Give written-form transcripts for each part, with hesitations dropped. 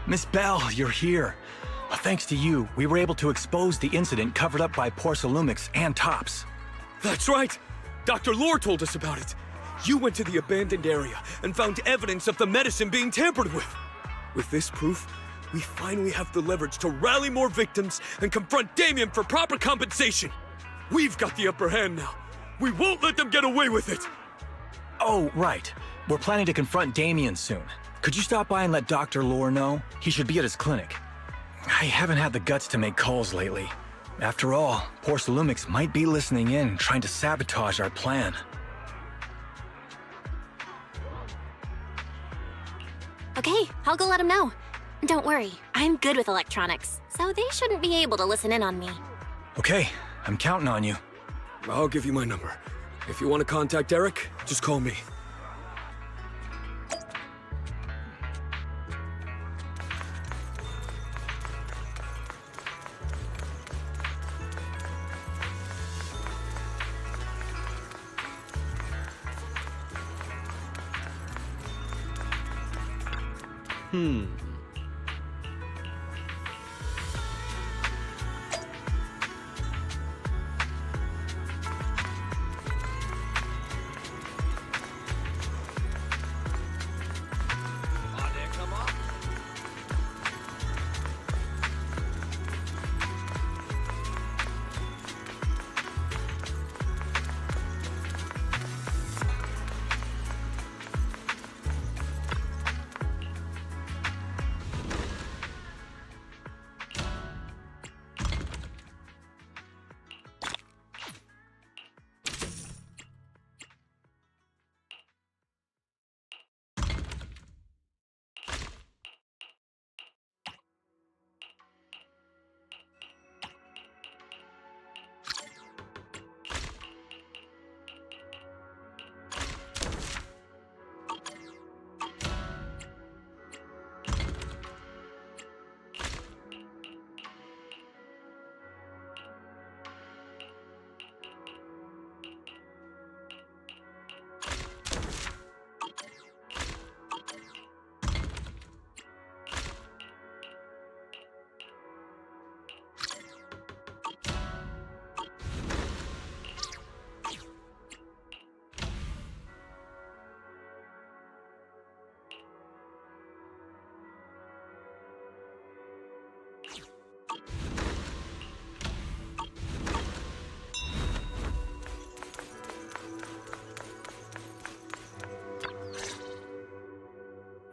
Miss Bell, you're here. Thanks to you, we were able to expose the incident covered up by Porcelumix and Tops. That's right! Dr. Lore told us about it. You went to the abandoned area and found evidence of the medicine being tampered with. With this proof, we finally have the leverage to rally more victims and confront Damien for proper compensation. We've got the upper hand now. We won't let them get away with it! Oh, right. We're planning to confront Damien soon. Could you stop by and let Dr. Lore know? He should be at his clinic. I haven't had the guts to make calls lately. After all, Porcelumix might be listening in, trying to sabotage our plan. Okay, I'll go let him know. Don't worry, I'm good with electronics, so they shouldn't be able to listen in on me. Okay, I'm counting on you. I'll give you my number. If you want to contact Eric, just call me.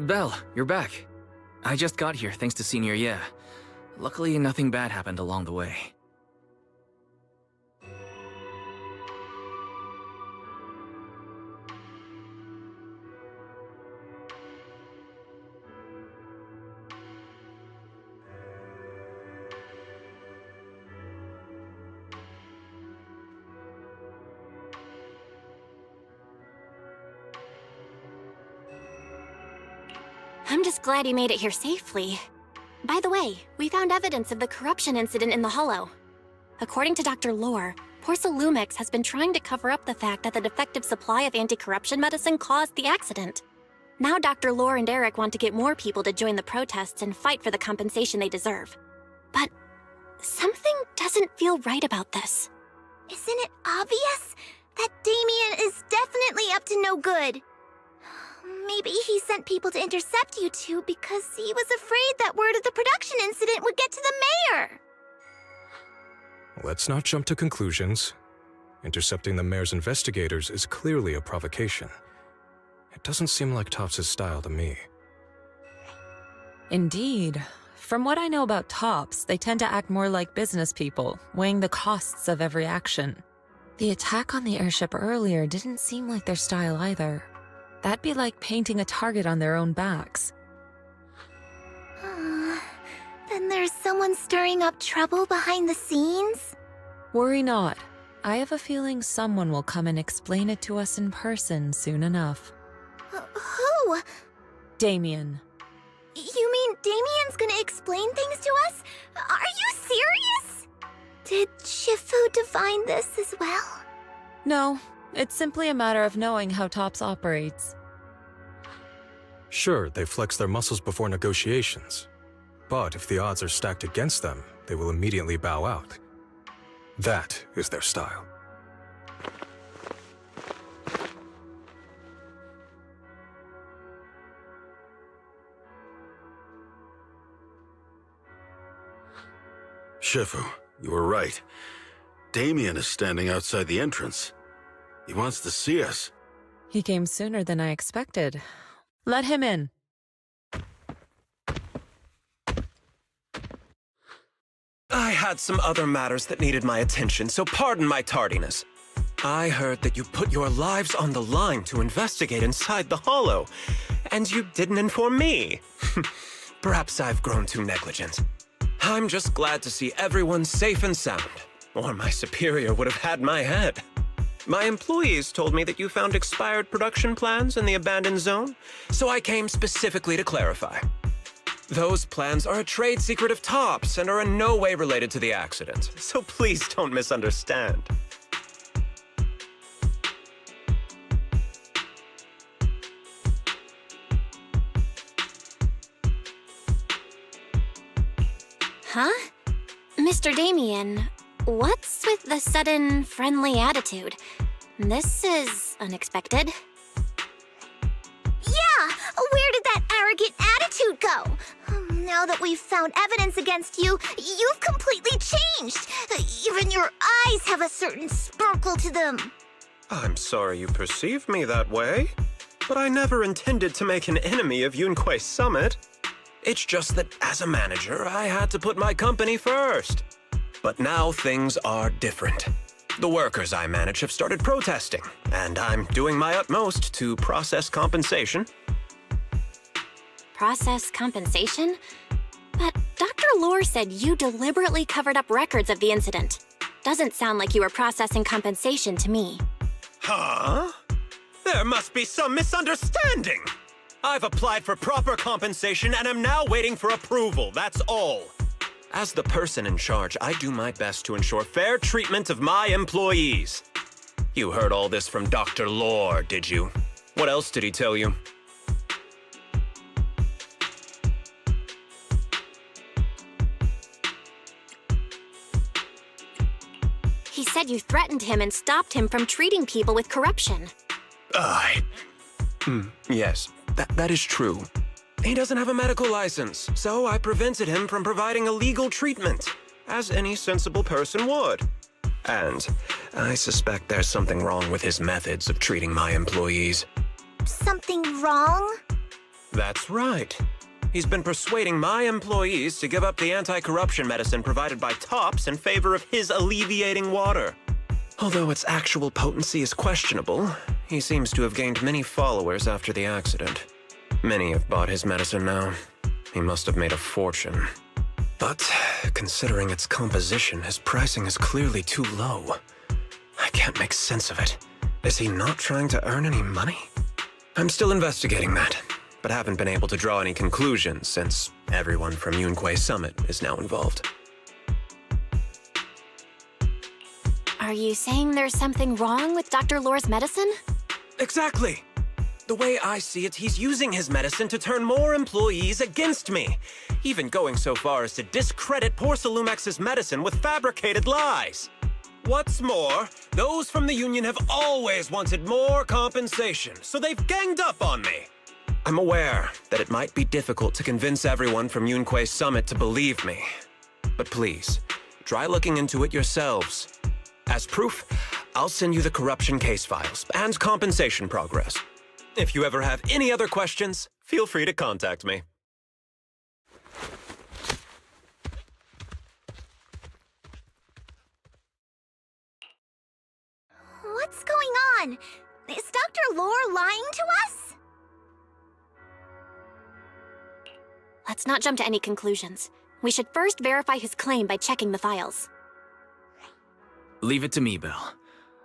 Belle, you're back. I just got here thanks to Senior Ye. Luckily, nothing bad happened along the way. I'm just glad he made it here safely. By the way, we found evidence of the corruption incident in the Hollow. According to Dr. Lore, Porcelumix has been trying to cover up the fact that the defective supply of anti-corruption medicine caused the accident. Now Dr. Lore and Eric want to get more people to join the protests and fight for the compensation they deserve. But something doesn't feel right about this. Isn't it obvious that Damien is definitely up to no good? Maybe he sent people to intercept you two because he was afraid that word of the production incident would get to the mayor. Let's not jump to conclusions. Intercepting the mayor's investigators is clearly a provocation. It doesn't seem like Tops' style to me. Indeed. From what I know about Tops, they tend to act more like business people, weighing the costs of every action. The attack on the airship earlier didn't seem like their style either. That'd be like painting a target on their own backs. Then there's someone stirring up trouble behind the scenes? Worry not. I have a feeling someone will come and explain it to us in person soon enough. Who? Damien. You mean Damien's gonna explain things to us? Are you serious? Did Shifu divine this as well? No, it's simply a matter of knowing how Tops operates. Sure, they flex their muscles before negotiations, But if the odds are stacked against them, they will immediately bow out. That is their style. Shifu, you were right. Damien is standing outside the entrance. He wants to see us. He came sooner than I expected. Let him in. I had some other matters that needed my attention, so pardon my tardiness. I heard that you put your lives on the line to investigate inside the Hollow, and you didn't inform me. Perhaps I've grown too negligent. I'm just glad to see everyone safe and sound, or my superior would have had my head. My employees told me that you found expired production plans in the abandoned zone, so I came specifically to clarify. Those plans are a trade secret of TOPS and are in no way related to the accident, so please don't misunderstand. Huh? Mr. Damien, what's with the sudden friendly attitude? This is unexpected. Yeah! Where did that arrogant attitude go? Now that we've found evidence against you, you've completely changed. Even your eyes have a certain sparkle to them. I'm sorry you perceive me that way, but I never intended to make an enemy of Yunquei Summit. It's just that as a manager, I had to put my company first. But now things are different. The workers I manage have started protesting, and I'm doing my utmost to process compensation. Process compensation? But Dr. Lore said you deliberately covered up records of the incident. Doesn't sound like you were processing compensation to me. Huh? There must be some misunderstanding. I've applied for proper compensation and am now waiting for approval, that's all. As the person in charge, I do my best to ensure fair treatment of my employees. You heard all this from Dr. Lore, did you? What else did he tell you? He said you threatened him and stopped him from treating people with corruption. Yes, that is true. He doesn't have a medical license, so I prevented him from providing a legal treatment, as any sensible person would. And I suspect there's something wrong with his methods of treating my employees. Something wrong? That's right. He's been persuading my employees to give up the anti-corruption medicine provided by TOPS in favor of his alleviating water. Although its actual potency is questionable, he seems to have gained many followers after the accident. Many have bought his medicine now. He must have made a fortune. But considering its composition, his pricing is clearly too low. I can't make sense of it. Is he not trying to earn any money? I'm still investigating that, but haven't been able to draw any conclusions since everyone from Yunquei Summit is now involved. Are you saying there's something wrong with Dr. Lore's medicine? Exactly! The way I see it, he's using his medicine to turn more employees against me, even going so far as to discredit Porcelumex's medicine with fabricated lies. What's more, those from the Union have always wanted more compensation, so they've ganged up on me. I'm aware that it might be difficult to convince everyone from Yunquei Summit to believe me, but please, try looking into it yourselves. As proof, I'll send you the corruption case files and compensation progress. If you ever have any other questions, feel free to contact me. What's going on? Is Dr. Lore lying to us? Let's not jump to any conclusions. We should first verify his claim by checking the files. Leave it to me, Belle.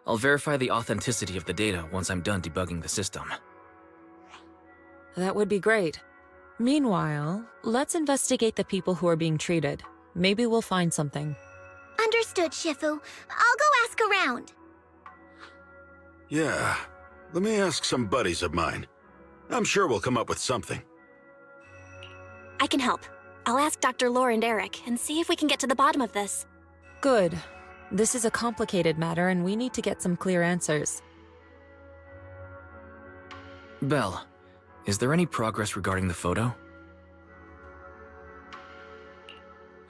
I'll verify the authenticity of the data once I'm done debugging the system. That would be great. Meanwhile, let's investigate the people who are being treated. Maybe we'll find something. Understood, Shifu. I'll go ask around. Yeah, let me ask some buddies of mine. I'm sure we'll come up with something. I can help. I'll ask Dr. Lore and Eric and see if we can get to the bottom of this. Good. This is a complicated matter and we need to get some clear answers. Belle, is there any progress regarding the photo?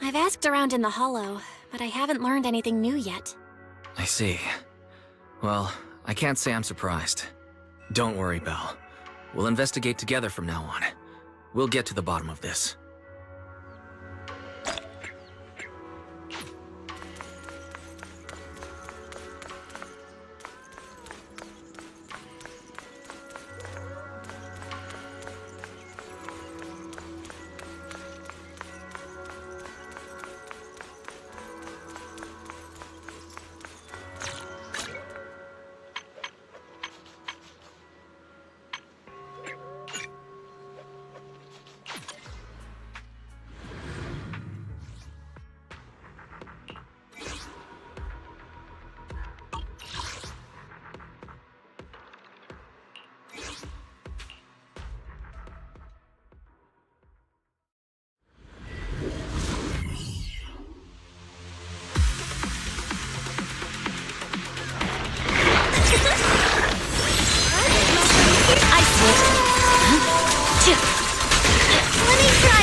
I've asked around in the Hollow, but I haven't learned anything new yet. I see. Well, I can't say I'm surprised. Don't worry, Belle. We'll investigate together from now on. We'll get to the bottom of this. Let me try!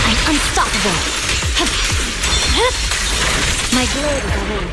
I'm unstoppable! My blade is already.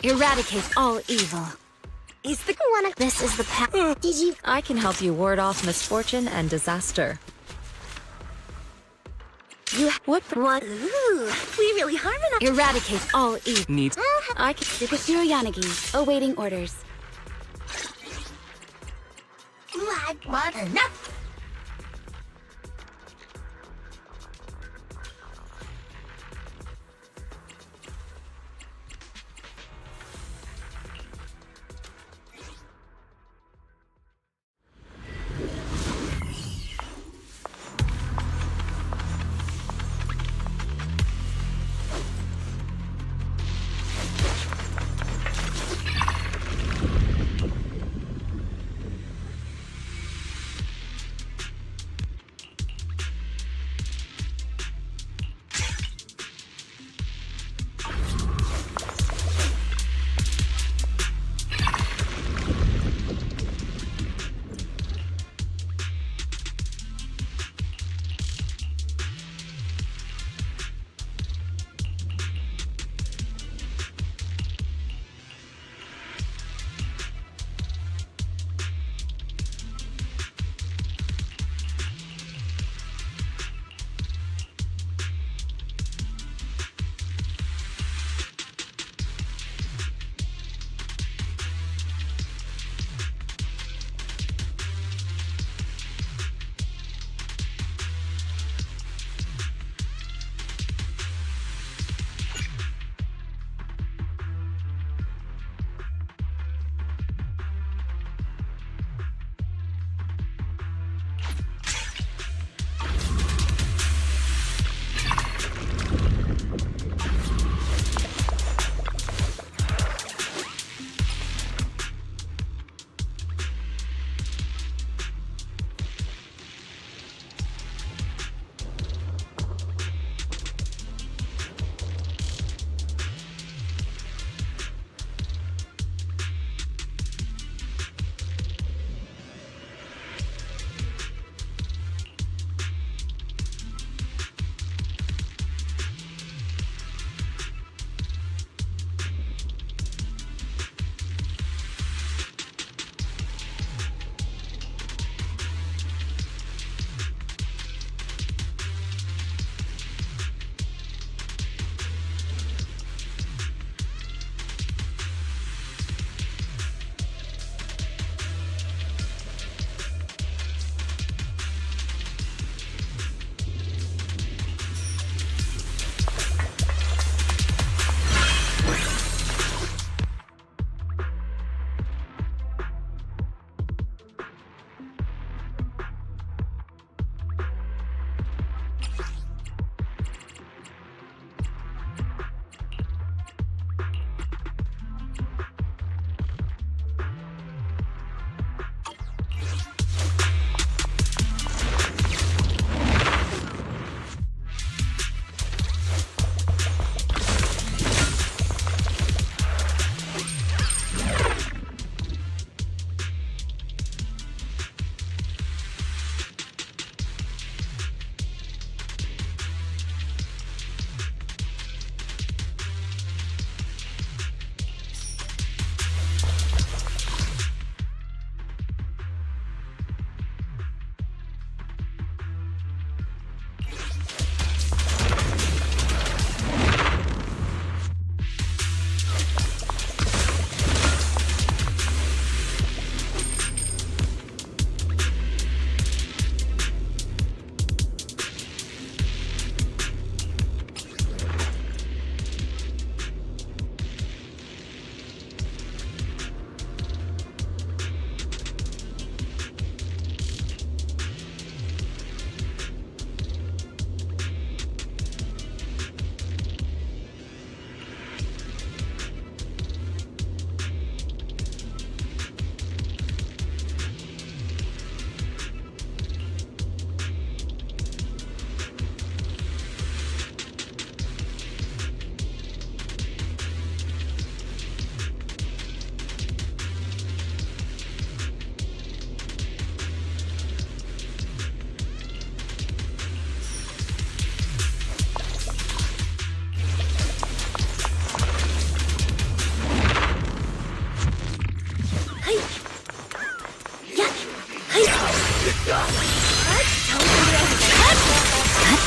Eradicate all evil. Is the one? This is the path. Did you? I can help you ward off misfortune and disaster. You What? What? Ooh, we really harmonize. eradicate all evil. Needs. I can. Yukashiro Yanagi, awaiting orders. What? Enough!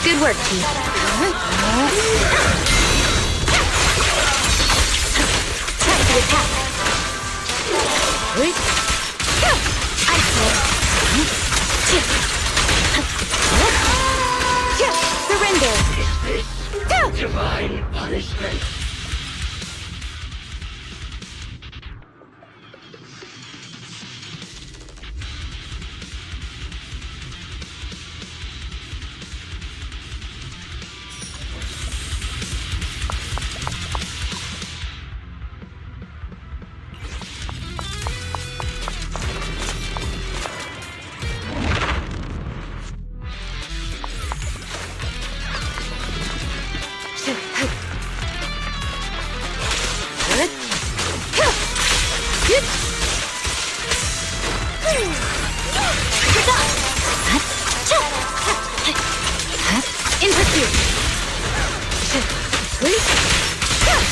Good work, Chief. Try to attack. Surrender. Divine punishment.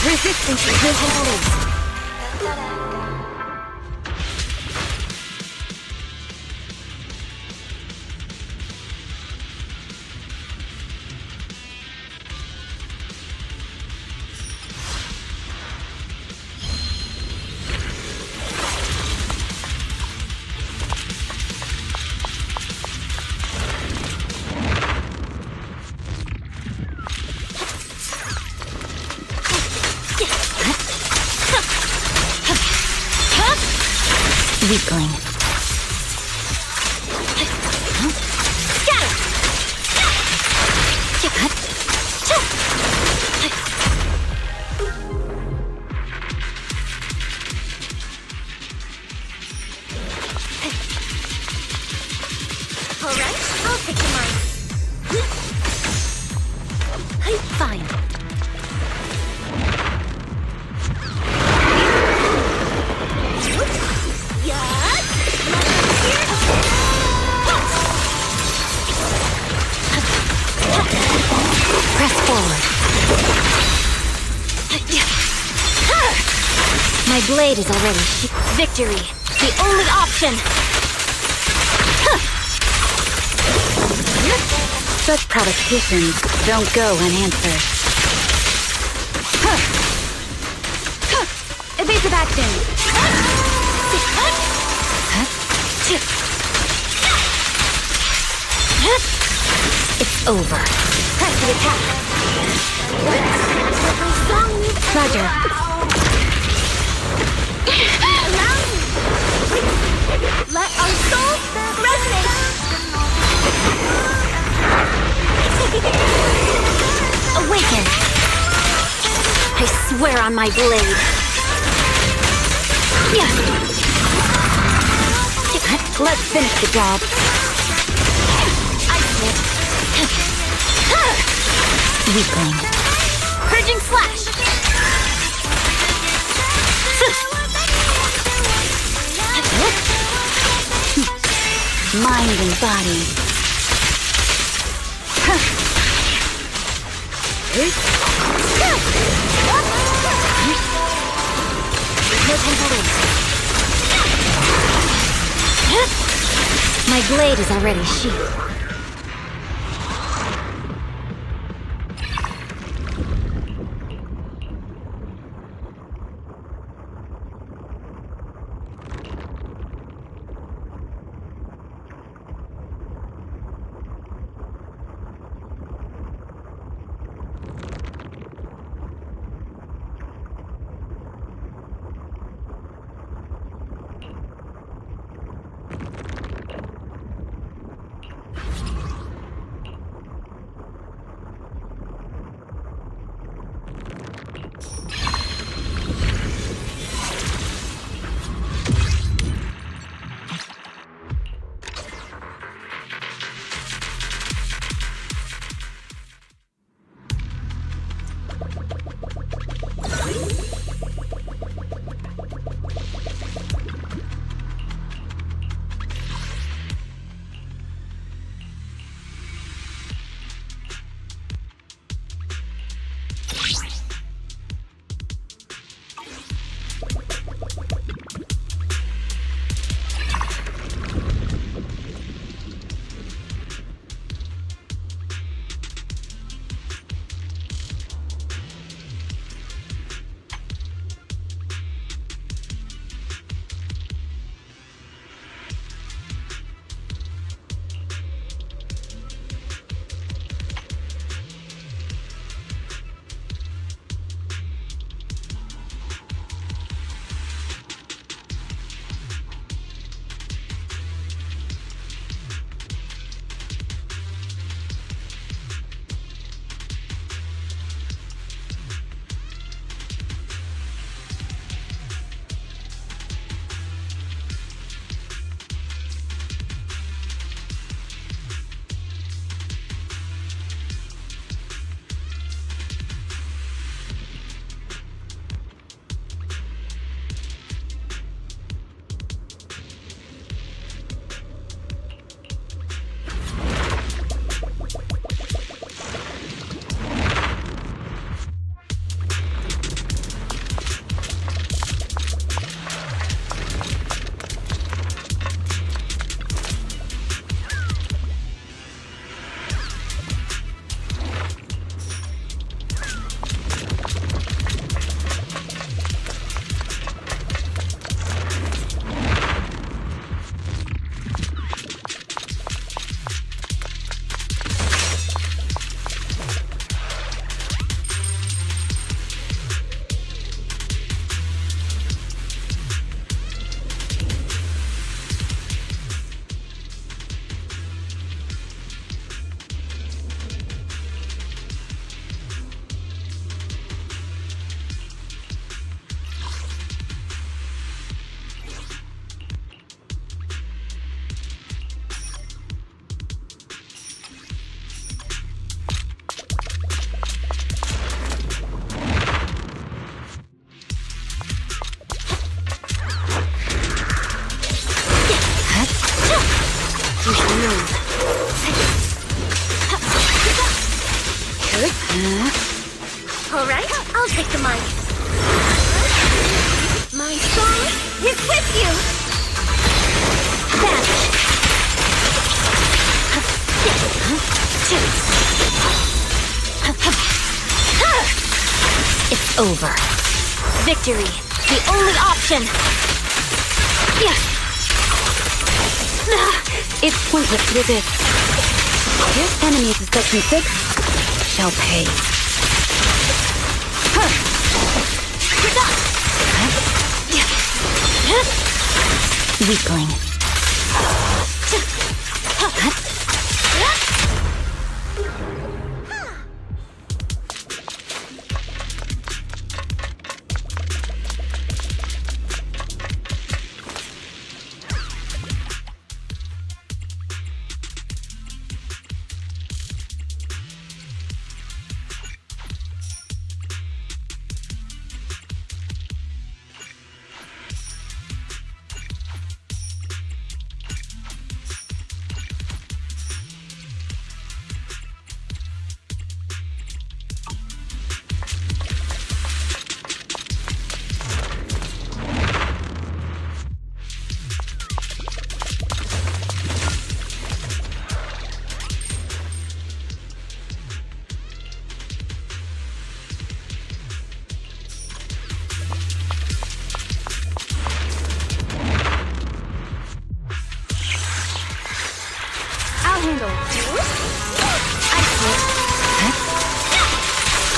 Resistance is no tolerance. Weakling. Alright, I'll take the mine. Fine. Press forward. My blade is already victory. The only option. Such provocations don't go unanswered. Evasive action. It's over. Press the attack. Roger. Let our souls resonate. Awaken. I swear on my blade. Let's finish the job. Weakling. Purging slash! Mind and body. No time. My blade is already sheathed. You shall move. All right, I'll take the mic. My song is with you. Vanish. It's over. Victory, the only option. It's pointless to resist. Your enemies of Section 6 shall pay. Weakling.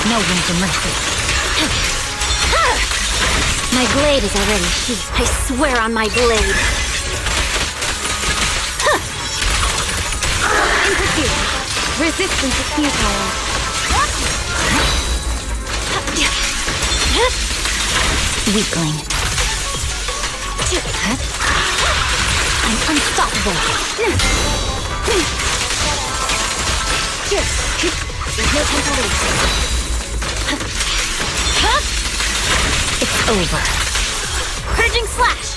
No room for mercy. My blade is already sheathed. I swear on my blade. Interfere. Resistance is futile. Weakling. I'm unstoppable. There's no time to lose. It's over. Purging slash!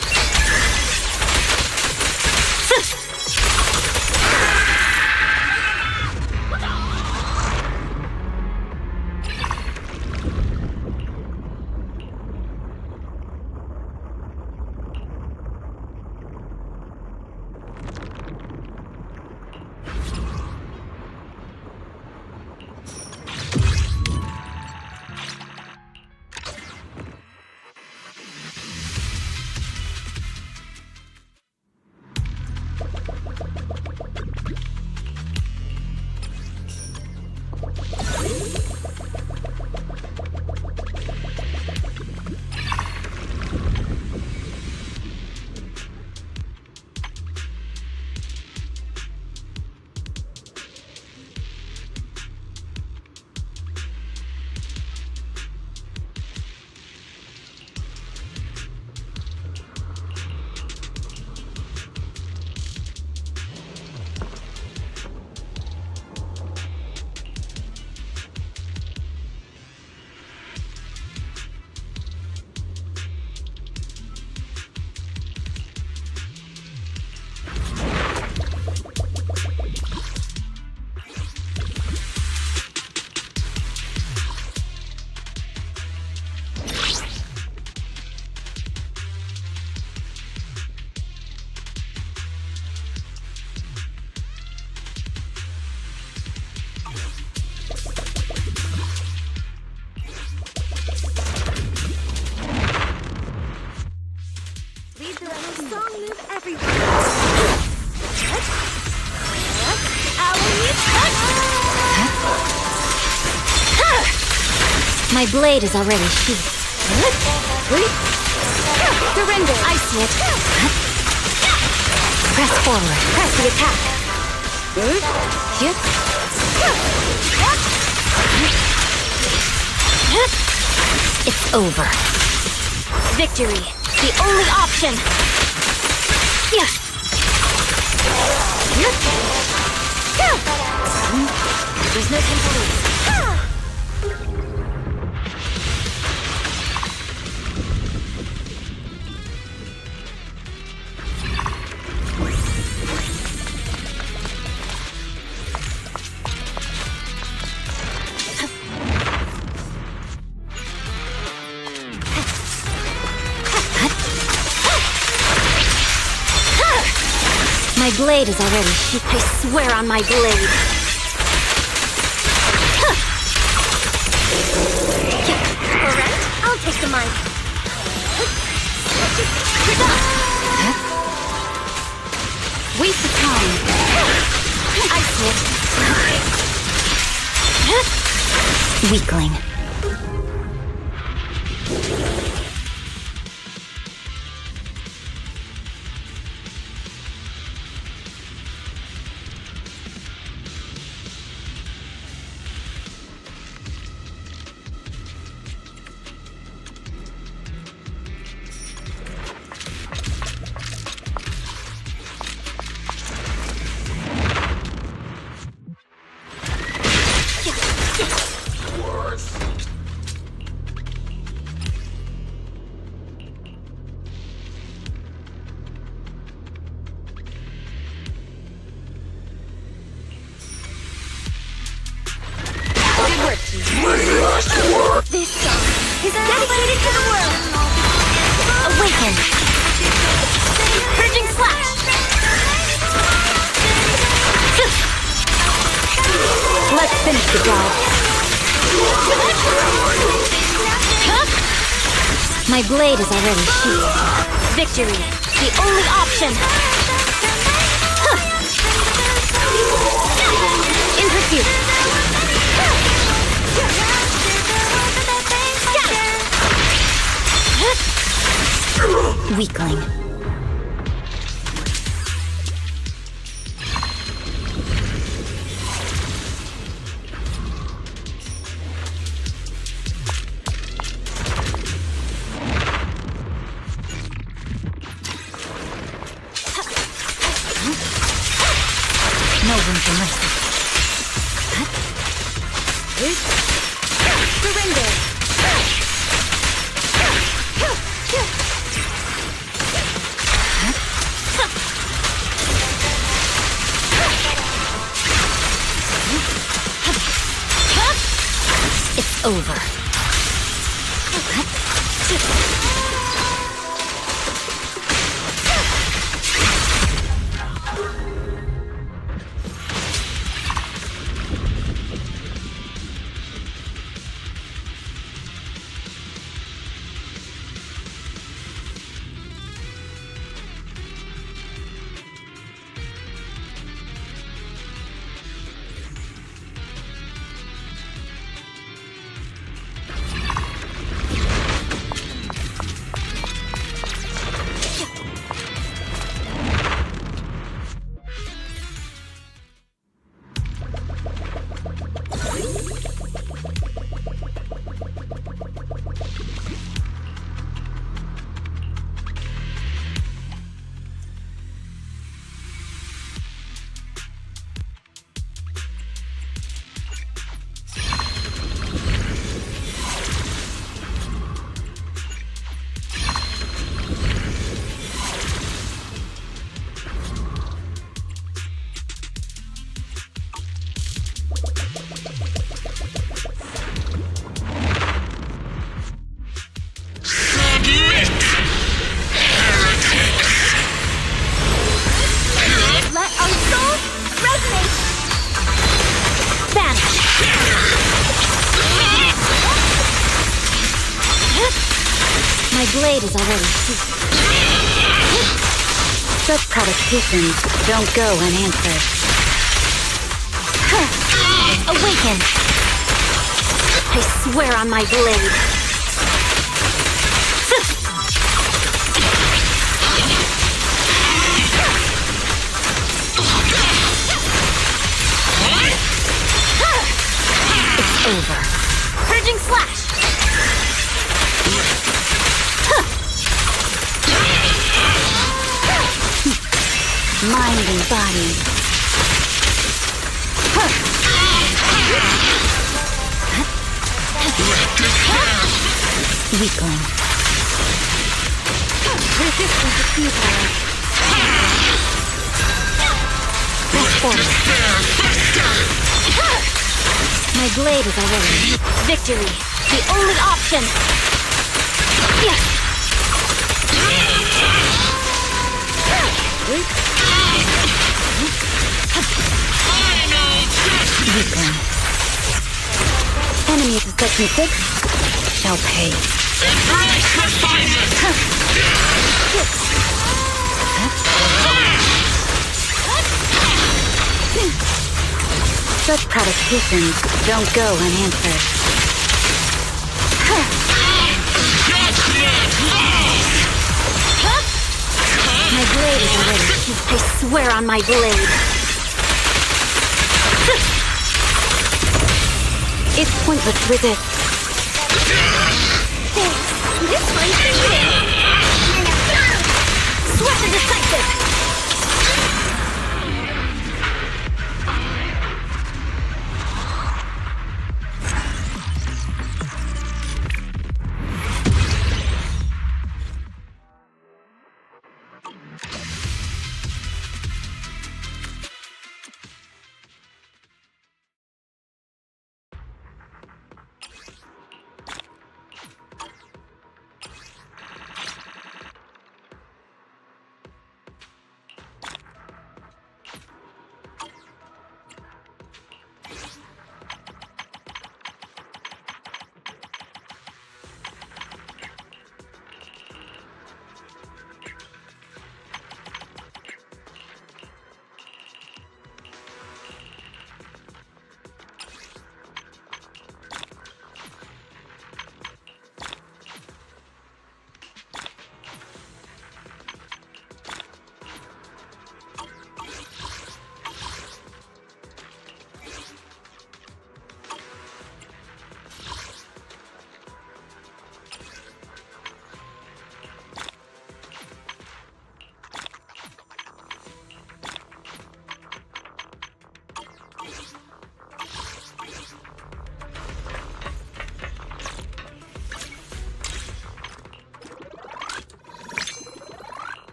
My blade is already sheathed. Surrender! I see it. Press forward. Press the attack. It's over. Victory, the only option. There's no time to lose. My blade is already sheathed. I swear on my blade. Alright, I'll take the mic. Waste of time. I see it. Weakling. This song is dedicated to the world. Awaken. Purging slash. Let's finish the job. My blade is already sheathed. Victory, the only option. In pursuit. Weakling. No room for mercy. Surrender. It's over. My blade is already sheathed. Such provocations don't go unanswered. Awaken! I swear on my blade. It's over. Purging slash! Mind and body. Weakling. Resistance is futile. Press forward. My blade is already. Victory, the only option. Yes. Weakling. Enemy to section 6 shall pay. Such provocations don't go unanswered. My blade is ready. I swear on my blade. It's pointless to resist. This one's for you! Swift and decisive!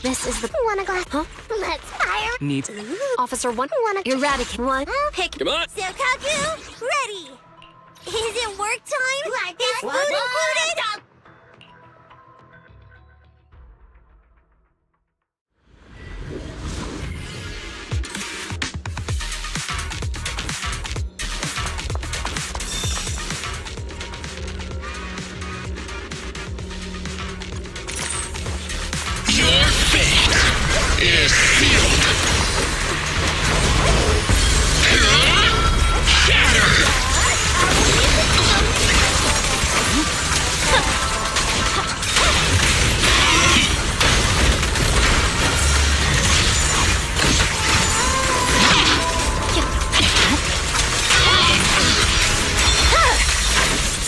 This is the... Wanna go? Huh? Let's fire! Needs. Officer 1. Wanna... Eradicate 1. Pick... Come on! Silkaku, ready! Is it work time? Like this food included?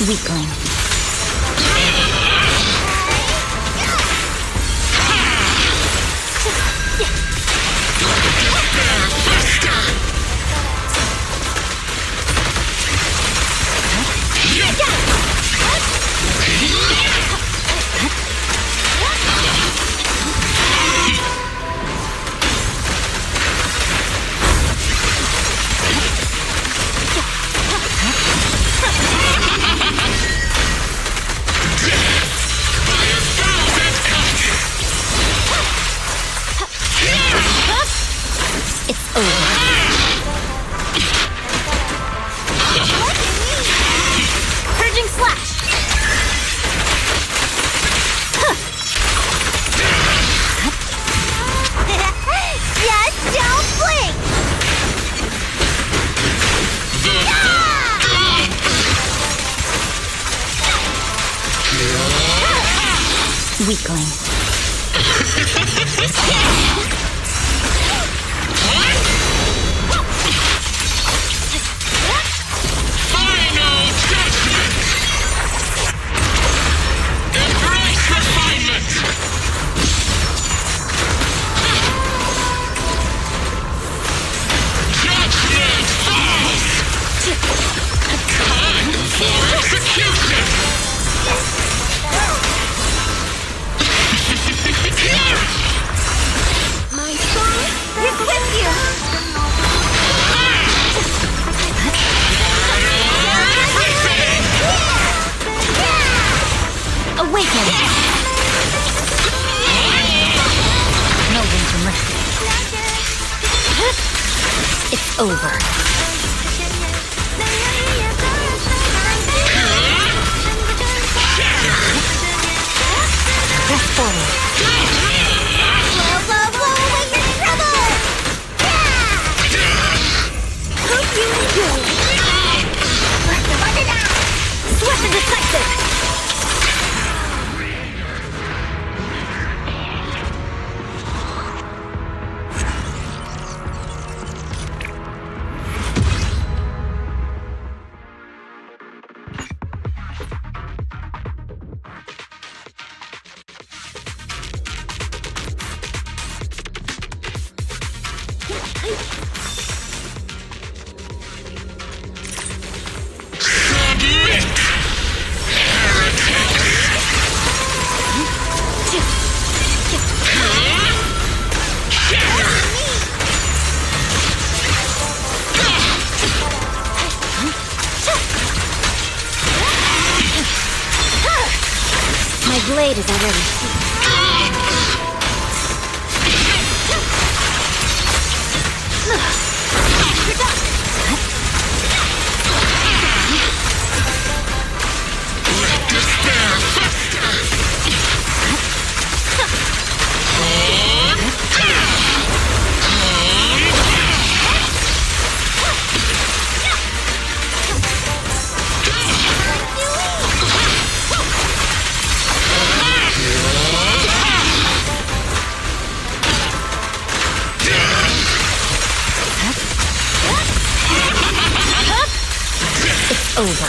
Weakling. It's over. Purging slash! Just don't blink! Weakling. My song is It's over. Press forward. Whoa, whoa, whoa, when you're in trouble! Hope you enjoy. Swift and decisive! My blade is already. It's over.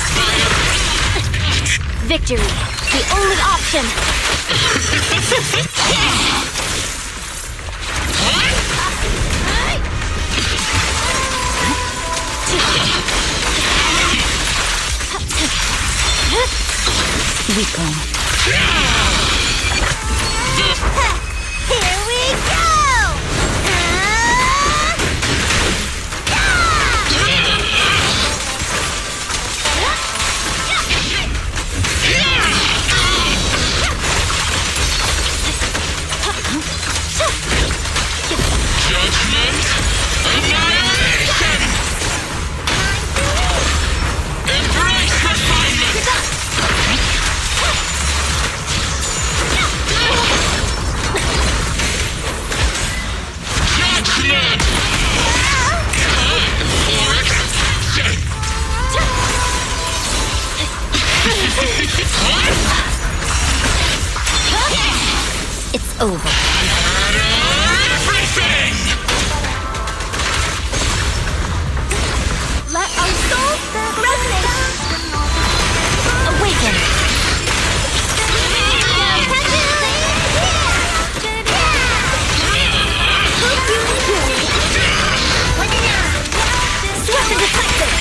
Victory, the only option. Weakling. Here we go! It's over. Let our souls resonate! Awaken! Hope you enjoy! Swift and decisive!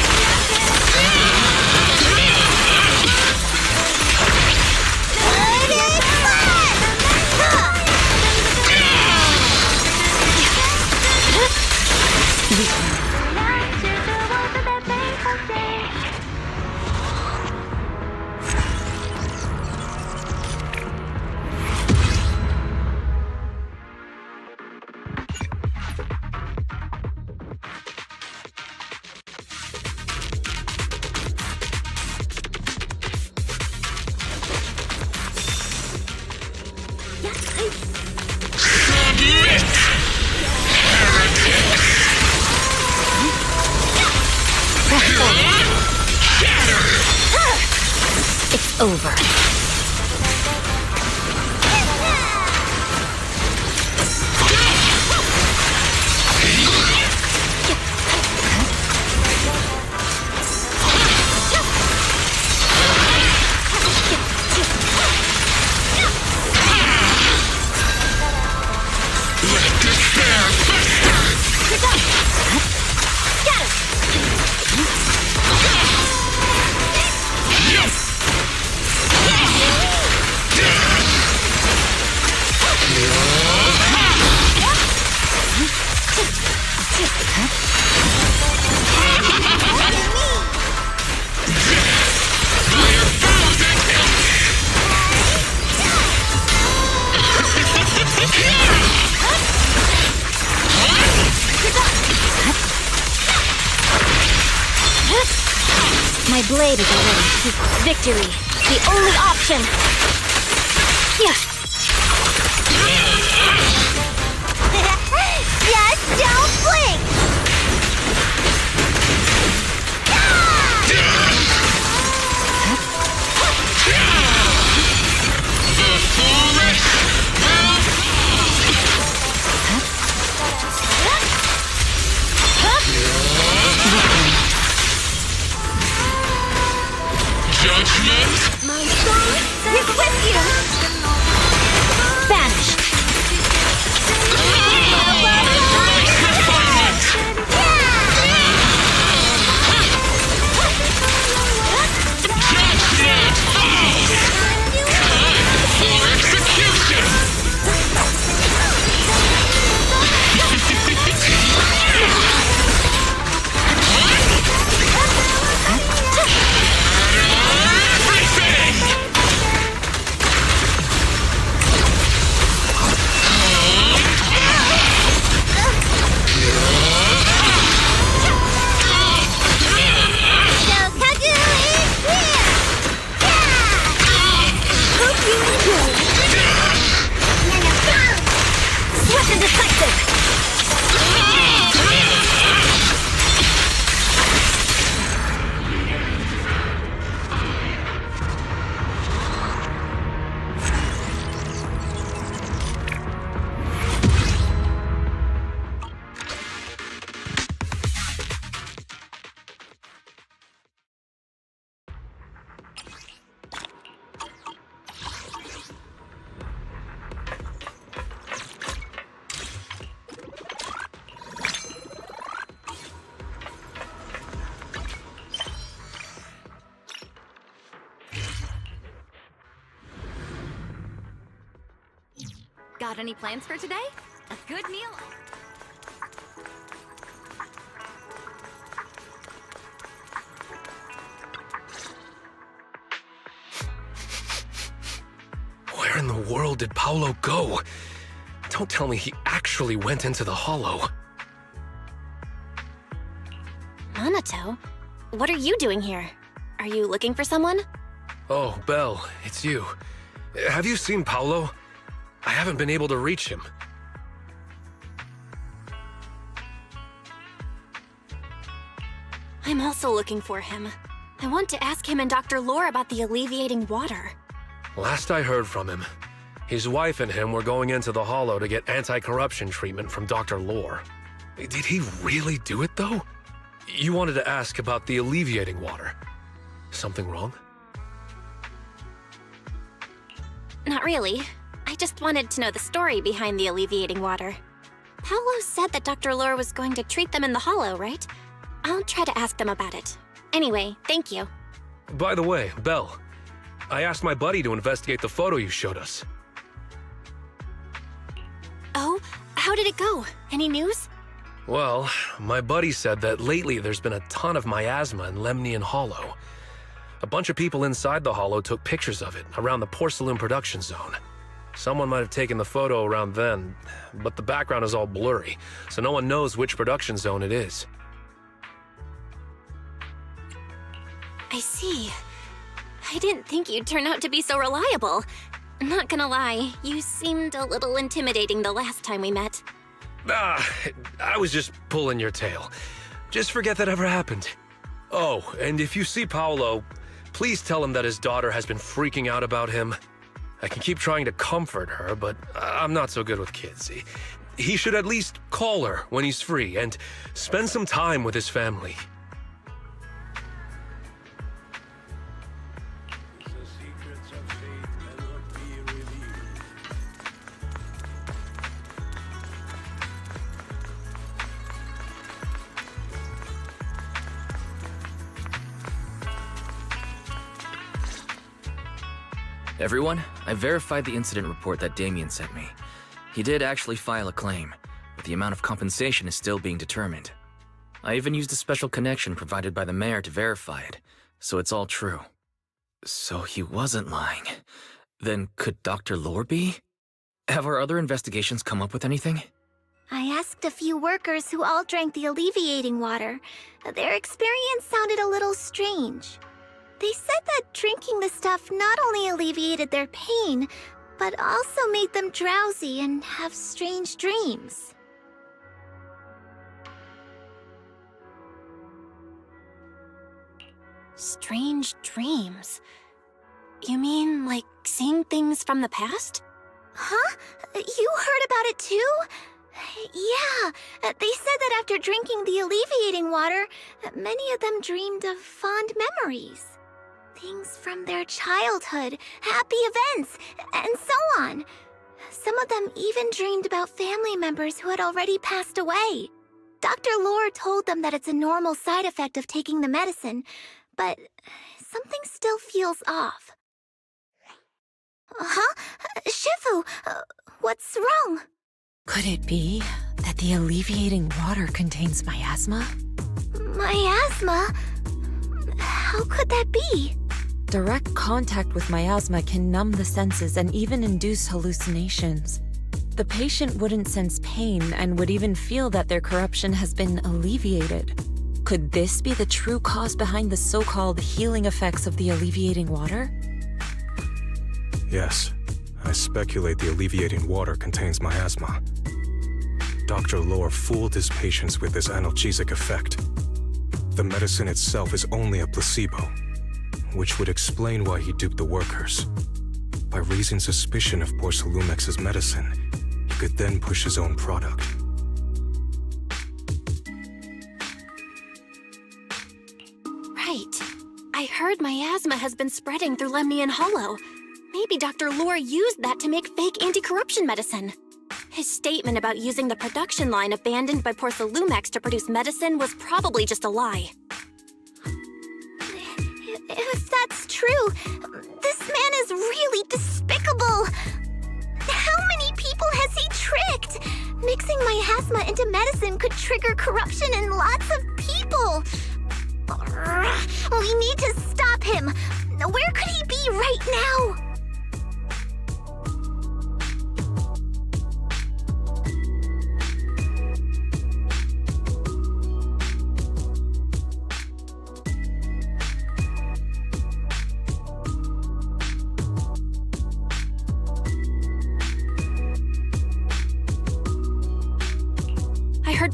It's over. blade is away. Victory, the only option. Yeah. Just don't blink! My soul is with you. Vanished. Got any plans for today? A good meal? Where in the world did Paolo go? Don't tell me he actually went into the hollow. Minato, what are you doing here? Are you looking for someone? Oh, Belle, it's you. Have you seen Paolo? I haven't been able to reach him. I'm also looking for him. I want to ask him and Dr. Lore about the alleviating water. Last I heard from him, his wife and him were going into the hollow to get anti-corruption treatment from Dr. Lore. Did he really do it, though? You wanted to ask about the alleviating water. Something wrong? Not really. I just wanted to know the story behind the alleviating water. Paolo said that Dr. Lore was going to treat them in the hollow, right? I'll try to ask them about it. Anyway, thank you. By the way, Belle, I asked my buddy to investigate the photo you showed us. Oh, how did it go? Any news? Well, my buddy said that lately there's been a ton of miasma in Lemnian Hollow. A bunch of people inside the hollow took pictures of it around the Porcelain production zone. Someone might have taken the photo around then, but the background is all blurry, so no one knows which production zone it is. I see. I didn't think you'd turn out to be so reliable. Not gonna lie, you seemed a little intimidating the last time we met. I was just pulling your tail. Just forget that ever happened. Oh, and if you see Paolo, please tell him that his daughter has been freaking out about him. I can keep trying to comfort her, but I'm not so good with kids. He should at least call her when he's free and spend some time with his family. Everyone, I verified the incident report that Damien sent me. He did actually file a claim, but the amount of compensation is still being determined. I even used a special connection provided by the mayor to verify it, so it's all true. So he wasn't lying. Then could Dr. Lore be? Have our other investigations come up with anything? I asked a few workers who all drank the alleviating water. Their experience sounded a little strange. They said that drinking the stuff not only alleviated their pain, but also made them drowsy and have strange dreams. Strange dreams? You mean, like, seeing things from the past? Huh? You heard about it too? Yeah, they said that after drinking the alleviating water, many of them dreamed of fond memories. Things from their childhood, happy events, and so on. Some of them even dreamed about family members who had already passed away. Dr. Lore told them that it's a normal side effect of taking the medicine, but something still feels off. Huh? Shifu, what's wrong? Could it be that the alleviating water contains miasma? Miasma? How could that be? Direct contact with miasma can numb the senses and even induce hallucinations. The patient wouldn't sense pain and would even feel that their corruption has been alleviated. Could this be the true cause behind the so-called healing effects of the alleviating water? Yes, I speculate the alleviating water contains miasma. Dr. Lore fooled his patients with this analgesic effect. The medicine itself is only a placebo, which would explain why he duped the workers. By raising suspicion of Porcelumex's medicine, he could then push his own product. Right. I heard miasma has been spreading through Lemnian Hollow. Maybe Dr. Lore used that to make fake anti-corruption medicine. His statement about using the production line abandoned by Porcelumex to produce medicine was probably just a lie. If that's true, this man is really despicable. How many people has he tricked? Mixing miasma into medicine could trigger corruption in lots of people. We need to stop him. Where could he be right now?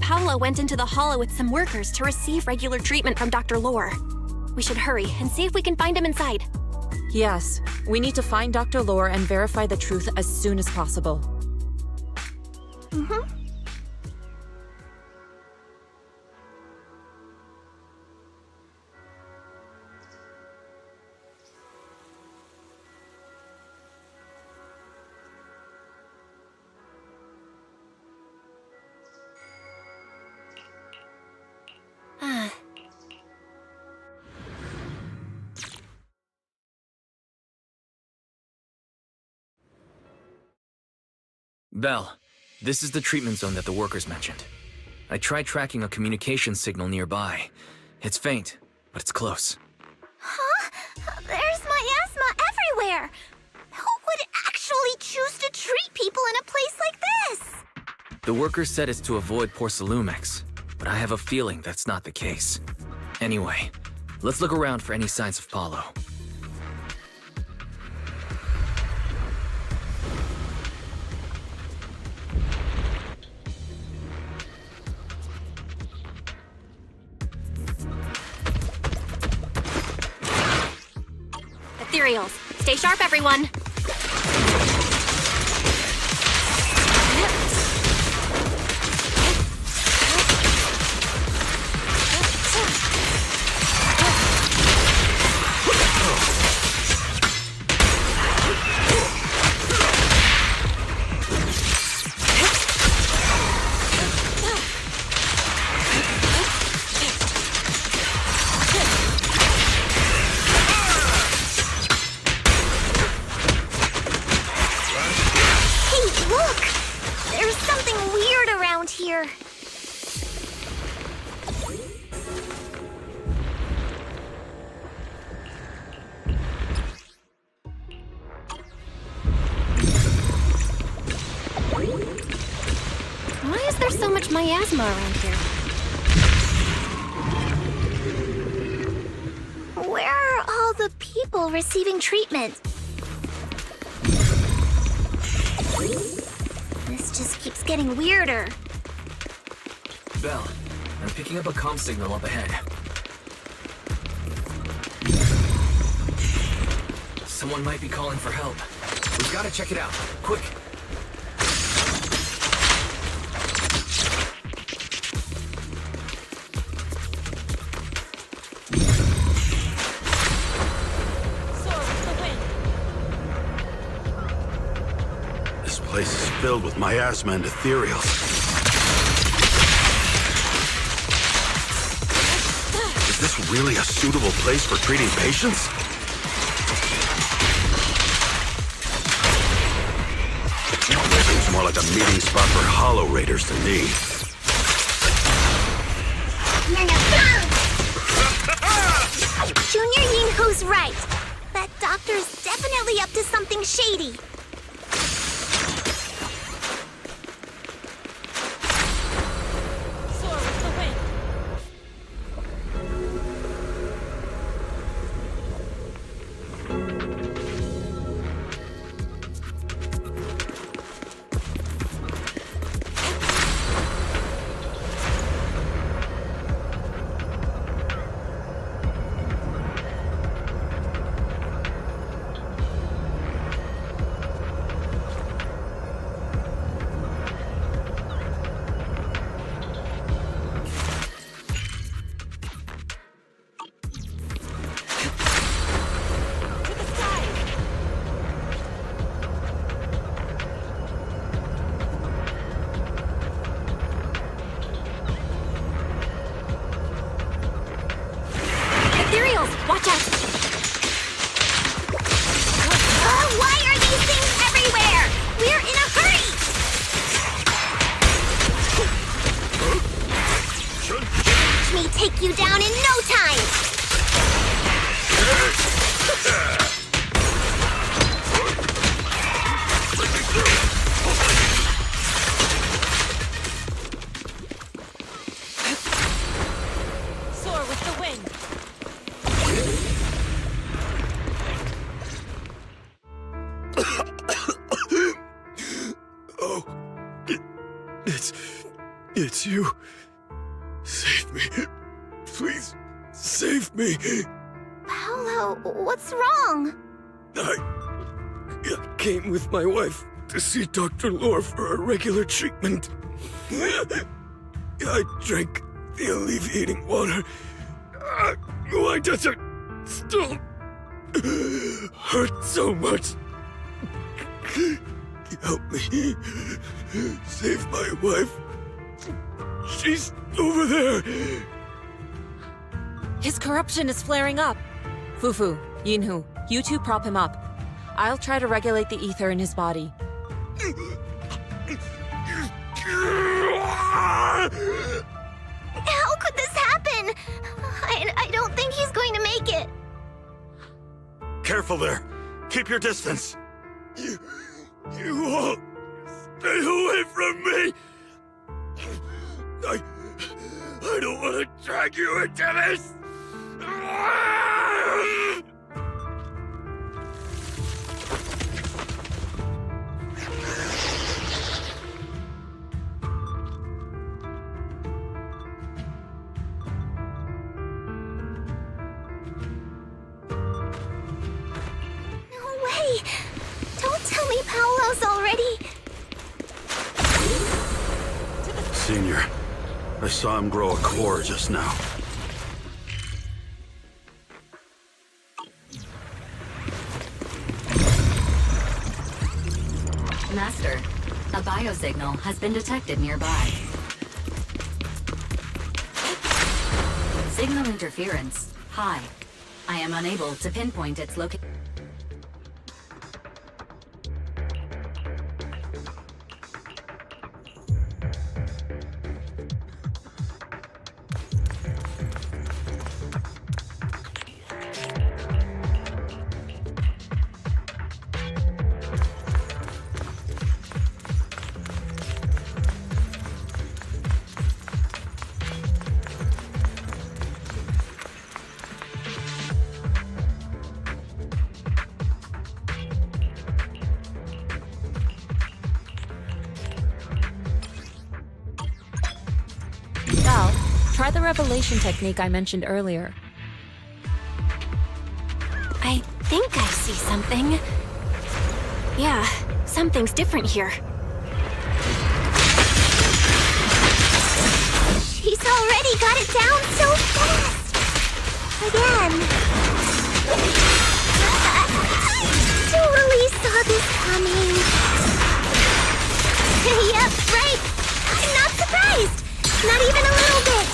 Paolo went into the Hollow with some workers to receive regular treatment from Dr. Lore. We should hurry and see if we can find him inside. Yes, we need to find Dr. Lore and verify the truth as soon as possible. Mm-hmm. Belle, this is the treatment zone that the workers mentioned. I tried tracking a communication signal nearby. It's faint, but it's close. Huh? There's miasma everywhere! Who would actually choose to treat people in a place like this? The workers said it's to avoid Porcelumex, but I have a feeling that's not the case. Anyway, let's look around for any signs of Paolo. Ethereals, stay sharp, everyone! Here. Why is there so much miasma around here? Where are all the people receiving treatment. This just keeps getting weirder. Belle, I'm picking up a comm signal up ahead. Someone might be calling for help. We've got to check it out. Quick! This place is filled with miasma and ethereals. Is this really a suitable place for treating patients? Seems more like a meeting spot for Hollow Raiders to me. Junior Yinhu's right. That doctor's definitely up to something shady. Watch out! Why are these things everywhere? We're in a hurry! Watch me take you down in no time! Soar with the wind! Oh, it's you. Save me. Please, save me. Paolo, what's wrong? I came with my wife to see Dr. Lore for a regular treatment. I drank the alleviating water. Why does it still hurt so much? Help me. Save my wife. She's over there. His corruption is flaring up. Fufu, Yinhu, you two prop him up. I'll try to regulate the ether in his body. How could this happen? I don't think he's going to make it. Careful there. Keep your distance. You all stay away from me. I don't want to drag you into this. No way! Don't tell me Paolo's already... Senior, I saw him grow a core just now. Master, a biosignal has been detected nearby. Signal interference high. I am unable to pinpoint its location. Try the revelation technique I mentioned earlier. I think I see something. Yeah, something's different here. She's already got it down so fast! Again. I totally saw this coming. Yep, right. I'm not surprised. Not even a little bit.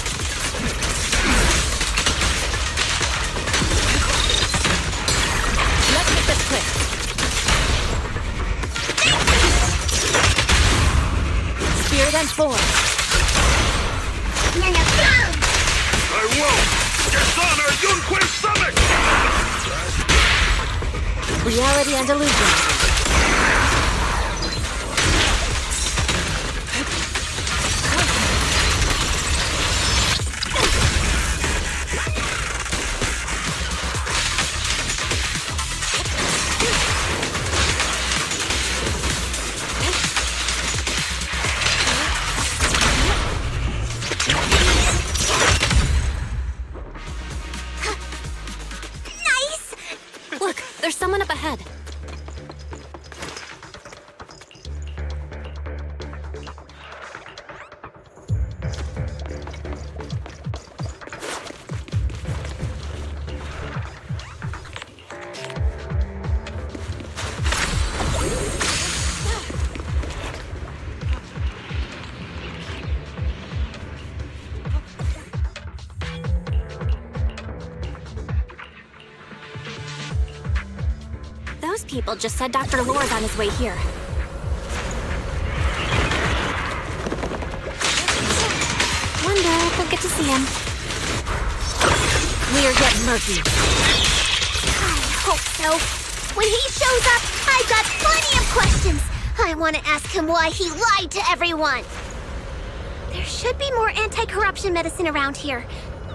Let's get this quick. Spirit and force. I won't! Dishonor Yunquist Summit! Reality and illusion. Look, there's someone up ahead. Those people just said Dr. Lore's on his way here. Wonder if we'll get to see him. We're getting murky. I hope so. When he shows up, I've got plenty of questions. I want to ask him why he lied to everyone. There should be more anti-corruption medicine around here.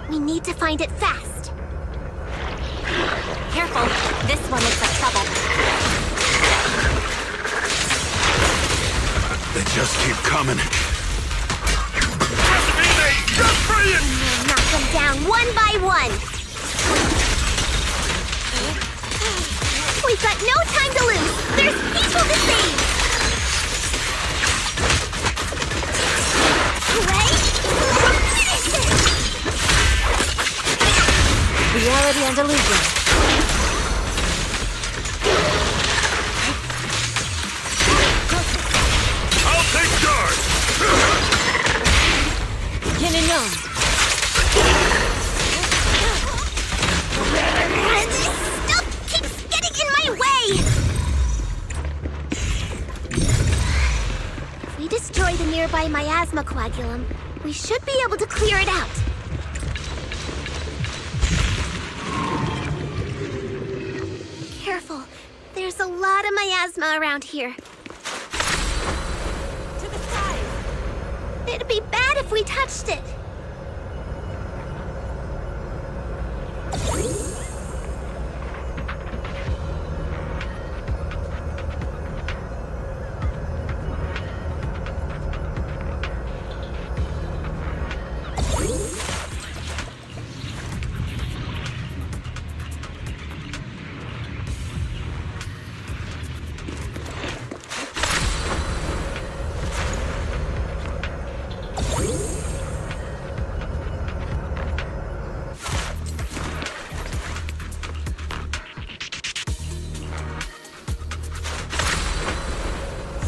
We need to find it fast. Careful, this one looks like trouble. They just keep coming. Knock them down one by one. We've got no time to lose. There's people to save. Right? Finish it! Reality and illusion. I'll take charge! Yin and yang. This stuff keeps getting in my way! If we destroy the nearby miasma coagulum, we should be able to clear it out. Careful. There's a lot of miasma around here. To the side. It'd be bad if we touched it.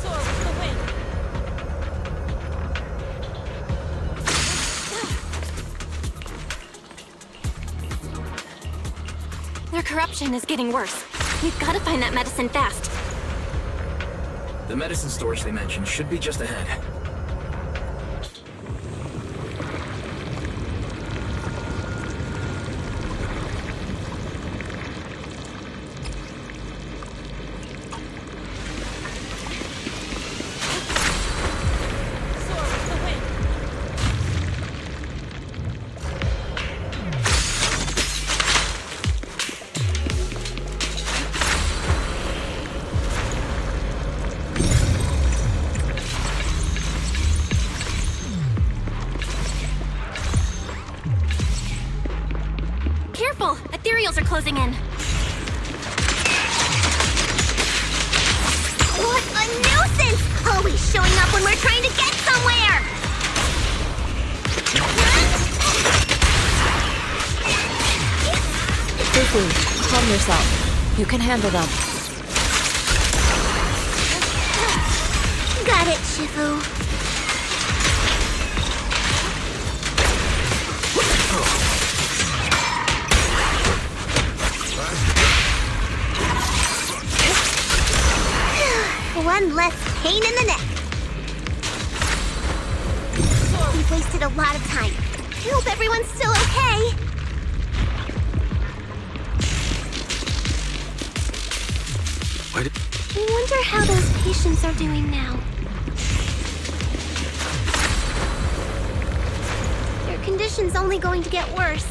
Soar with the wind. Their corruption is getting worse. We've got to find that medicine fast. The medicine storage they mentioned should be just ahead. Soar with the wind. Imperials are closing in. What a nuisance! Always showing up when we're trying to get somewhere! Fufu, calm yourself. You can handle them. Got it, Shifu. One less pain in the neck. We've wasted a lot of time. I hope everyone's still okay. I wonder how those patients are doing now. Their condition's only going to get worse.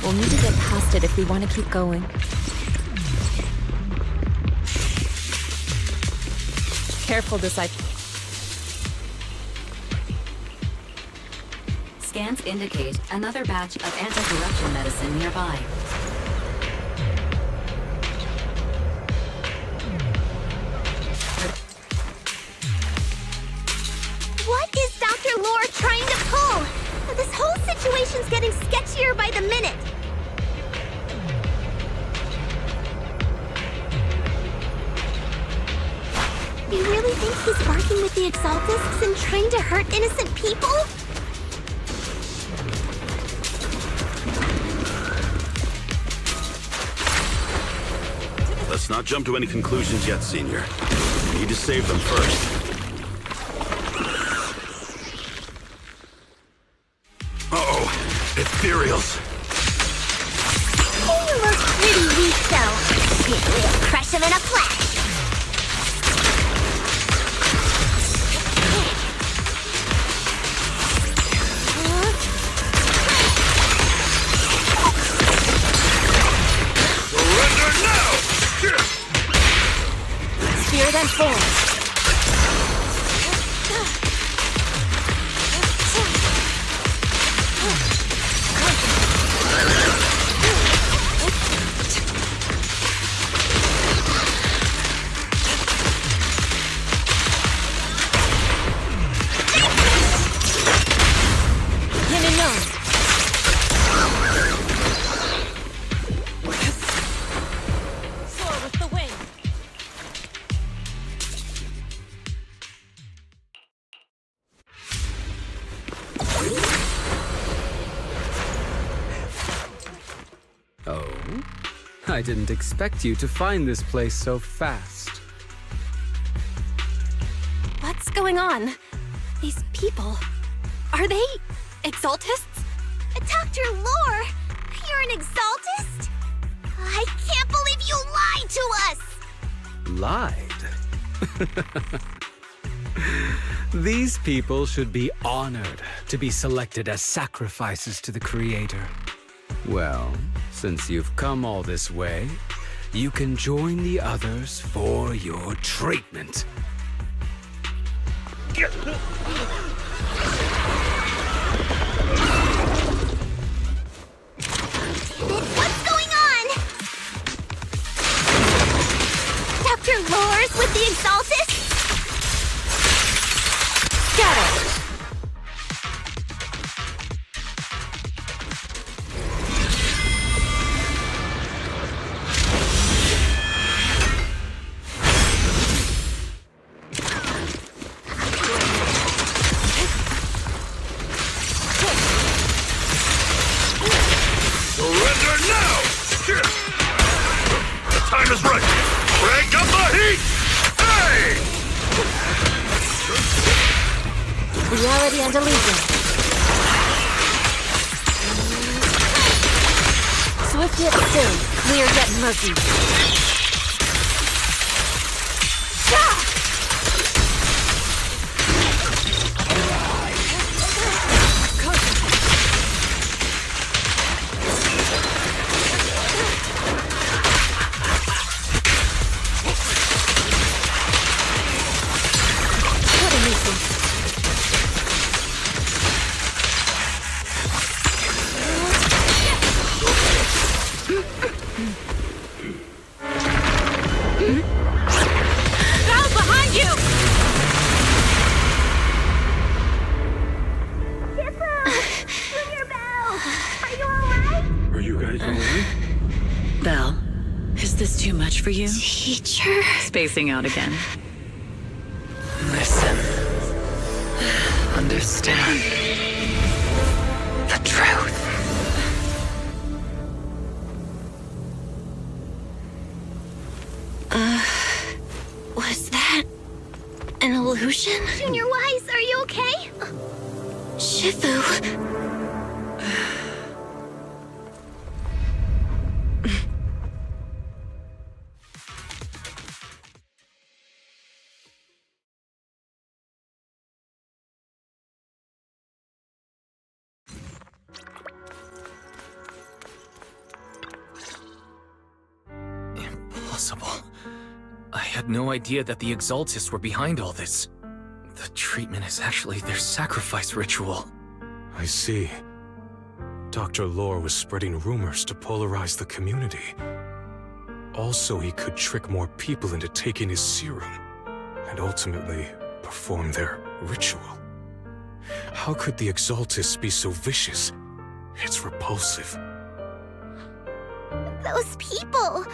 We'll need to get past it if we want to keep going. Careful, disciple. Scans indicate another batch of anti-corruption medicine nearby. What is Dr. Lore trying to pull? This whole situation's getting sketchier by the minute. You really think he's working with the Exaltists and trying to hurt innocent people? Let's not jump to any conclusions yet, Senior. We need to save them first. Uh-oh, ethereals. They look pretty weak, though. We'll crush them in a flash. Surrender now! Spear them forward. I didn't expect you to find this place so fast. What's going on? These people, are they Exaltists? Dr. Lore, you're an Exaltist? I can't believe you lied to us! Lied? These people should be honored to be selected as sacrifices to the Creator. Well, since you've come all this way, you can join the others for your treatment. What's going on? Dr. Lore's with the Exaltists? Scatter! Surrender now! The time is right! Crank up the heat! Hey! Reality and illusion. Swift yet still, clear yet murky. What a nuisance. much for you? Teacher? Spacing out again. Listen. Understand. The truth. Was that an illusion? Junior Wise, are you okay? Shifu. Impossible. I had no idea that the Exaltists were behind all this. The treatment is actually their sacrifice ritual. I see. Dr. Lore was spreading rumors to polarize the community. Also, he could trick more people into taking his serum, and ultimately perform their ritual. How could the Exaltists be so vicious? It's repulsive. Those people!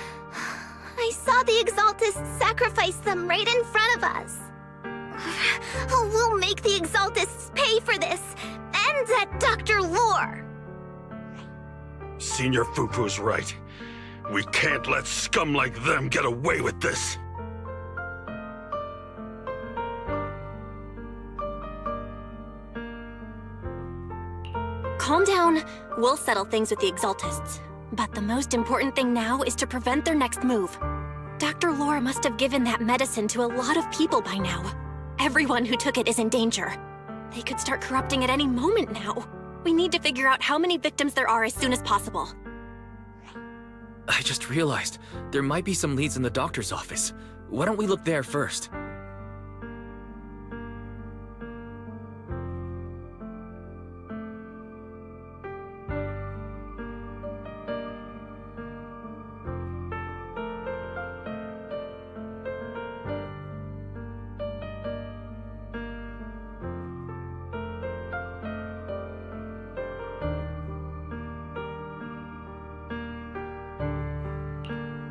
I saw the Exaltists sacrifice them right in front of us. We'll make the Exaltists pay for this, and that Dr. Lore! Senior Fufu's right. We can't let scum like them get away with this. Calm down. We'll settle things with the Exaltists. But the most important thing now is to prevent their next move. Dr. Lore must have given that medicine to a lot of people by now. Everyone who took it is in danger. They could start corrupting at any moment now. We need to figure out how many victims there are as soon as possible. I just realized there might be some leads in the doctor's office. Why don't we look there first?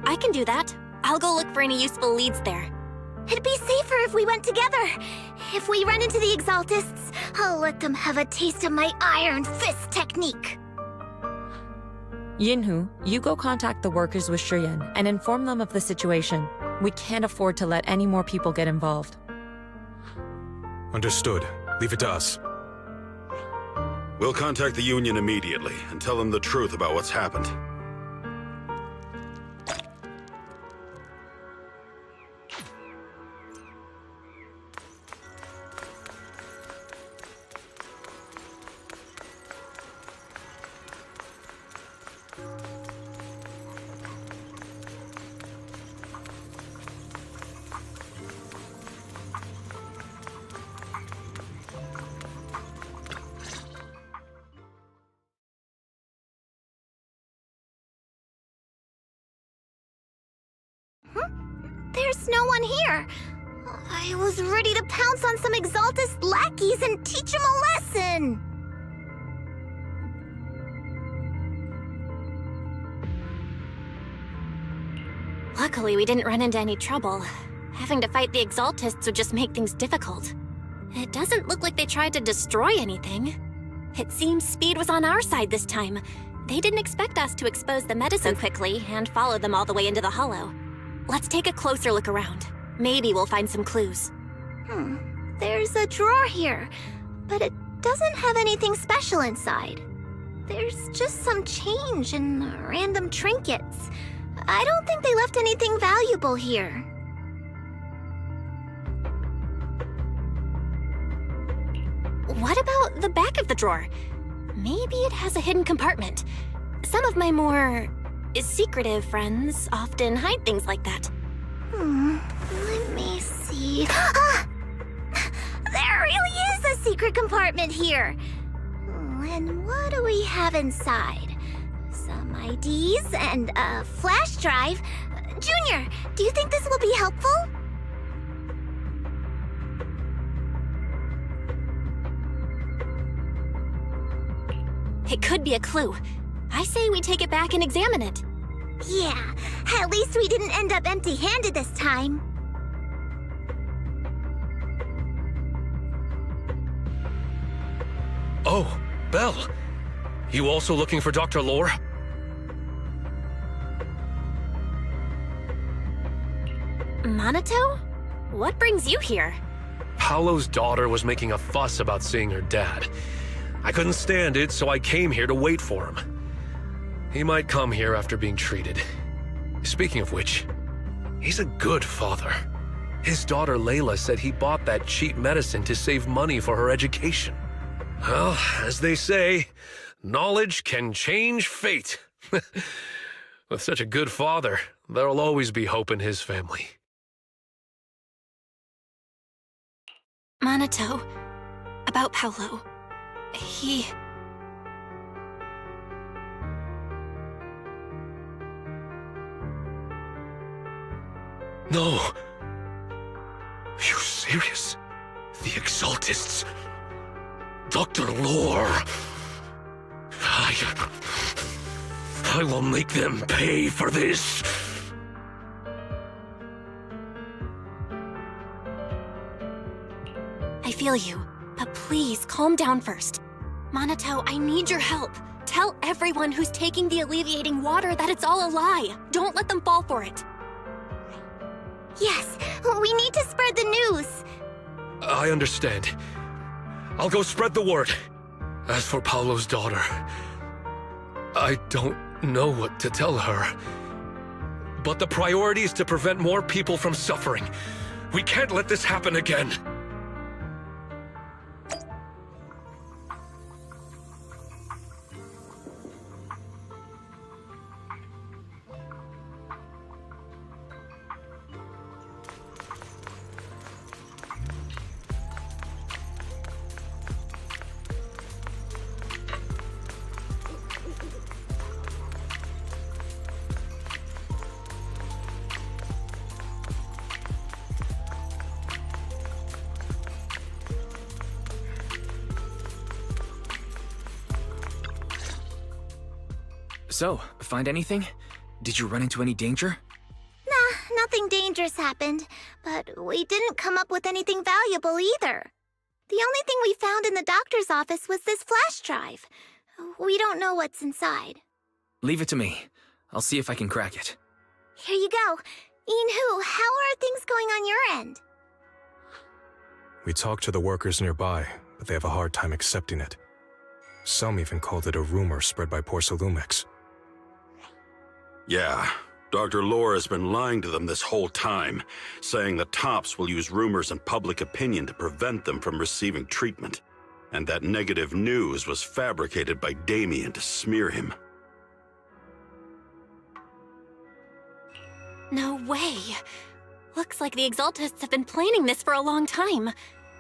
I can do that. I'll go look for any useful leads there. It'd be safer if we went together. If we run into the Exaltists, I'll let them have a taste of my Iron Fist technique. Yinhu, you go contact the workers with Shiyan and inform them of the situation. We can't afford to let any more people get involved. Understood. Leave it to us. We'll contact the Union immediately and tell them the truth about what's happened. There's no one here. I was ready to pounce on some Exaltist lackeys and teach them a lesson. Luckily, we didn't run into any trouble. Having to fight the Exaltists would just make things difficult. It doesn't look like they tried to destroy anything. It seems speed was on our side this time. They didn't expect us to expose the medicine quickly and follow them all the way into the hollow. Let's take a closer look around. Maybe we'll find some clues. There's a drawer here, but it doesn't have anything special inside. There's just some change and random trinkets. I don't think they left anything valuable here. What about the back of the drawer? Maybe it has a hidden compartment. Some of my more secretive friends often hide things like that. Let me see. There really is a secret compartment here. And what do we have inside? Some IDs and a flash drive. Junior, do you think this will be helpful? It could be a clue. I say we take it back and examine it. Yeah, at least we didn't end up empty-handed this time. Oh, Belle. You also looking for Dr. Lore? Minato? What brings you here? Paolo's daughter was making a fuss about seeing her dad. I couldn't stand it, so I came here to wait for him. He might come here after being treated. Speaking of which, he's a good father. His daughter Layla said he bought that cheap medicine to save money for her education. Well, as they say, knowledge can change fate. With such a good father, there'll always be hope in his family. Minato, about Paolo. He... No. You serious? The Exaltists? Dr. Lore? I will make them pay for this. I feel you, but please calm down first. Minato, I need your help. Tell everyone who's taking the alleviating water that it's all a lie. Don't let them fall for it. Yes, we need to spread the news. I understand. I'll go spread the word. As for Paolo's daughter, I don't know what to tell her. But the priority is to prevent more people from suffering. We can't let this happen again. So, find anything? Did you run into any danger? Nah, nothing dangerous happened, but we didn't come up with anything valuable either. The only thing we found in the doctor's office was this flash drive. We don't know what's inside. Leave it to me. I'll see if I can crack it. Here you go. Yinhu, how are things going on your end? We talked to the workers nearby, but they have a hard time accepting it. Some even called it a rumor spread by Porsa Lumex. Yeah, Dr. Lore has been lying to them this whole time, saying the Tops will use rumors and public opinion to prevent them from receiving treatment, and that negative news was fabricated by Damien to smear him. No way. Looks like the Exaltists have been planning this for a long time.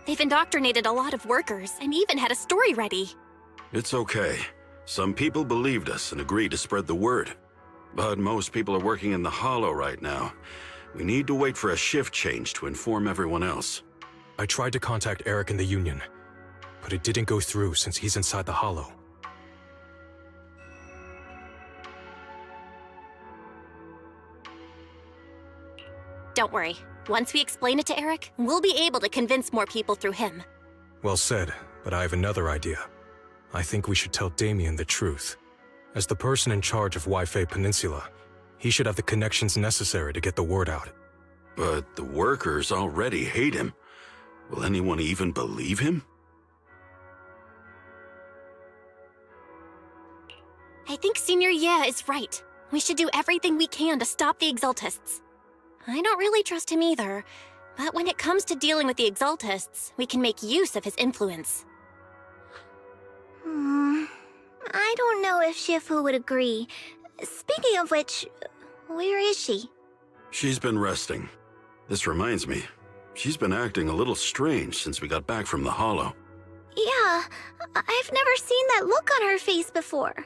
They've indoctrinated a lot of workers and even had a story ready. It's okay. Some people believed us and agreed to spread the word. But most people are working in the Hollow right now. We need to wait for a shift change to inform everyone else. I tried to contact Eric in the Union, but it didn't go through since he's inside the Hollow. Don't worry. Once we explain it to Eric, we'll be able to convince more people through him. Well said, but I have another idea. I think we should tell Damien the truth. As the person in charge of Waifei Peninsula, he should have the connections necessary to get the word out. But the workers already hate him. Will anyone even believe him? I think Senior Ye is right. We should do everything we can to stop the Exaltists. I don't really trust him either, but when it comes to dealing with the Exaltists, we can make use of his influence. I don't know if Shifu would agree. Speaking of which, where is she? She's been resting. This reminds me, she's been acting a little strange since we got back from the Hollow. Yeah, I've never seen that look on her face before.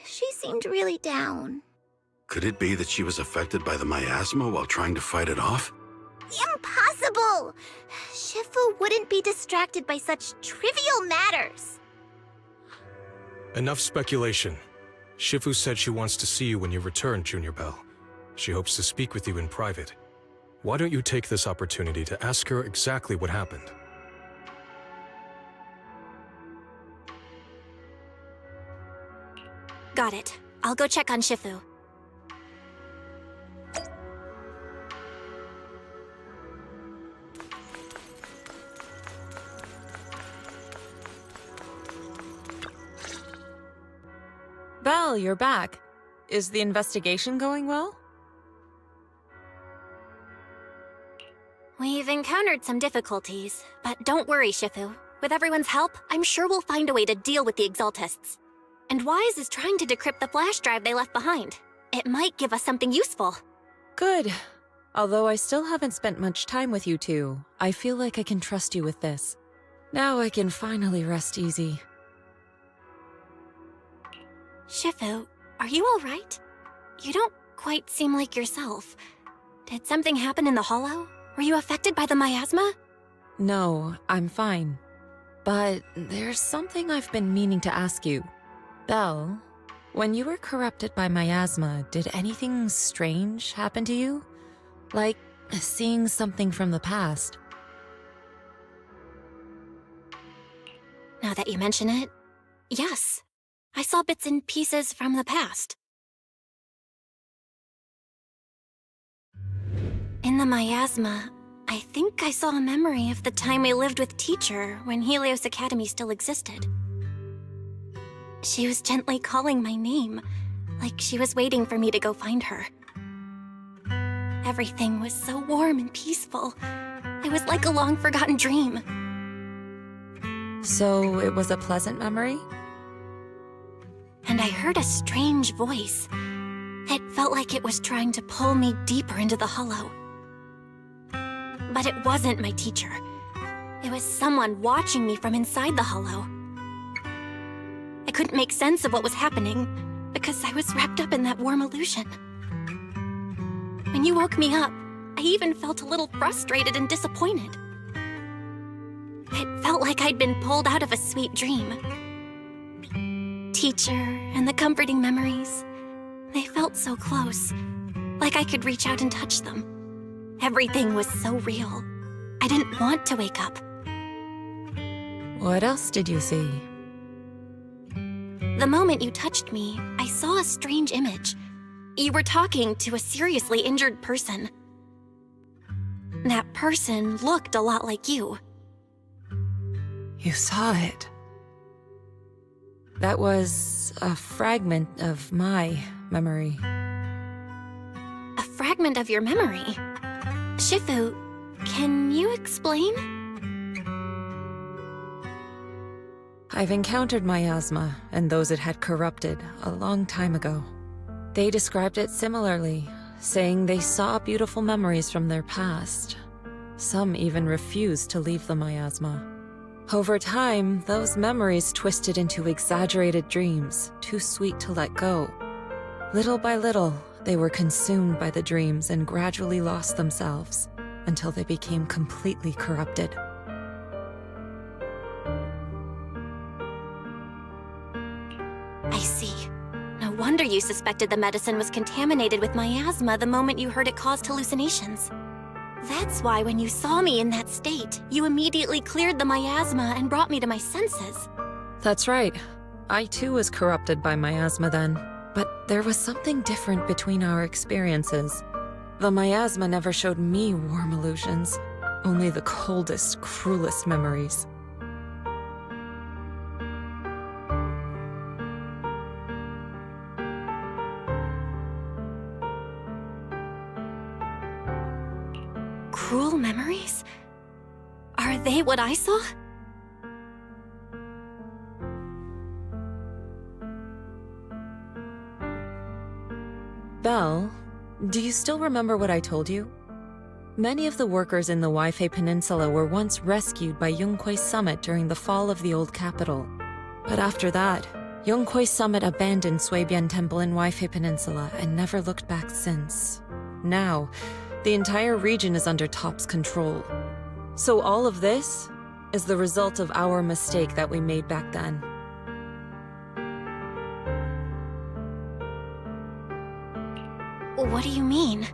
She seemed really down. Could it be that she was affected by the miasma while trying to fight it off? Impossible! Shifu wouldn't be distracted by such trivial matters. Enough speculation. Shifu said she wants to see you when you return, Junior Bell. She hopes to speak with you in private. Why don't you take this opportunity to ask her exactly what happened? Got it. I'll go check on Shifu. Belle, you're back. Is the investigation going well? We've encountered some difficulties, but don't worry, Shifu. With everyone's help, I'm sure we'll find a way to deal with the Exaltists. And Wise is trying to decrypt the flash drive they left behind. It might give us something useful. Good. Although I still haven't spent much time with you two, I feel like I can trust you with this. Now I can finally rest easy. Shifu, are you alright? You don't quite seem like yourself. Did something happen in the Hollow? Were you affected by the miasma? No, I'm fine. But there's something I've been meaning to ask you. Belle, when you were corrupted by miasma, did anything strange happen to you? Like seeing something from the past? Now that you mention it, yes. I saw bits and pieces from the past. In the miasma, I think I saw a memory of the time I lived with Teacher when Helios Academy still existed. She was gently calling my name, like she was waiting for me to go find her. Everything was so warm and peaceful. It was like a long-forgotten dream. So it was a pleasant memory? And I heard a strange voice. It felt like it was trying to pull me deeper into the Hollow. But it wasn't my teacher. It was someone watching me from inside the Hollow. I couldn't make sense of what was happening because I was wrapped up in that warm illusion. When you woke me up, I even felt a little frustrated and disappointed. It felt like I'd been pulled out of a sweet dream. Teacher and the comforting memories, they felt so close, like I could reach out and touch them. Everything was so real. I didn't want to wake up. What else did you see? The moment you touched me, I saw a strange image. You were talking to a seriously injured person. That person looked a lot like you. You saw it. That was a fragment of my memory. A fragment of your memory? Shifu, can you explain? I've encountered miasma and those it had corrupted a long time ago. They described it similarly, saying they saw beautiful memories from their past. Some even refused to leave the miasma. Over time, those memories twisted into exaggerated dreams, too sweet to let go. Little by little, they were consumed by the dreams and gradually lost themselves, until they became completely corrupted. I see. No wonder you suspected the medicine was contaminated with miasma the moment you heard it caused hallucinations. That's why when you saw me in that state, you immediately cleared the miasma and brought me to my senses. That's right. I too was corrupted by miasma then, but there was something different between our experiences. The miasma never showed me warm illusions, only the coldest, cruelest memories. Cruel memories? Are they what I saw? Belle, do you still remember what I told you? Many of the workers in the Waifei Peninsula were once rescued by Yonghui Summit during the fall of the old capital. But after that, Yonghui Summit abandoned Suibian Temple in Waifei Peninsula and never looked back since. Now, the entire region is under TOP's control. So all of this is the result of our mistake that we made back then. What do you mean?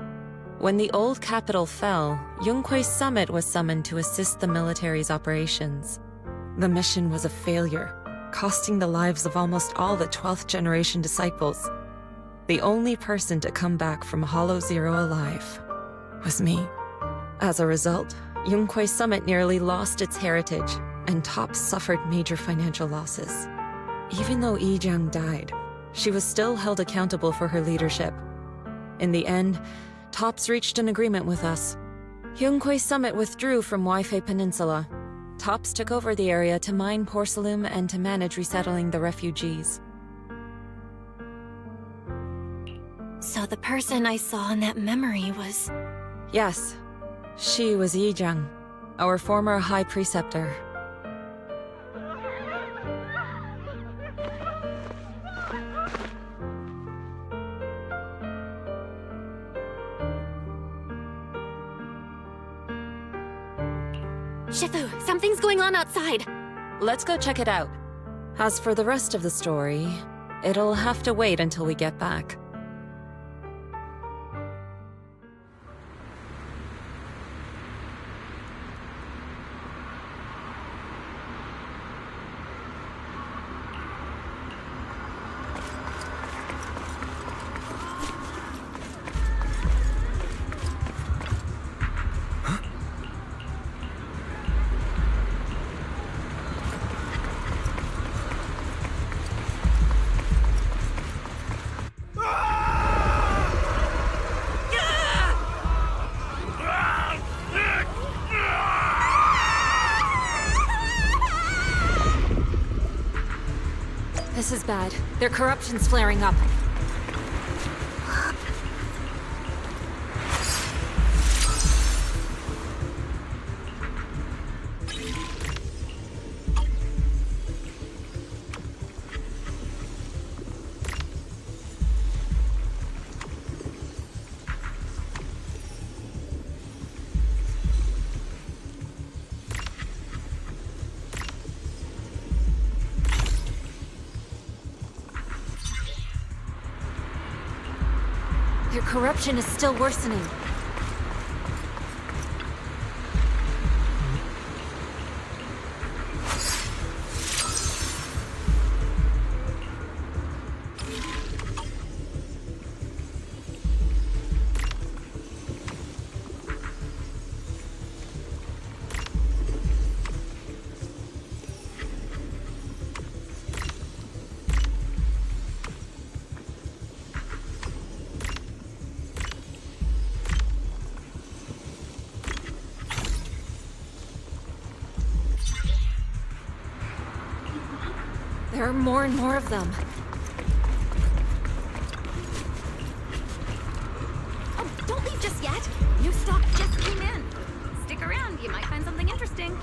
When the old capital fell, Yunque's summit was summoned to assist the military's operations. The mission was a failure, costing the lives of almost all the 12th generation disciples. The only person to come back from Hollow Zero alive was me. As a result, Yunque's summit nearly lost its heritage, and TOPS suffered major financial losses. Even though Yijiang died, she was still held accountable for her leadership. In the end, TOPS reached an agreement with us. Yunque's summit withdrew from Waifei Peninsula. TOPS took over the area to mine porcelain and to manage resettling the refugees. So the person I saw in that memory was... Yes, she was Yijiang, our former High Preceptor. Shifu, something's going on outside. Let's go check it out. As for the rest of the story, it'll have to wait until we get back. This is bad. Their corruption's flaring up. Their corruption is still worsening. There are more and more of them. Oh, don't leave just yet. New stock just came in. Stick around, you might find something interesting.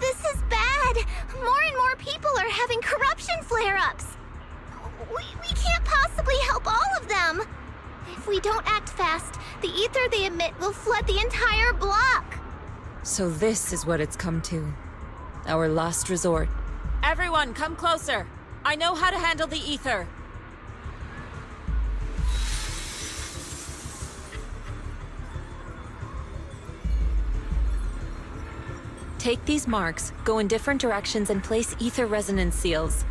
This is bad! More and more people are having corruption flare-ups! We can't possibly help all of them! If we don't act fast, the ether they emit will flood the entire block! So this is what it's come to. Our last resort. Everyone, come closer! I know how to handle the ether! Take these marks, go in different directions, and place ether resonance seals.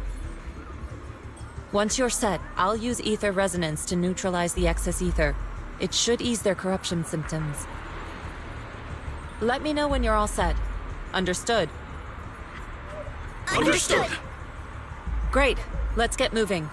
Once you're set, I'll use ether resonance to neutralize the excess ether. It should ease their corruption symptoms. Let me know when you're all set. Understood? Understood. Great. Let's get moving.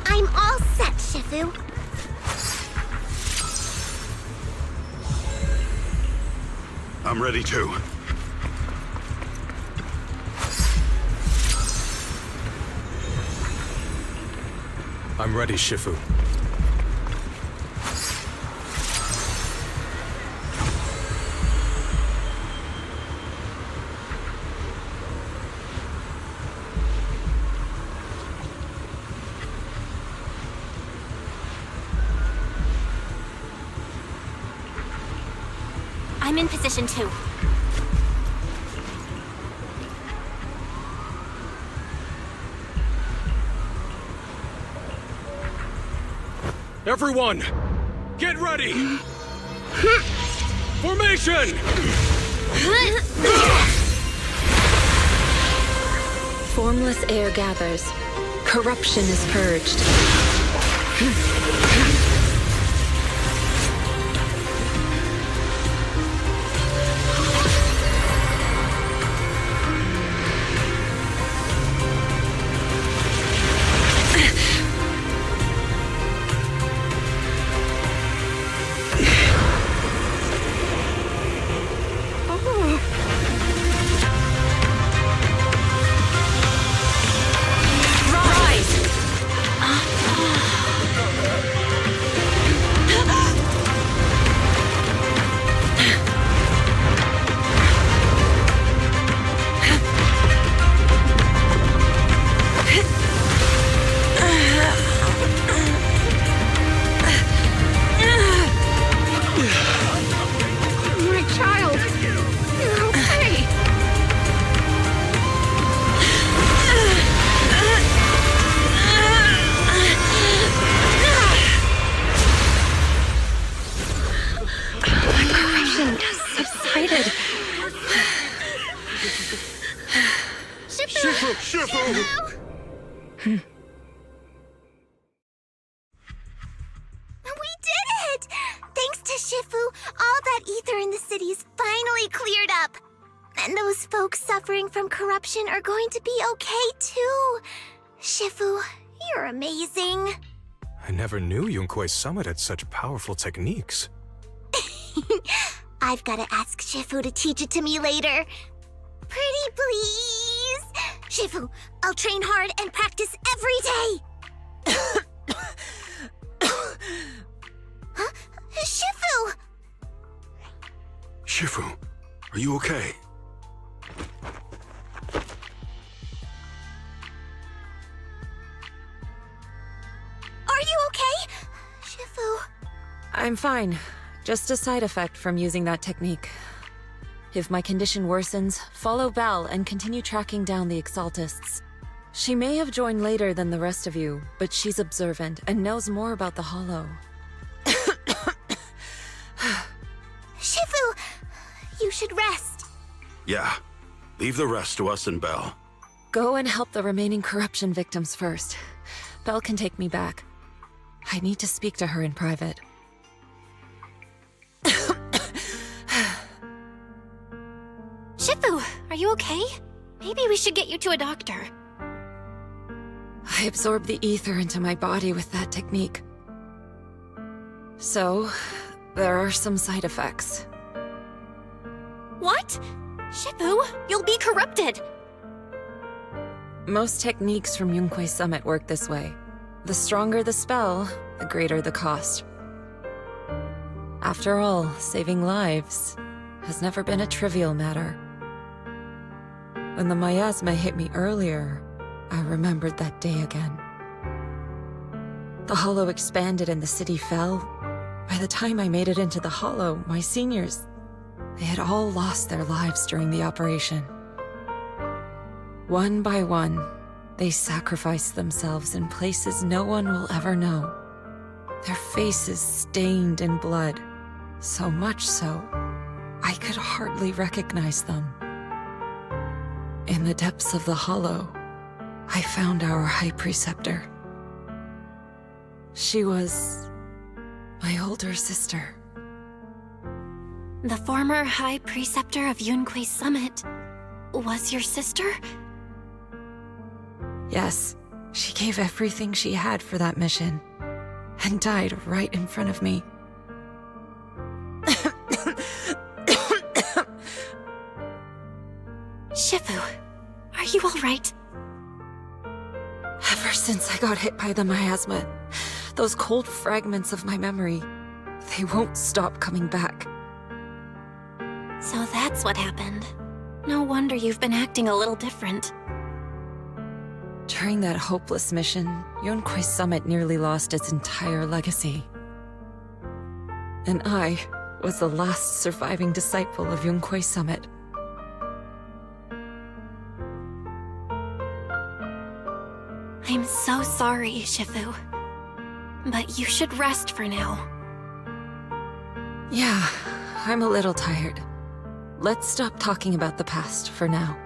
I'm all set, Shifu. I'm ready too. I'm ready, Shifu. I'm in position 2. Everyone, get ready! Formation! Formless air gathers. Corruption is purged. We did it! Thanks to Shifu, all that ether in the city's finally cleared up. And those folks suffering from corruption are going to be okay too. Shifu, you're amazing. I never knew Yunkwei Summit had such powerful techniques. I've got to ask Shifu to teach it to me later. Pretty please? Shifu, I'll train hard and practice every day. Huh? Shifu! Shifu, are you okay? Are you okay? Shifu. I'm fine. Just a side effect from using that technique. If my condition worsens, follow Val and continue tracking down the Exaltists. She may have joined later than the rest of you, but she's observant and knows more about the Hollow. Shifu, you should rest. Yeah. Leave the rest to us and Belle. Go and help the remaining corruption victims first. Belle can take me back. I need to speak to her in private. Shifu, are you okay? Maybe we should get you to a doctor. I absorbed the ether into my body with that technique. So, there are some side effects. What? Shifu, you'll be corrupted! Most techniques from Yunkwei Summit work this way. The stronger the spell, the greater the cost. After all, saving lives has never been a trivial matter. When the miasma hit me earlier, I remembered that day again. The hollow expanded and the city fell. By the time I made it into the hollow, my seniors, they had all lost their lives during the operation. One by one, they sacrificed themselves in places no one will ever know. Their faces stained in blood, so much so, I could hardly recognize them. In the depths of the hollow, I found our High Preceptor. She was my older sister. The former High Preceptor of Yunque's Summit was your sister? Yes, she gave everything she had for that mission, and died right in front of me. Shifu, are you all right? Ever since I got hit by the miasma, those cold fragments of my memory, they won't stop coming back. So that's what happened. No wonder you've been acting a little different. During that hopeless mission, Yunque's Summit nearly lost its entire legacy. And I was the last surviving disciple of Yunque's Summit. I'm so sorry, Shifu. But you should rest for now. Yeah, I'm a little tired. Let's stop talking about the past for now.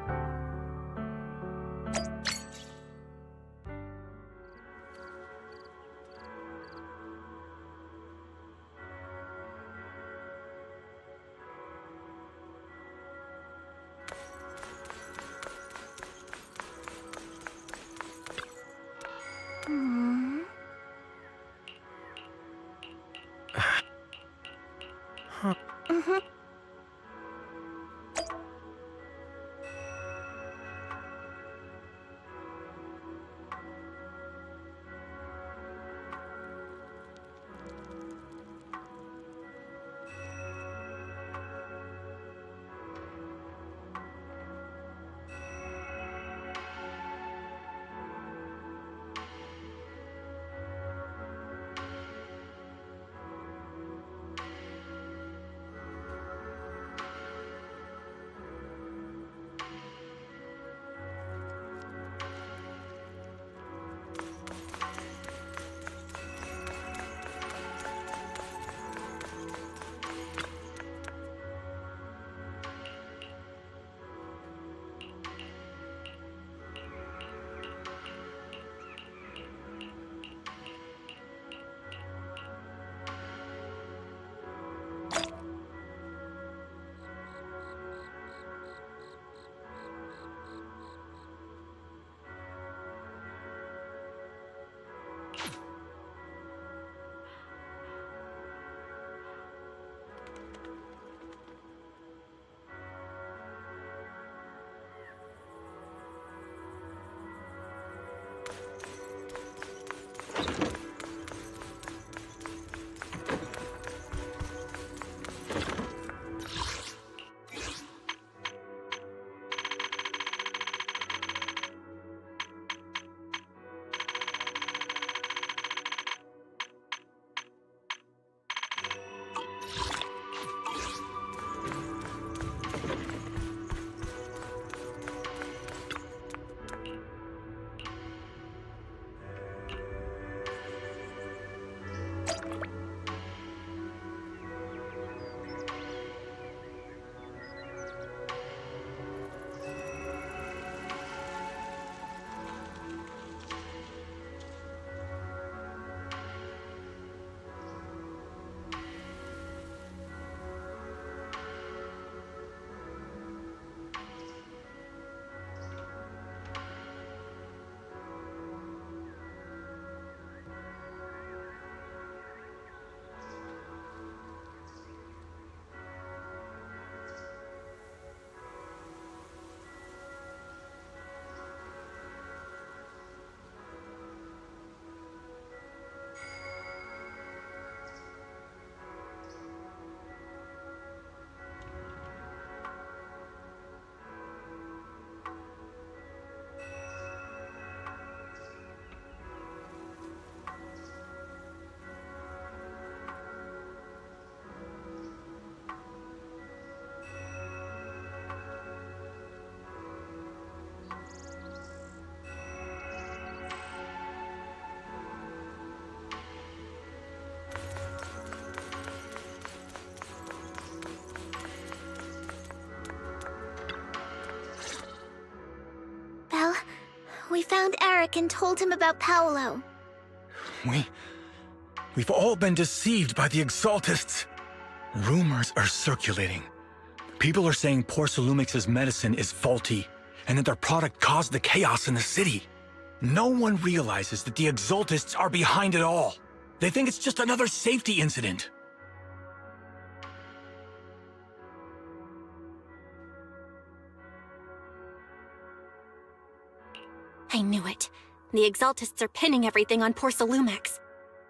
We found Eric and told him about Paolo. We've all been deceived by the Exaltists. Rumors are circulating. People are saying Porcelumix's medicine is faulty, and that their product caused the chaos in the city. No one realizes that the Exaltists are behind it all. They think it's just another safety incident. I knew it. The Exaltists are pinning everything on Porcelumix.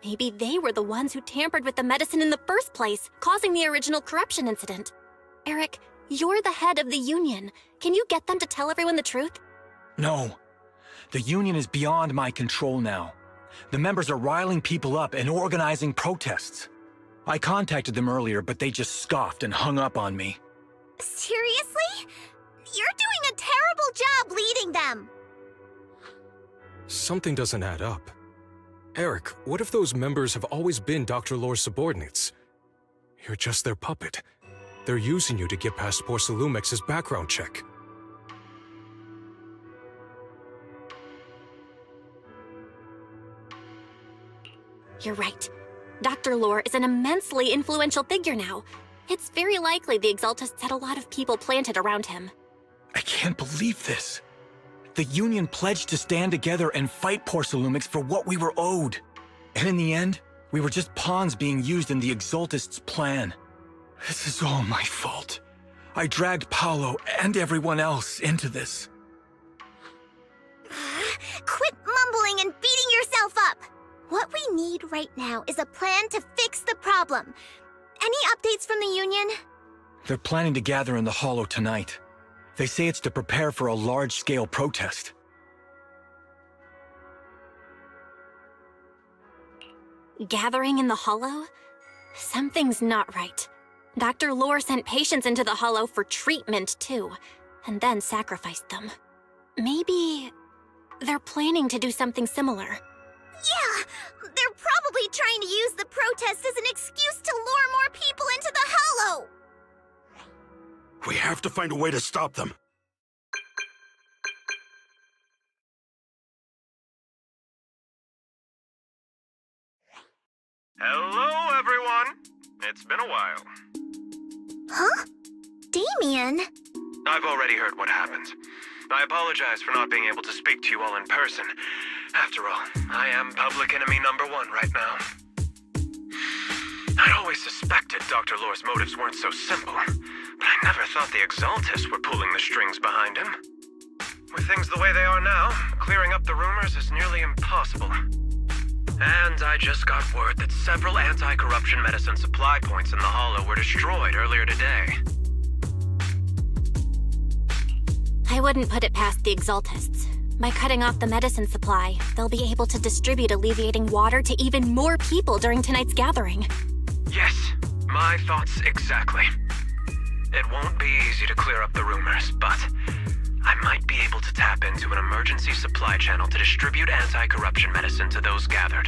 Maybe they were the ones who tampered with the medicine in the first place, causing the original corruption incident. Eric, you're the head of the Union. Can you get them to tell everyone the truth? No. The Union is beyond my control now. The members are riling people up and organizing protests. I contacted them earlier, but they just scoffed and hung up on me. Seriously? You're doing a terrible job leading them! Something doesn't add up. Eric, what if those members have always been Dr. Lore's subordinates? You're just their puppet. They're using you to get past Porcelumix's background check. You're right. Dr. Lore is an immensely influential figure now. It's very likely the Exaltists had a lot of people planted around him. I can't believe this. The Union pledged to stand together and fight Porcelumix for what we were owed. And in the end, we were just pawns being used in the Exaltists' plan. This is all my fault. I dragged Paolo and everyone else into this. Quit mumbling and beating yourself up! What we need right now is a plan to fix the problem. Any updates from the Union? They're planning to gather in the Hollow tonight. They say it's to prepare for a large-scale protest. Gathering in the Hollow? Something's not right. Dr. Lore sent patients into the Hollow for treatment, too, and then sacrificed them. Maybe they're planning to do something similar. Yeah! They're probably trying to use the protest as an excuse to lure more people into the Hollow! We have to find a way to stop them. Hello, everyone. It's been a while. Huh? Damien? I've already heard what happened. I apologize for not being able to speak to you all in person. After all, I am public enemy #1 right now. I'd always suspected Dr. Lore's motives weren't so simple, but I never thought the Exaltists were pulling the strings behind him. With things the way they are now, clearing up the rumors is nearly impossible. And I just got word that several anti-corruption medicine supply points in the Hollow were destroyed earlier today. I wouldn't put it past the Exaltists. By cutting off the medicine supply, they'll be able to distribute alleviating water to even more people during tonight's gathering. Yes, my thoughts exactly. It won't be easy to clear up the rumors, but I might be able to tap into an emergency supply channel to distribute anti-corruption medicine to those gathered.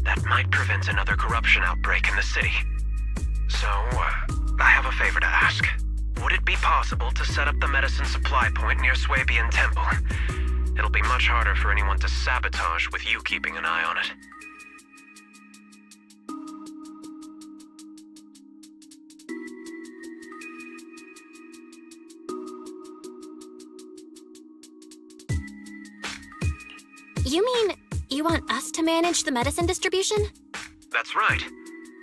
That might prevent another corruption outbreak in the city. So, I have a favor to ask. Would it be possible to set up the medicine supply point near Swabian Temple? It'll be much harder for anyone to sabotage with you keeping an eye on it. You mean you want us to manage the medicine distribution? That's right.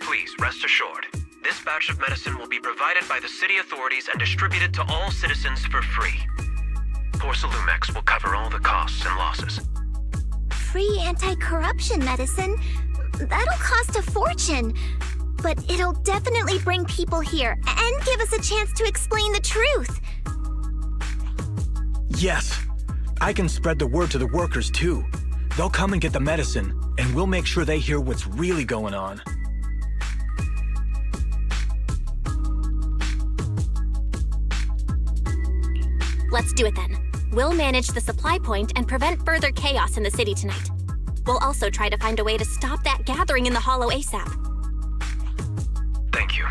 Please, rest assured. This batch of medicine will be provided by the city authorities and distributed to all citizens for free. Porcelumix will cover all the costs and losses. Free anti-corruption medicine? That'll cost a fortune. But it'll definitely bring people here and give us a chance to explain the truth. Yes. I can spread the word to the workers, too. They'll come and get the medicine, and we'll make sure they hear what's really going on. Let's do it then. We'll manage the supply point and prevent further chaos in the city tonight. We'll also try to find a way to stop that gathering in the Hollow ASAP. Thank you.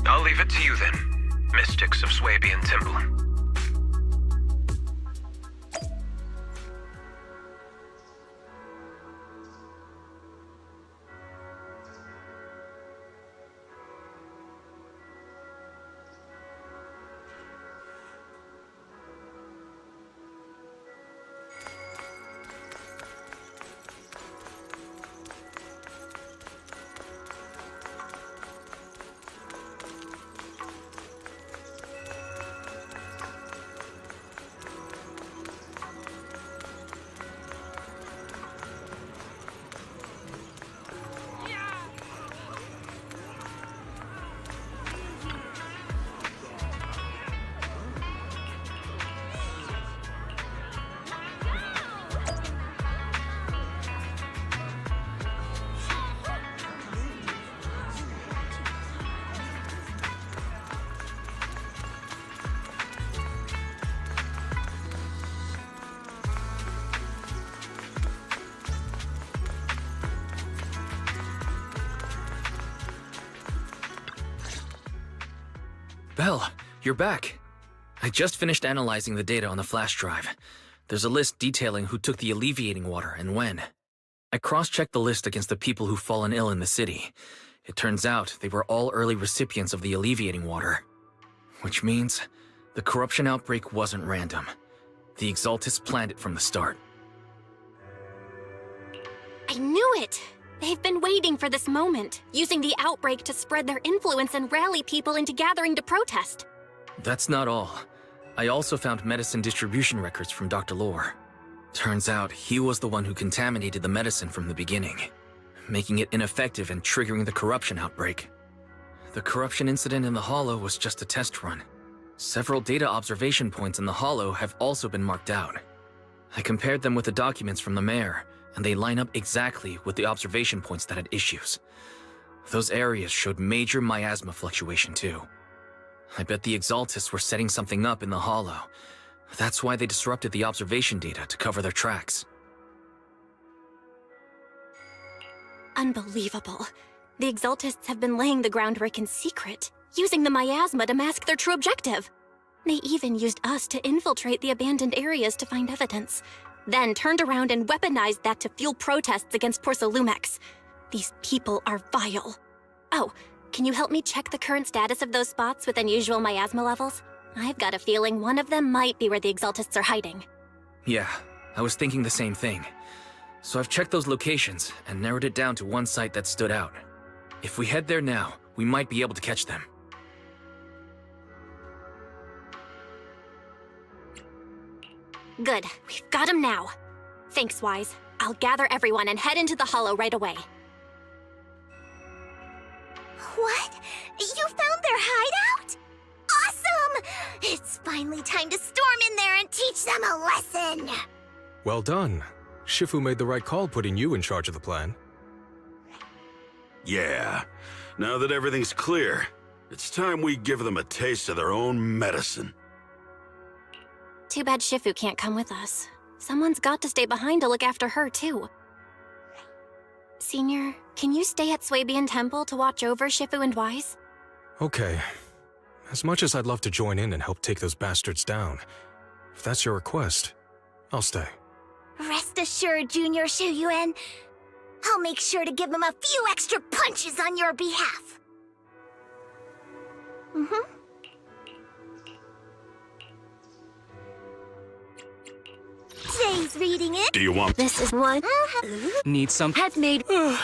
I'll leave it to you then, Mystics of Swabian Temple. Belle, you're back. I just finished analyzing the data on the flash drive. There's a list detailing who took the alleviating water and when. I cross-checked the list against the people who've fallen ill in the city. It turns out they were all early recipients of the alleviating water. Which means the corruption outbreak wasn't random. The Exaltists planned it from the start. I knew it! They've been waiting for this moment, using the outbreak to spread their influence and rally people into gathering to protest. That's not all. I also found medicine distribution records from Dr. Lore. Turns out he was the one who contaminated the medicine from the beginning, making it ineffective and triggering the corruption outbreak. The corruption incident in the Hollow was just a test run. Several data observation points in the Hollow have also been marked out. I compared them with the documents from the mayor, and they line up exactly with the observation points that had issues. Those areas showed major miasma fluctuation too. I bet the Exaltists were setting something up in the Hollow. That's why they disrupted the observation data to cover their tracks. Unbelievable. The Exaltists have been laying the groundwork in secret, using the miasma to mask their true objective. They even used us to infiltrate the abandoned areas to find evidence, then turned around and weaponized that to fuel protests against Porsalumex. These people are vile. Oh, can you help me check the current status of those spots with unusual miasma levels? I've got a feeling one of them might be where the Exaltists are hiding. Yeah, I was thinking the same thing. So I've checked those locations and narrowed it down to one site that stood out. If we head there now, we might be able to catch them. Good, we've got him now. Thanks, Wise. I'll gather everyone and head into the Hollow right away. What? You found their hideout? Awesome! It's finally time to storm in there and teach them a lesson! Well done. Shifu made the right call putting you in charge of the plan. Yeah. Now that everything's clear, it's time we give them a taste of their own medicine. Too bad Shifu can't come with us. Someone's got to stay behind to look after her, too. Senior, can you stay at Swabian Temple to watch over Shifu and Wise? Okay. As much as I'd love to join in and help take those bastards down, if that's your request, I'll stay. Rest assured, Junior Shuyuan. I'll make sure to give them a few extra punches on your behalf. Today's reading it. Do you want... This is one. Need some... Had made.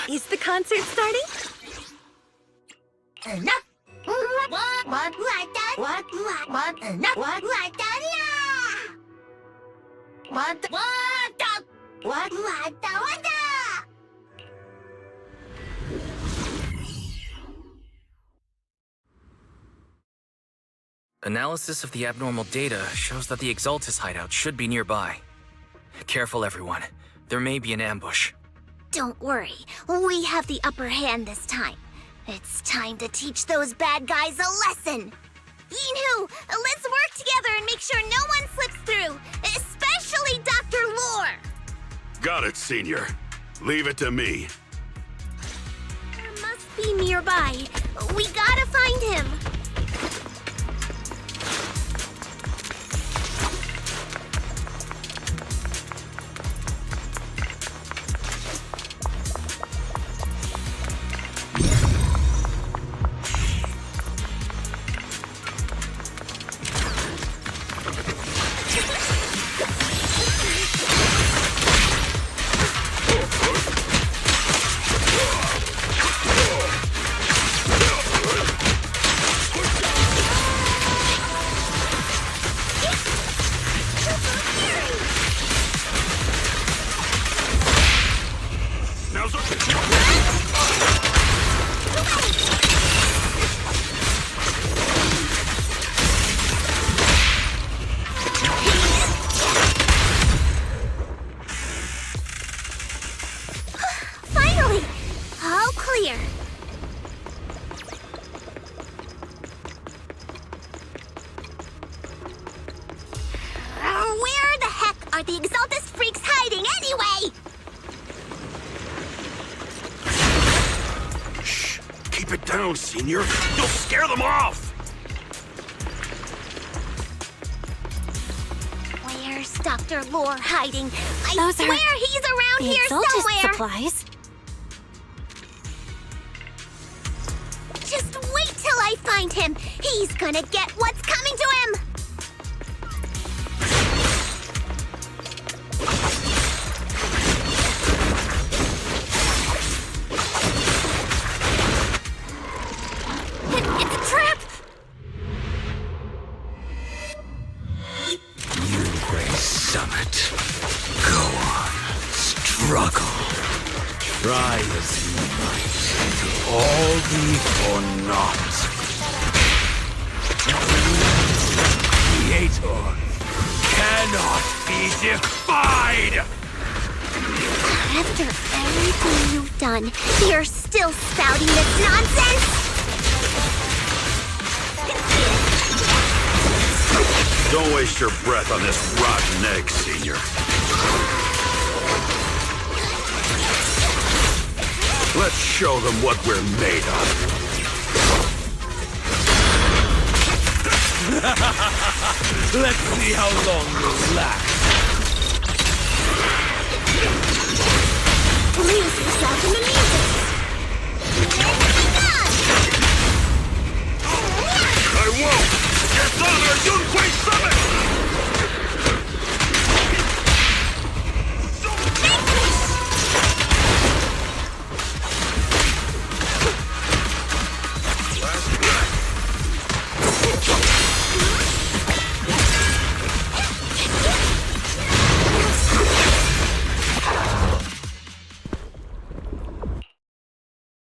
Is the concert starting? Analysis of the abnormal data shows that the Exaltis hideout should be nearby. Careful, everyone. There may be an ambush. Don't worry, we have the upper hand this time. It's time to teach those bad guys a lesson. Yinhu, let's work together and make sure no one slips through, especially Dr. Lore. Got it, Senior. Leave it to me. There must be nearby. We gotta find him. Finally! All clear. Where the heck are the Exaltis freaks hiding anyway? Shh! Keep it down, Senior. You'll scare them off! Dr. Lore hiding? I Those swear are he's around the here Exaltus somewhere! supplies. Just wait till I find him! He's gonna get what's coming to him! It's a trap! Yunquay Summit. Go on. Struggle. Try as you might. It'll all be for naught. Creator cannot be defied! After everything you've done, you're still spouting this nonsense? Don't waste your breath on this rotten egg, Senior. Let's show them what we're made of. Let's see how long you'll last. Lose yourself in the music. I won't! Dishonor Yunquay Summit!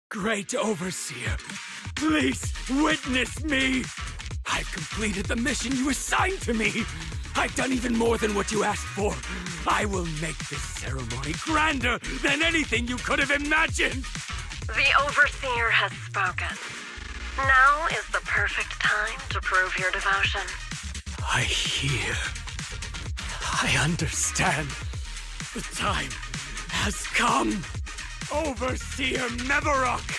Great Overseer, please witness me! I've completed the mission you assigned to me! I've done even more than what you asked for! I will make this ceremony grander than anything you could have imagined! The Overseer has spoken. Now is the perfect time to prove your devotion. I hear. I understand. The time has come! Overseer Mevarok!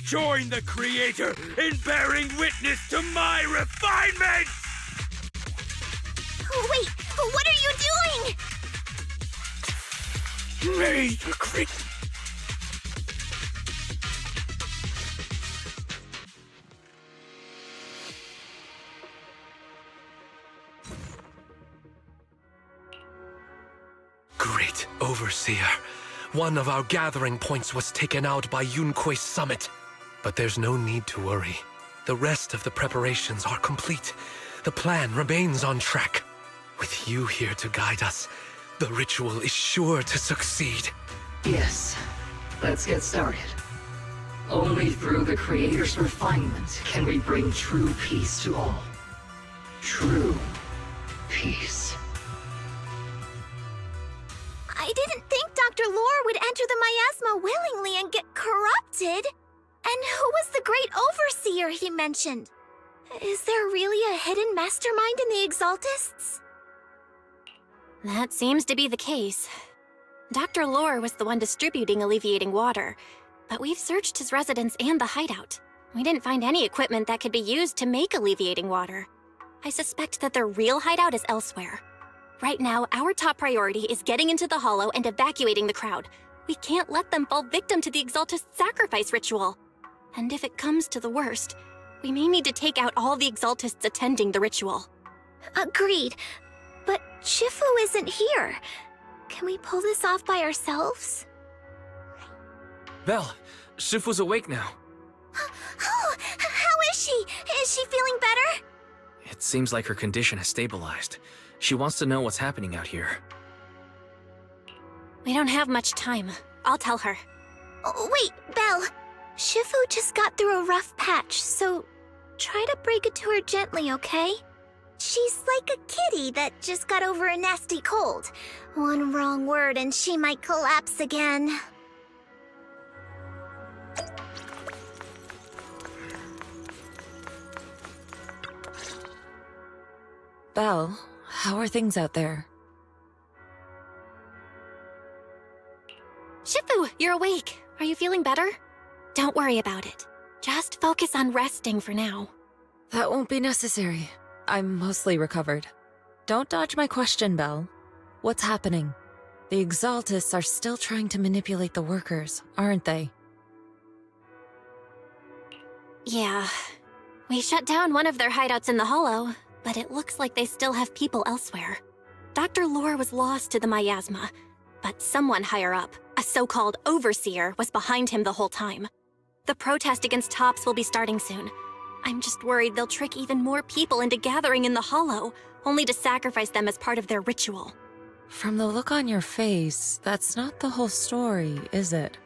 Join the Creator in bearing witness to my refinement! Wait, what are you doing? May the great... Great Overseer. One of our gathering points was taken out by Yunquay Summit. But there's no need to worry. The rest of the preparations are complete. The plan remains on track. With you here to guide us, the ritual is sure to succeed. Yes. Let's get started. Only through the Creator's refinement can we bring true peace to all. True peace. I didn't think Dr. Lore would enter the miasma willingly and get corrupted. And who was the great overseer he mentioned? Is there really a hidden mastermind in the Exaltists? That seems to be the case. Dr. Lore was the one distributing alleviating water, but we've searched his residence and the hideout. We didn't find any equipment that could be used to make alleviating water. I suspect that their real hideout is elsewhere. Right now, our top priority is getting into the Hollow and evacuating the crowd. We can't let them fall victim to the Exaltist sacrifice ritual. And if it comes to the worst, we may need to take out all the Exaltists attending the ritual. Agreed. But Shifu isn't here. Can we pull this off by ourselves? Belle, Shifu's awake now. Oh, how is she? Is she feeling better? It seems like her condition has stabilized. She wants to know what's happening out here. We don't have much time. I'll tell her. Oh, wait, Belle. Shifu just got through a rough patch, so try to break it to her gently, okay? She's like a kitty that just got over a nasty cold. One wrong word and she might collapse again. Belle, how are things out there? Shifu, you're awake. Are you feeling better? Don't worry about it. Just focus on resting for now. That won't be necessary. I'm mostly recovered. Don't dodge my question, Belle. What's happening? The Exaltists are still trying to manipulate the workers, aren't they? Yeah. We shut down one of their hideouts in the Hollow, but it looks like they still have people elsewhere. Dr. Lore was lost to the miasma, but someone higher up, a so-called overseer, was behind him the whole time. The protest against Tops will be starting soon. I'm just worried they'll trick even more people into gathering in the Hollow, only to sacrifice them as part of their ritual. From the look on your face, that's not the whole story, is it?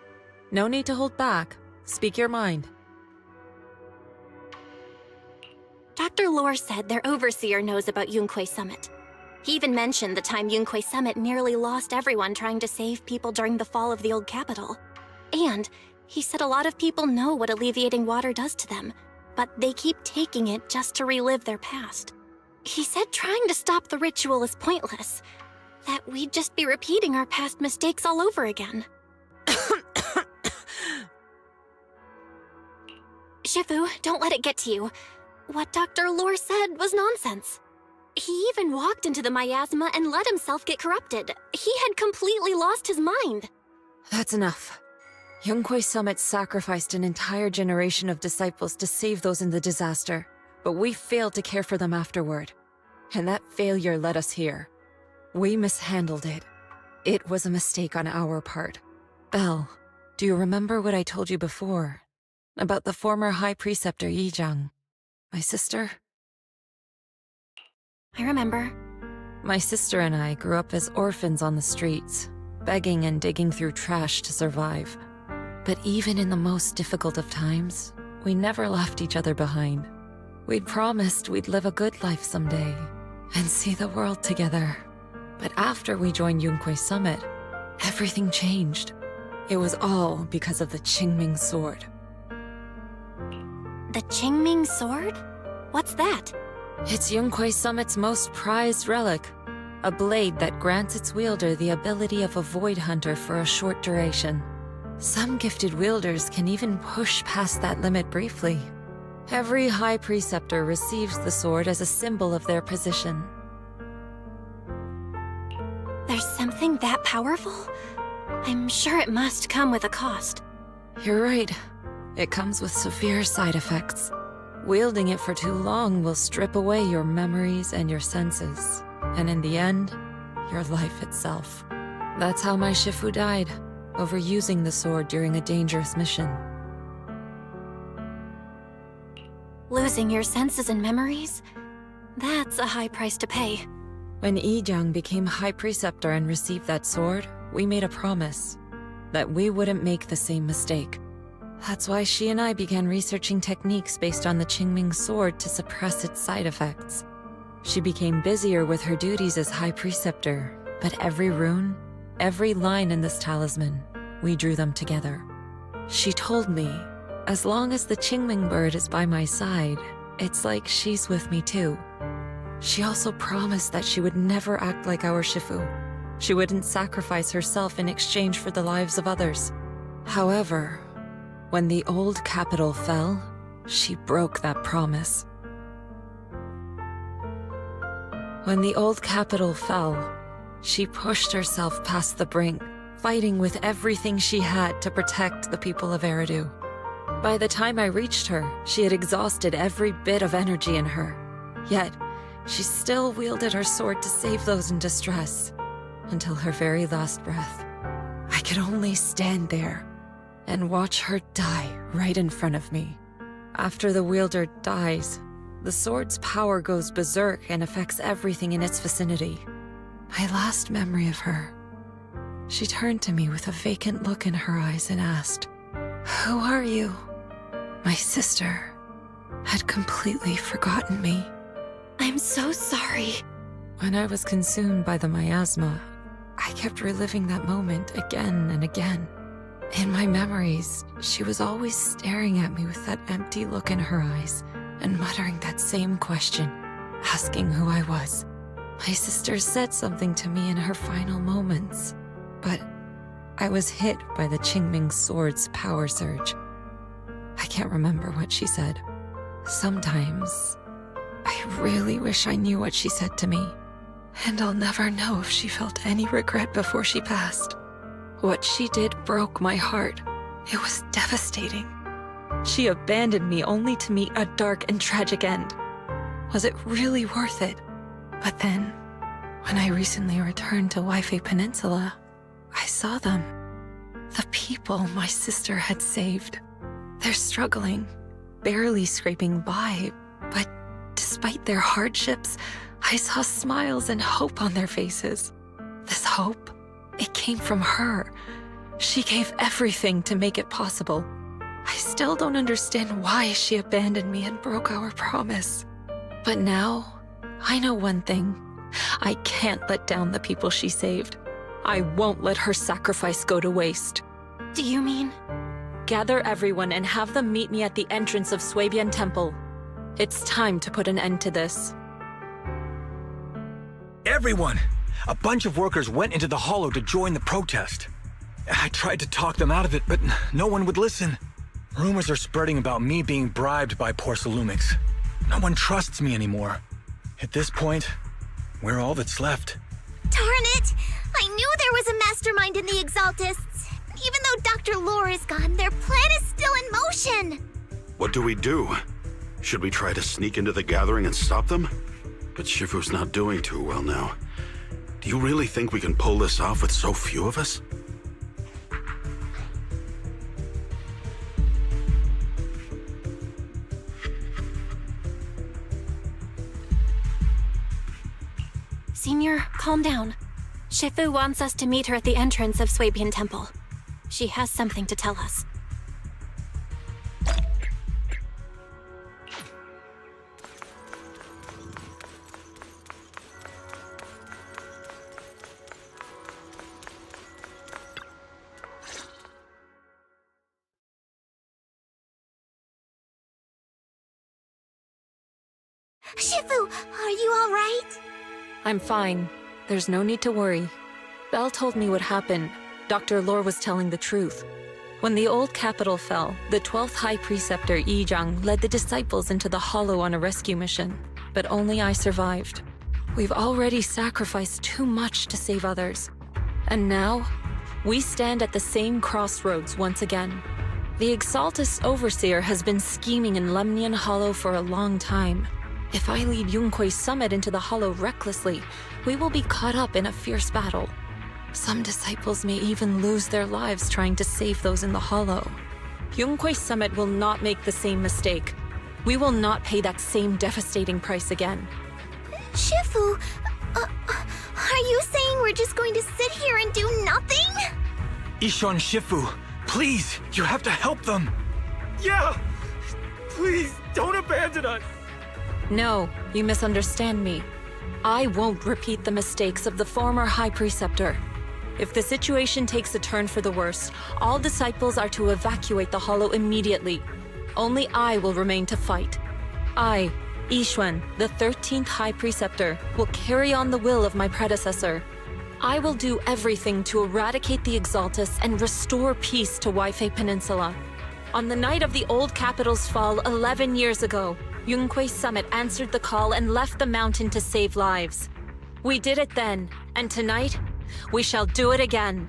No need to hold back. Speak your mind. Dr. Lore said their overseer knows about Yunque Summit. He even mentioned the time Yunque Summit nearly lost everyone trying to save people during the fall of the old capital. And he said a lot of people know what alleviating water does to them, but they keep taking it just to relive their past. He said trying to stop the ritual is pointless, that we'd just be repeating our past mistakes all over again. Shifu, don't let it get to you. What Dr. Lore said was nonsense. He even walked into the miasma and let himself get corrupted. He had completely lost his mind. That's enough. Yunque Summit sacrificed an entire generation of disciples to save those in the disaster, but we failed to care for them afterward. And that failure led us here. We mishandled it. It was a mistake on our part. Belle, do you remember what I told you before? About the former High Preceptor Yijang? My sister? I remember. My sister and I grew up as orphans on the streets, begging and digging through trash to survive. But even in the most difficult of times, we never left each other behind. We'd promised we'd live a good life someday and see the world together. But after we joined Yunque Summit, everything changed. It was all because of the Qingming Sword. The Qingming Sword? What's that? It's Yunque Summit's most prized relic, a blade that grants its wielder the ability of a Void Hunter for a short duration. Some gifted wielders can even push past that limit briefly. Every High Preceptor receives the sword as a symbol of their position. There's something that powerful? I'm sure it must come with a cost. You're right. It comes with severe side effects. Wielding it for too long will strip away your memories and your senses. And in the end, your life itself. That's how my Shifu died, overusing the sword during a dangerous mission. Losing your senses and memories? That's a high price to pay. When Yijang became High Preceptor and received that sword, we made a promise that we wouldn't make the same mistake. That's why she and I began researching techniques based on the Qingming Sword to suppress its side effects. She became busier with her duties as High Preceptor, but every rune, every line in this talisman, we drew them together. She told me, as long as the Qingming bird is by my side, it's like she's with me too. She also promised that she would never act like our Shifu. She wouldn't sacrifice herself in exchange for the lives of others. However, when the old capital fell, she broke that promise. When the old capital fell, she pushed herself past the brink, fighting with everything she had to protect the people of Eridu. By the time I reached her, she had exhausted every bit of energy in her. Yet, she still wielded her sword to save those in distress, until her very last breath. I could only stand there and watch her die right in front of me. After the wielder dies, the sword's power goes berserk and affects everything in its vicinity. My last memory of her, she turned to me with a vacant look in her eyes and asked, "Who are you?" My sister had completely forgotten me. I'm so sorry. When I was consumed by the miasma, I kept reliving that moment again and again. In my memories, she was always staring at me with that empty look in her eyes and muttering that same question, asking who I was. My sister said something to me in her final moments, but I was hit by the Qingming Sword's power surge. I can't remember what she said. Sometimes, I really wish I knew what she said to me. And I'll never know if she felt any regret before she passed. What she did broke my heart. It was devastating. She abandoned me only to meet a dark and tragic end. Was it really worth it? But then, when I recently returned to Waifei Peninsula, I saw them. The people my sister had saved. They're struggling, barely scraping by, but despite their hardships, I saw smiles and hope on their faces. This hope, it came from her. She gave everything to make it possible. I still don't understand why she abandoned me and broke our promise. But now, I know one thing. I can't let down the people she saved. I won't let her sacrifice go to waste. Do you mean? Gather everyone and have them meet me at the entrance of Suibian Temple. It's time to put an end to this. Everyone! A bunch of workers went into the hollow to join the protest. I tried to talk them out of it, but no one would listen. Rumors are spreading about me being bribed by Porcelumix. No one trusts me anymore. At this point, we're all that's left. Darn it! I knew there was a mastermind in the Exaltists. Even though Dr. Lore is gone, their plan is still in motion. What do we do? Should we try to sneak into the gathering and stop them? But Shifu's not doing too well now. Do you really think we can pull this off with so few of us? Senior, calm down. Shifu wants us to meet her at the entrance of Suibian Temple. She has something to tell us. Shifu, are you all right? I'm fine. There's no need to worry. Belle told me what happened. Dr. Lore was telling the truth. When the old capital fell, the 12th High Preceptor Yi Zhang led the disciples into the Hollow on a rescue mission. But only I survived. We've already sacrificed too much to save others. And now, we stand at the same crossroads once again. The Exaltus Overseer has been scheming in Lemnian Hollow for a long time. If I lead Yunkui's summit into the Hollow recklessly, we will be caught up in a fierce battle. Some disciples may even lose their lives trying to save those in the Hollow. Yunkui's summit will not make the same mistake. We will not pay that same devastating price again. Shifu, are you saying we're just going to sit here and do nothing? Ishan Shifu, please, you have to help them. Yeah! Please, don't abandon us! No, you misunderstand me. I won't repeat the mistakes of the former High Preceptor. If the situation takes a turn for the worse, all disciples are to evacuate the Hollow immediately. Only I will remain to fight. I, Yixuan, the 13th High Preceptor, will carry on the will of my predecessor. I will do everything to eradicate the Exaltus and restore peace to Waifei Peninsula. On the night of the old capital's fall 11 years ago, Yunkui's summit answered the call and left the mountain to save lives. We did it then, and tonight, we shall do it again.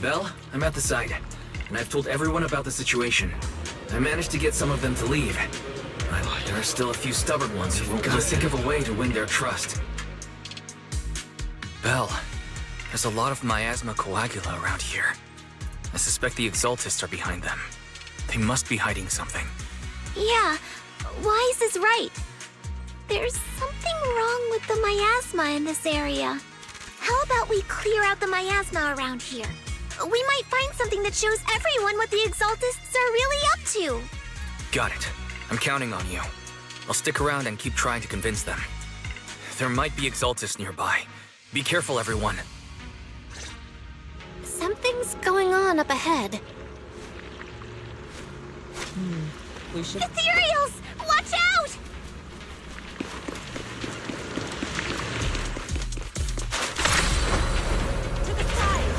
Belle, I'm at the site, and I've told everyone about the situation. I managed to get some of them to leave, but there are still a few stubborn ones who won't really think of a way to win their trust. Belle, there's a lot of miasma coagula around here. I suspect the Exaltists are behind them. They must be hiding something. Yeah, Wise is right. There's something wrong with the miasma in this area. How about we clear out the miasma around here? We might find something that shows everyone what the Exaltists are really up to. Got it. I'm counting on you. I'll stick around and keep trying to convince them. There might be Exaltists nearby. Be careful, everyone. Something's going on up ahead. We should... Ethereals! Watch out! To the side!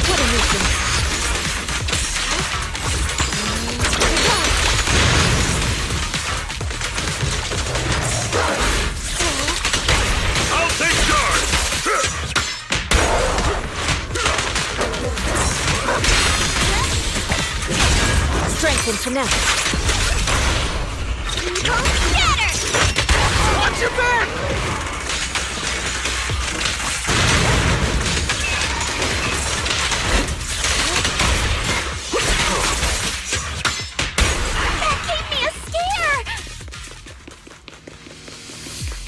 What a nuisance. I'll take charge! Strength and finesse. Watch your back! That gave me a scare!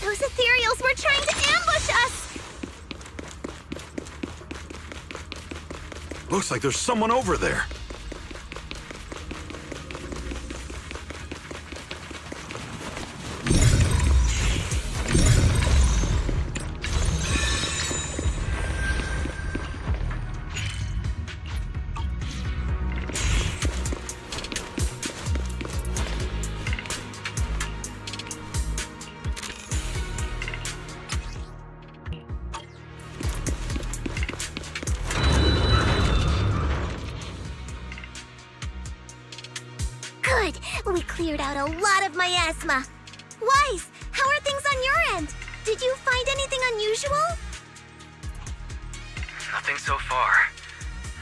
Those Ethereals were trying to ambush us! Looks like there's someone over there. Good! We cleared out a lot of miasma. Wise, how are things on your end? Did you find anything unusual? Nothing so far.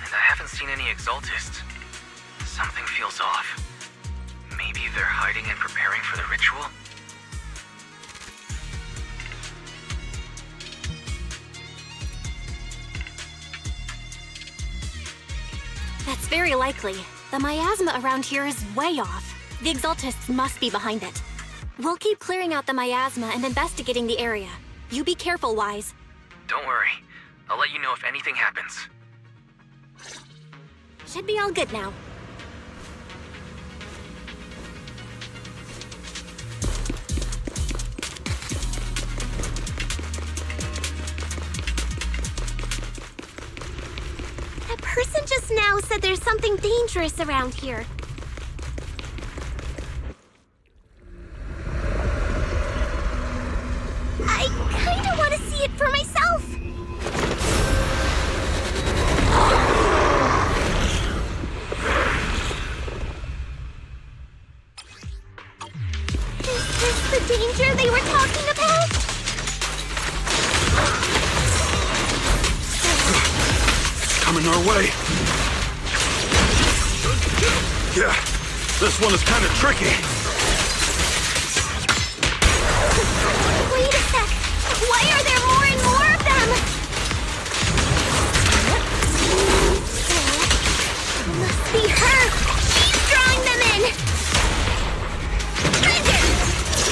And I haven't seen any Exaltists. Something feels off. Maybe they're hiding and preparing for the ritual? That's very likely. The miasma around here is way off. The Exaltists must be behind it. We'll keep clearing out the miasma and investigating the area. You be careful, Wise. Don't worry. I'll let you know if anything happens. Should be all good now. That person just now said there's something dangerous around here. I kinda want to see it for myself. Is this the danger they were talking about? Coming our way. Yeah, this one is kind of tricky. Wait a sec. Why are there more and more of them? It must be her. She's drawing them in.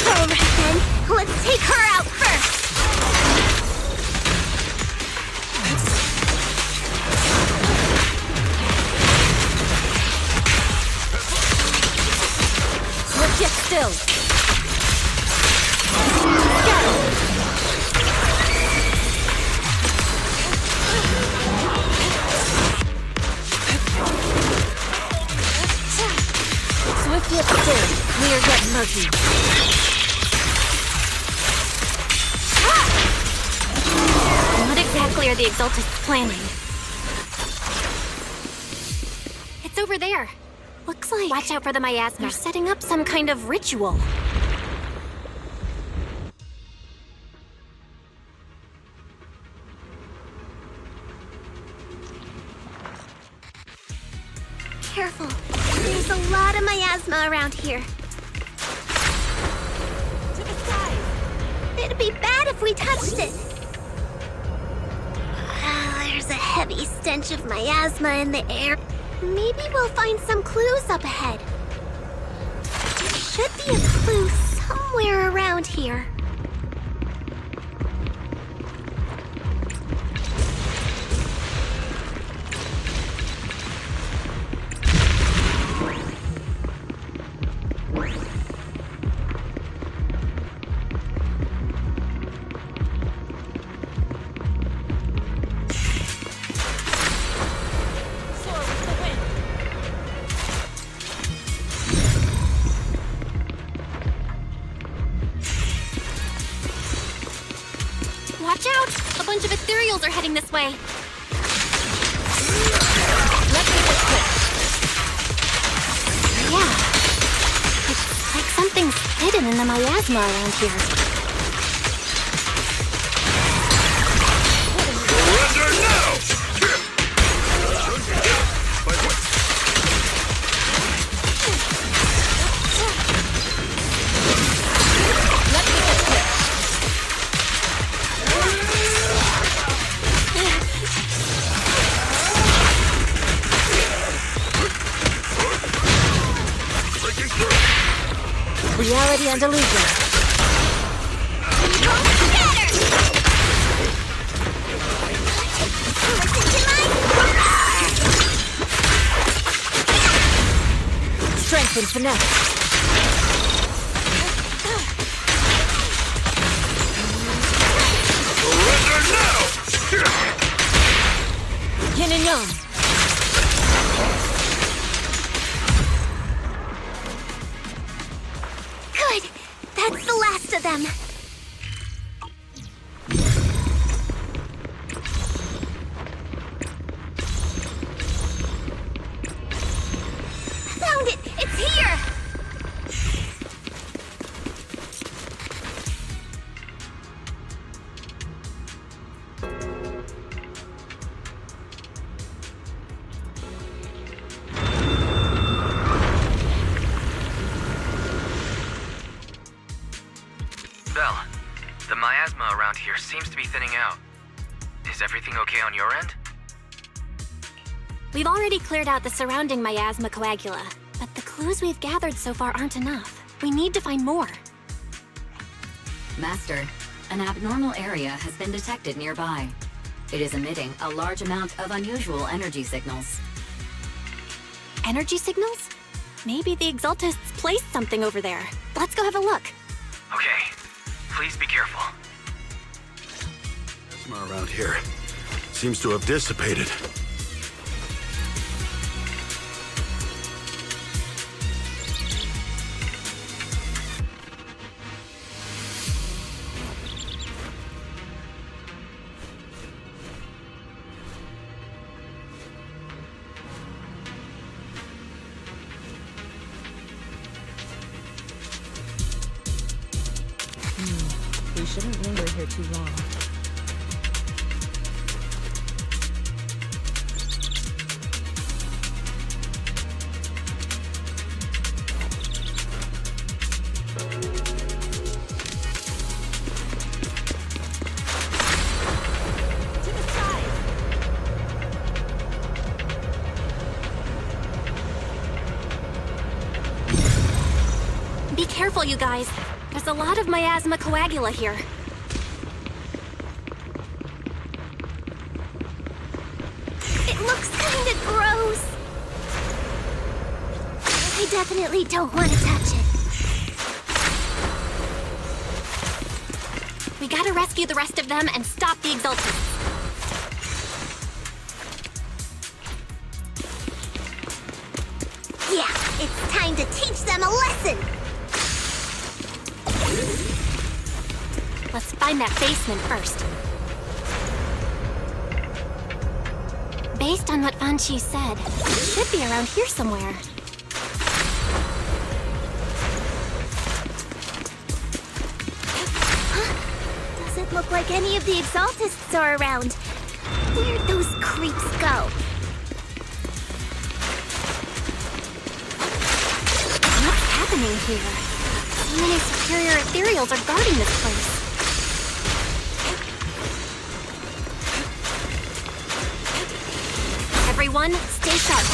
All right then. Let's take her out first. Get still. Swift yet still. Clear yet murky. What exactly are the Exaltists planning? It's over there. Looks like... Watch out for the miasma. They're setting up some kind of ritual. Careful. There's a lot of miasma around here. To the side. It'd be bad if we touched it. There's a heavy stench of miasma in the air. Maybe we'll find some clues up ahead. There should be a clue somewhere around here. Watch out! A bunch of ethereals are heading this way. Yeah. It's like something's hidden in the miasma around here. Surrender now! Reality and illusion. Strength and finesse. Surrender now! Yin and yang. Good. That's the last of them. Found it! It's here! Belle, the miasma around here seems to be thinning out. Is everything okay on your end? We've already cleared out the surrounding miasma coagula, but the clues we've gathered so far aren't enough. We need to find more. Master, an abnormal area has been detected nearby. It is emitting a large amount of unusual energy signals. Energy signals? Maybe the Exaltists placed something over there. Let's go have a look. Okay. Please be careful. Plasma around here seems to have dissipated. We shouldn't linger here too long. Be careful, you guys. There's a lot of miasma coagula here. It looks kinda gross. I definitely don't want to touch it. We gotta rescue the rest of them and stop the Exaltists. Yeah, it's time to teach them a lesson. Let's find that basement first. Based on what Fan Chi said, it should be around here somewhere. doesn't look like any of the Exaltists are around. Where'd those creeps go? What's happening here? So many superior ethereals are guarding this place. Everyone, stay sharp.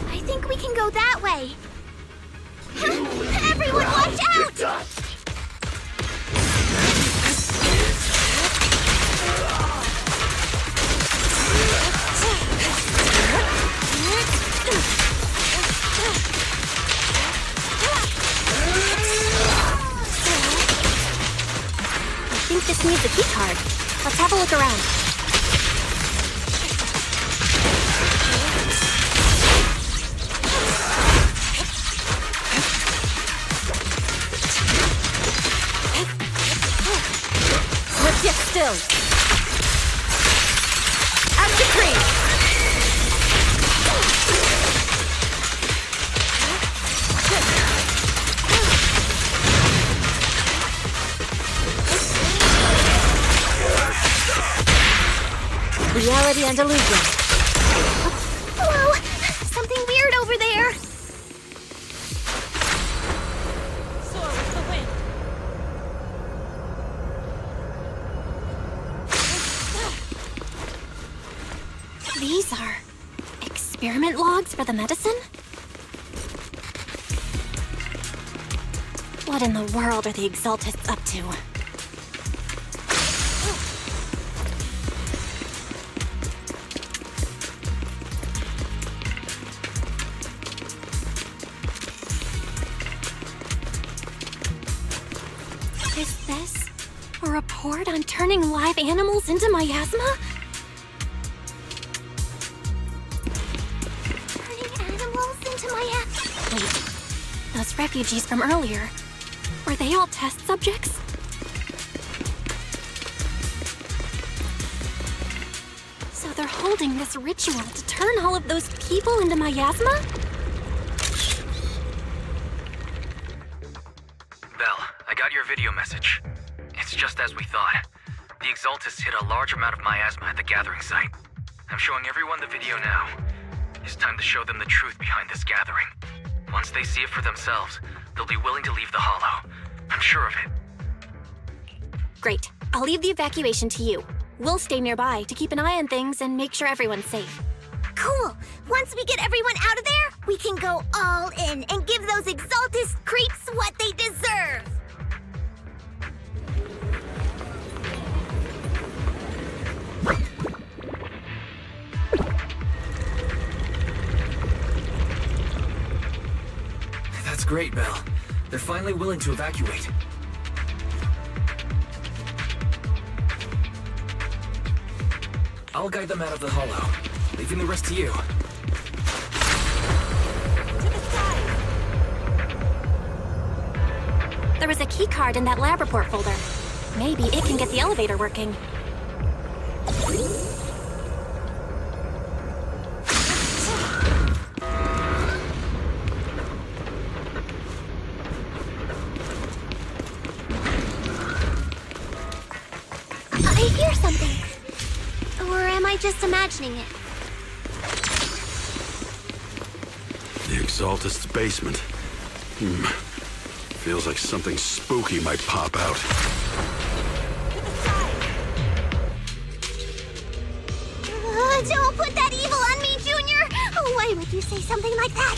I think we can go that way. Everyone, watch out! I think this needs a key card. Let's have a look around. Let's get still. Out the tree. Reality and illusion. Whoa! Something weird over there! Soar with the wind. These are experiment logs for the medicine? What in the world are the Exaltists up to? Is this a report on turning live animals into miasma? Turning animals into miasma? Wait, those refugees from earlier, were they all test subjects? So they're holding this ritual to turn all of those people into miasma? Belle, I got your video message. It's just as we thought. The Exaltists hit a large amount of miasma at the gathering site. I'm showing everyone the video now. It's time to show them the truth behind this gathering. Once they see it for themselves, they'll be willing to leave the Hollow. I'm sure of it. Great. I'll leave the evacuation to you. We'll stay nearby to keep an eye on things and make sure everyone's safe. Cool! Once we get everyone out of there, we can go all in and give those Exaltist creeps what they deserve! That's great, Belle. They're finally willing to evacuate. I'll guide them out of the Hollow, leaving the rest to you. There was a key card in that lab report folder. Maybe it can get the elevator working. I hear something. Or am I just imagining it? The Exaltist's basement. Feels like something spooky might pop out. Don't put that evil on me, Junior! Why would you say something like that?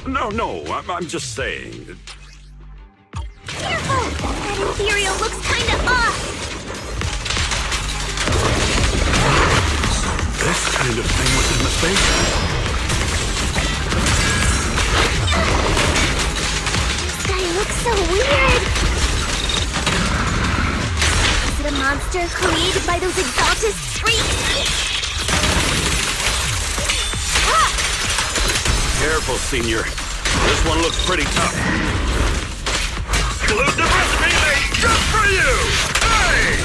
No, I'm just saying. Careful! That Ethereal looks kinda off! This kind of thing was in the basement. This guy looks so weird! Is it a monster created by those Exaltist freaks? Careful, Senior. This one looks pretty tough. Exclusive recipe made just for you! Hey!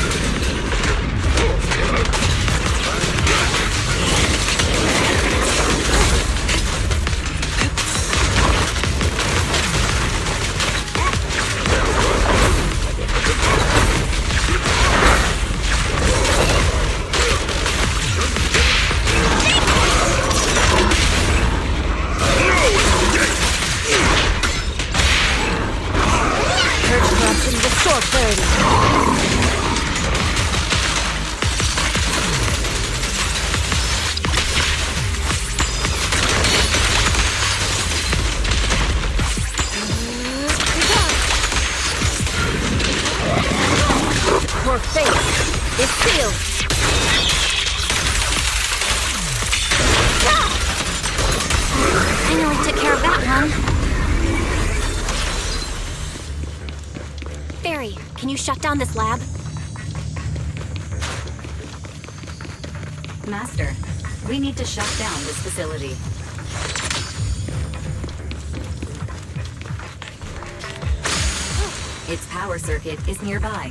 Restore clarity. Your fate is sealed. I nearly took care of that one. Barry, can you shut down this lab? Master, we need to shut down this facility. Its power circuit is nearby.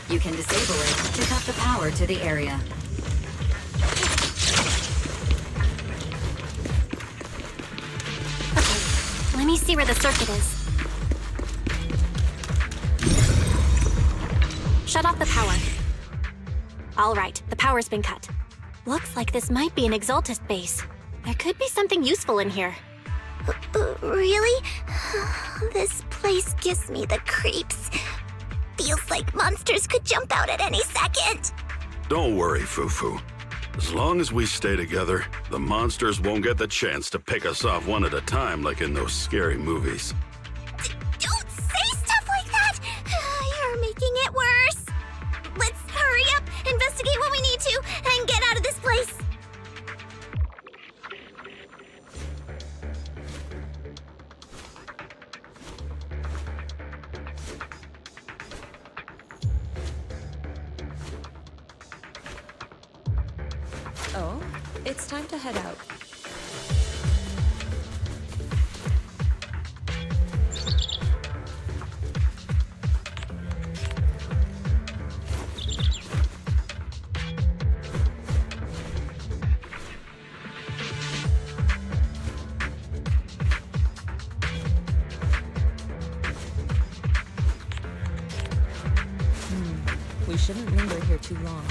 You can disable it to cut the power to the area. Okay, let me see where the circuit is. Shut off the power. All right, the power's been cut. Looks like this might be an Exaltist base. There could be something useful in here. Really? This place gives me the creeps. Feels like monsters could jump out at any second. Don't worry, Fufu. As long as we stay together, the monsters won't get the chance to pick us off one at a time like in those scary movies. Don't say stuff like that! You're making it worse. Let's hurry up, investigate what we need to, and get out of this place. Oh, it's time to head out. We shouldn't linger here too long.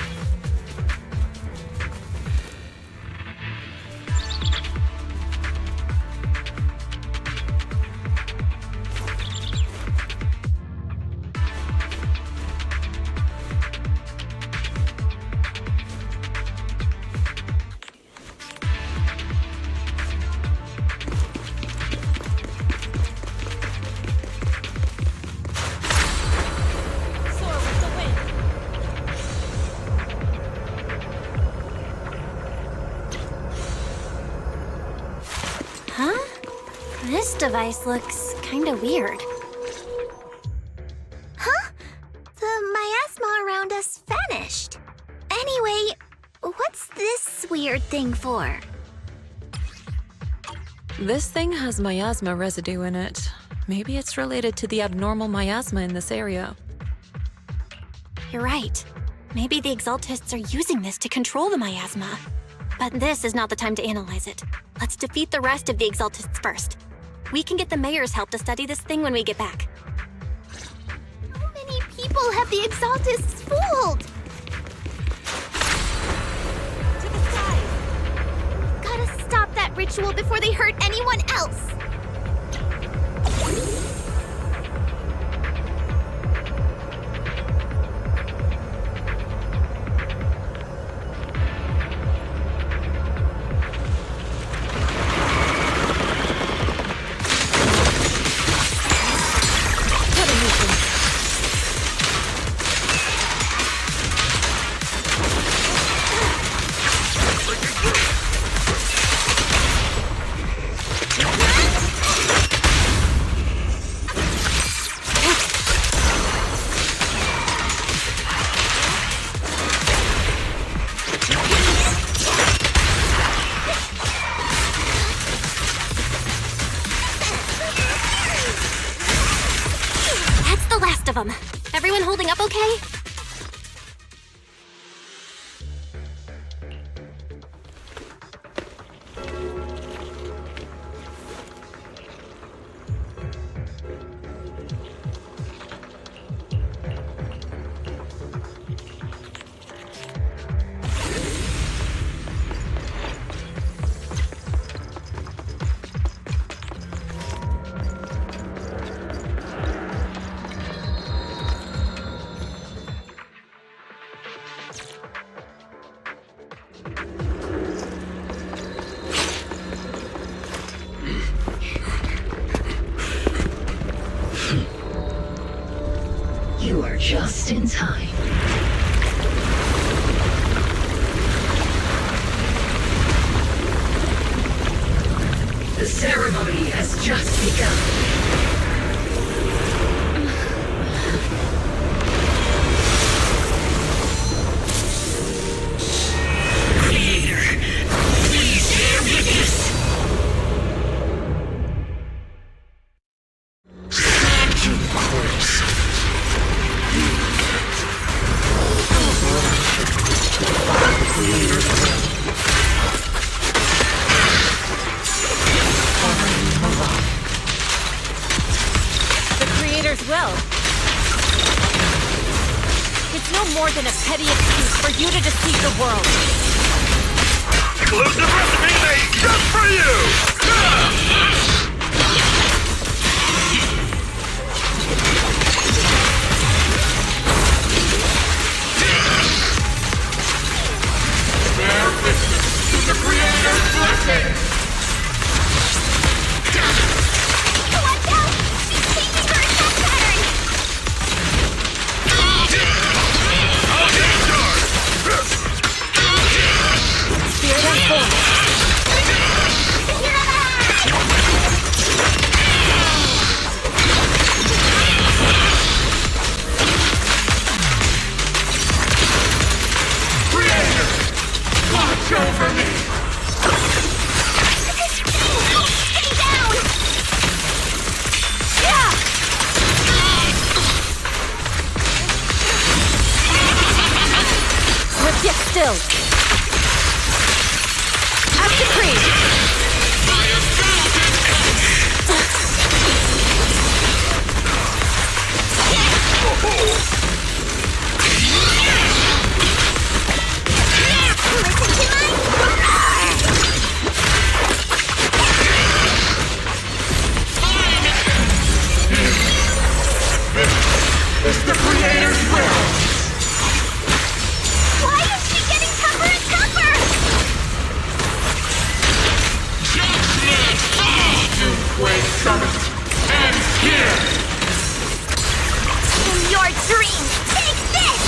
Huh? This device looks kinda weird. Huh? The miasma around us vanished. Anyway, what's this weird thing for? This thing has miasma residue in it. Maybe it's related to the abnormal miasma in this area. You're right. Maybe the Exaltists are using this to control the miasma. But this is not the time to analyze it. Let's defeat the rest of the Exaltists first. We can get the mayor's help to study this thing when we get back. How many people have the Exaltists fooled? To the sky! Gotta stop that ritual before they hurt anyone else! them. Everyone holding up okay? You are just in time. The ceremony has just begun. Creator, please bear witness. Too close. The Creator's will. It's no more than a petty excuse for you to deceive the world. Exclusive recipe made just for you! Bear witness to the Creator's blessing! Watch out! She's changing her attack pattern! I'll get in charge! Spirit on full. Creator! Watch over me! Stay down! Yeah! Let's get still. As decreed. It's the Creator's will! Why is she getting tougher and tougher? Judgment! Doomquake Summit ends here! In your dream, take this!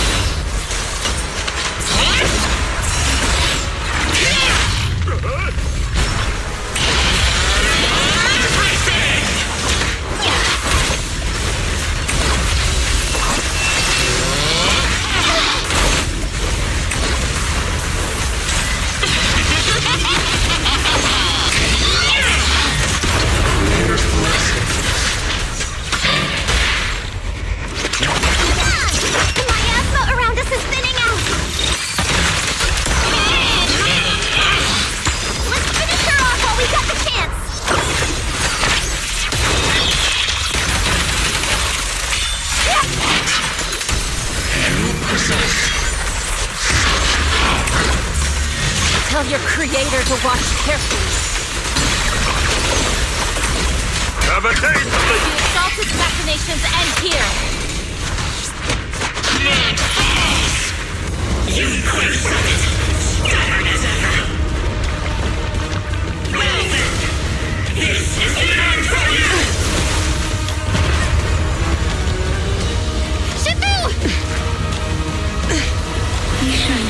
My asthma around us is thinning out! Let's finish her off while we got the chance! Tell your Creator to watch carefully. Have a taste of The exalted machinations end here. Doomquake Summit! Stubborn as ever! Well then, this is the end for you! Shifu! Ishan,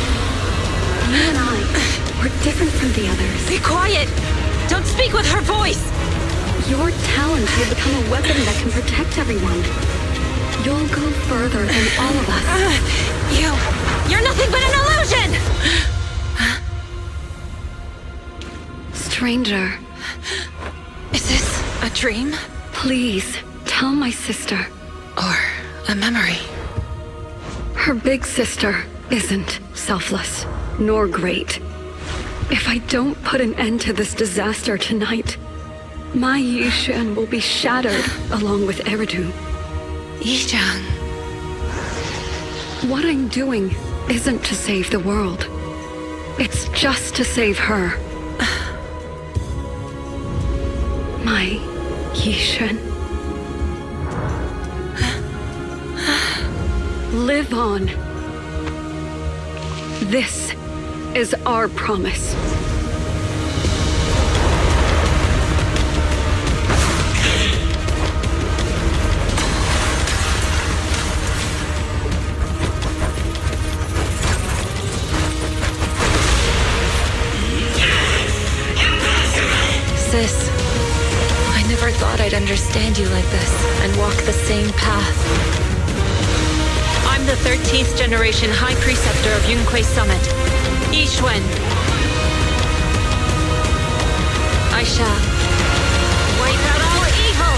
you and I, we're different from the others. Be quiet! Don't speak with her voice! Your talents will become a weapon that can protect everyone. You'll go further than all of us. You're nothing but an illusion! Stranger. Is this a dream? Please, tell my sister. Or A memory. Her big sister isn't selfless, nor great. If I don't put an end to this disaster tonight, my Yishan will be shattered along with Eridu. Yizhang. What I'm doing isn't to save the world. It's just to save her. My Yishan. Live on. This is our promise. Sis, I never thought I'd understand you like this and walk the same path. I'm the 13th generation High Preceptor of Yunque Summit, Yixuan. I shall wipe out all evil!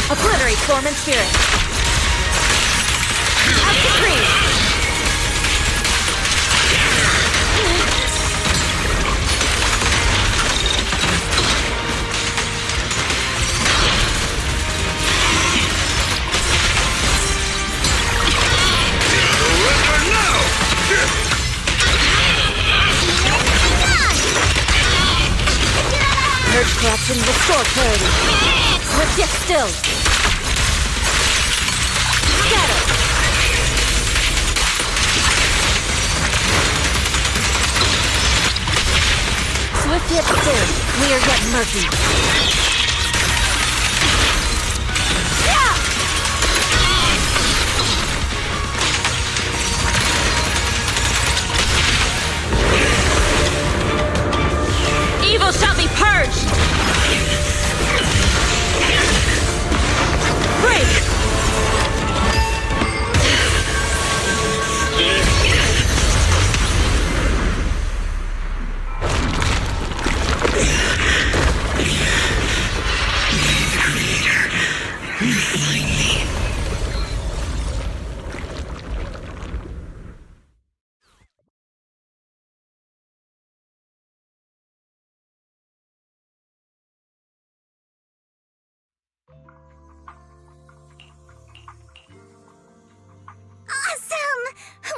Obliterate form and spirit. As decreed. Purge corruption, restore clarity. Swift yet still. Scatter. Swift yet still, clear yet murky. Evil shall be purged! Break!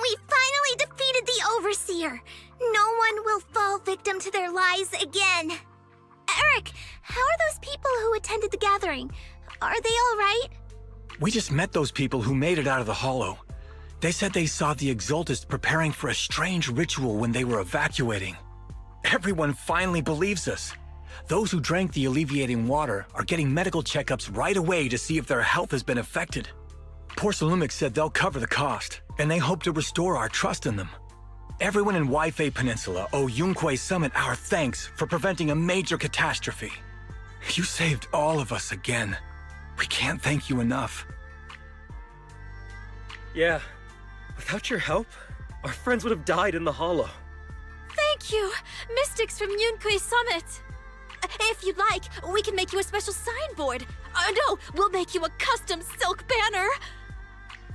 We finally defeated the Overseer! No one will fall victim to their lies again! Eric, how are those people who attended the gathering? Are they all right? We just met those people who made it out of the Hollow. They said they saw the Exaltists preparing for a strange ritual when they were evacuating. Everyone finally believes us. Those who drank the alleviating water are getting medical checkups right away to see if their health has been affected. Porcelumix said they'll cover the cost, and they hope to restore our trust in them. Everyone in Waifei Peninsula owe Yunque Summit our thanks for preventing a major catastrophe. You saved all of us again. We can't thank you enough. Yeah, without your help, our friends would have died in the Hollow. Thank you, Mystics from Yunque Summit. If you'd like, we can make you a special signboard. No, we'll make you a custom silk banner.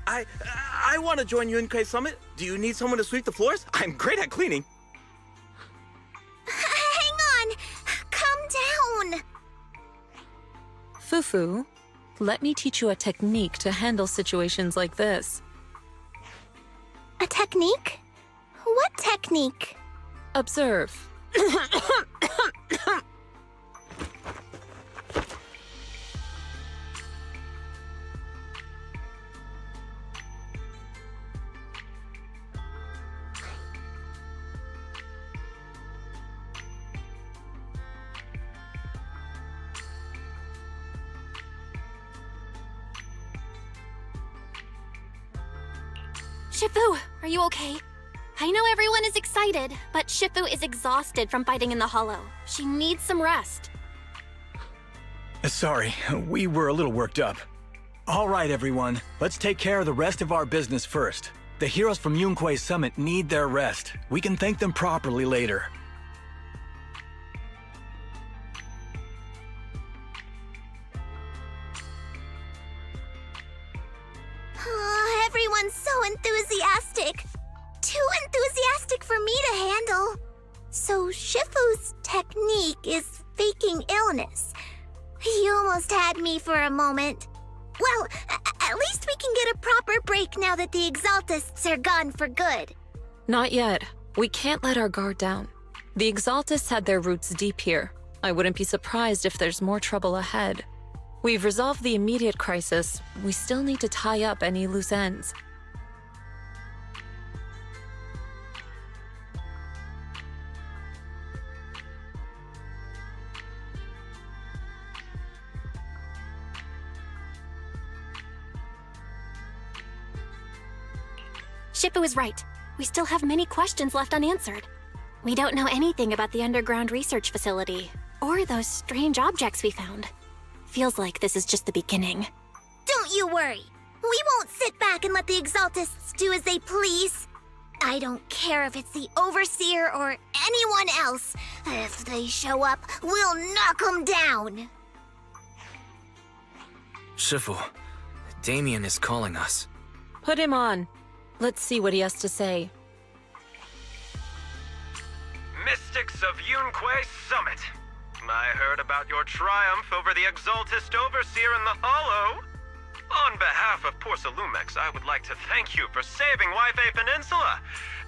I want to join Yunque Summit. Do you need someone to sweep the floors? I'm great at cleaning. Hang on! Calm down! Fufu, let me teach you a technique to handle situations like this. A technique? What technique? Observe. Shifu, are you okay? I know everyone is excited, but Shifu is exhausted from fighting in the Hollow. She needs some rest. Sorry, we were a little worked up. All right, everyone. Let's take care of the rest of our business first. The heroes from Yunquei Summit need their rest. We can thank them properly later. Everyone's so enthusiastic. Too enthusiastic for me to handle. So Shifu's technique is faking illness. He almost had me for a moment. Well, at least we can get a proper break now that the Exaltists are gone for good. Not yet. We can't let our guard down. The Exaltists had their roots deep here. I wouldn't be surprised if there's more trouble ahead. We've resolved the immediate crisis. We still need to tie up any loose ends. Shifu is right. We still have many questions left unanswered. We don't know anything about the underground research facility, or those strange objects we found. Feels like this is just the beginning. Don't you worry. We won't sit back and let the Exaltists do as they please. I don't care if it's the Overseer or anyone else. If they show up, we'll knock them down. Shifu, Damien is calling us. Put him on. Let's see what he has to say. Mystics of Yunquei Summit. I heard about your triumph over the Exaltist Overseer in the Hollow. On behalf of Porcelumex, I would like to thank you for saving Waifei Peninsula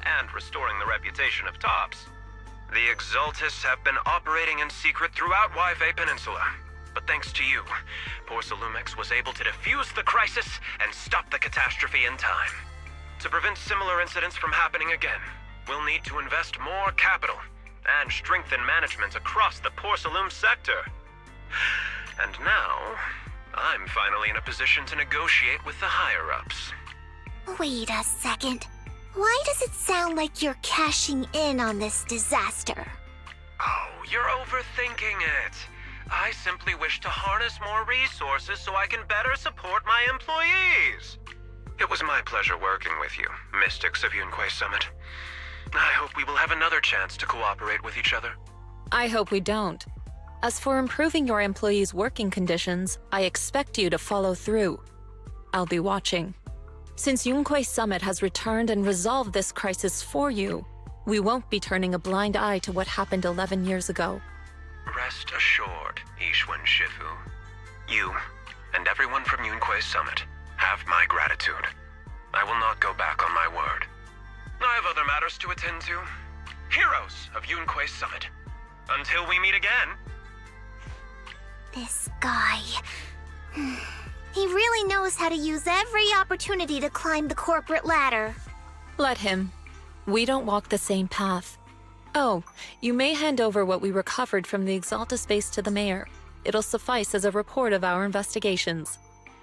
and restoring the reputation of Tops. The Exaltists have been operating in secret throughout Waifei Peninsula, but thanks to you, Porcelumex was able to defuse the crisis and stop the catastrophe in time. To prevent similar incidents from happening again, we'll need to invest more capital and strengthen management across the Porcelume sector. And now, I'm finally in a position to negotiate with the higher-ups. Wait a second. Why does it sound like you're cashing in on this disaster? Oh, you're overthinking it. I simply wish to harness more resources so I can better support my employees. It was my pleasure working with you, Mystics of Yunquei Summit. I hope we will have another chance to cooperate with each other. I hope we don't. As for improving your employees' working conditions, I expect you to follow through. I'll be watching. Since Yunquei Summit has returned and resolved this crisis for you, we won't be turning a blind eye to what happened 11 years ago. Rest assured, Ishwan Shifu. You, and everyone from Yunquei Summit, have my gratitude. I will not go back on my word. I have other matters to attend to. Heroes of Yunquei Summit. Until we meet again. This guy... He really knows how to use every opportunity to climb the corporate ladder. Let him. We don't walk the same path. Oh, you may hand over what we recovered from the Exaltus base to the mayor. It'll suffice as a report of our investigations.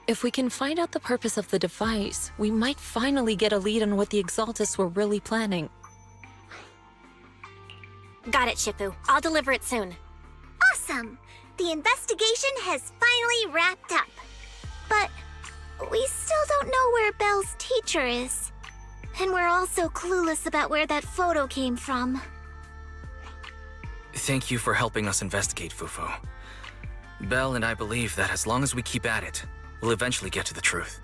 If we can find out the purpose of the device, we might finally get a lead on what the Exaltus were really planning. Got it, Shifu. I'll deliver it soon. Awesome! The investigation has finally wrapped up. But we still don't know where Belle's teacher is. And we're also clueless about where that photo came from. Thank you for helping us investigate, Fufu. Belle and I believe that as long as we keep at it, we'll eventually get to the truth.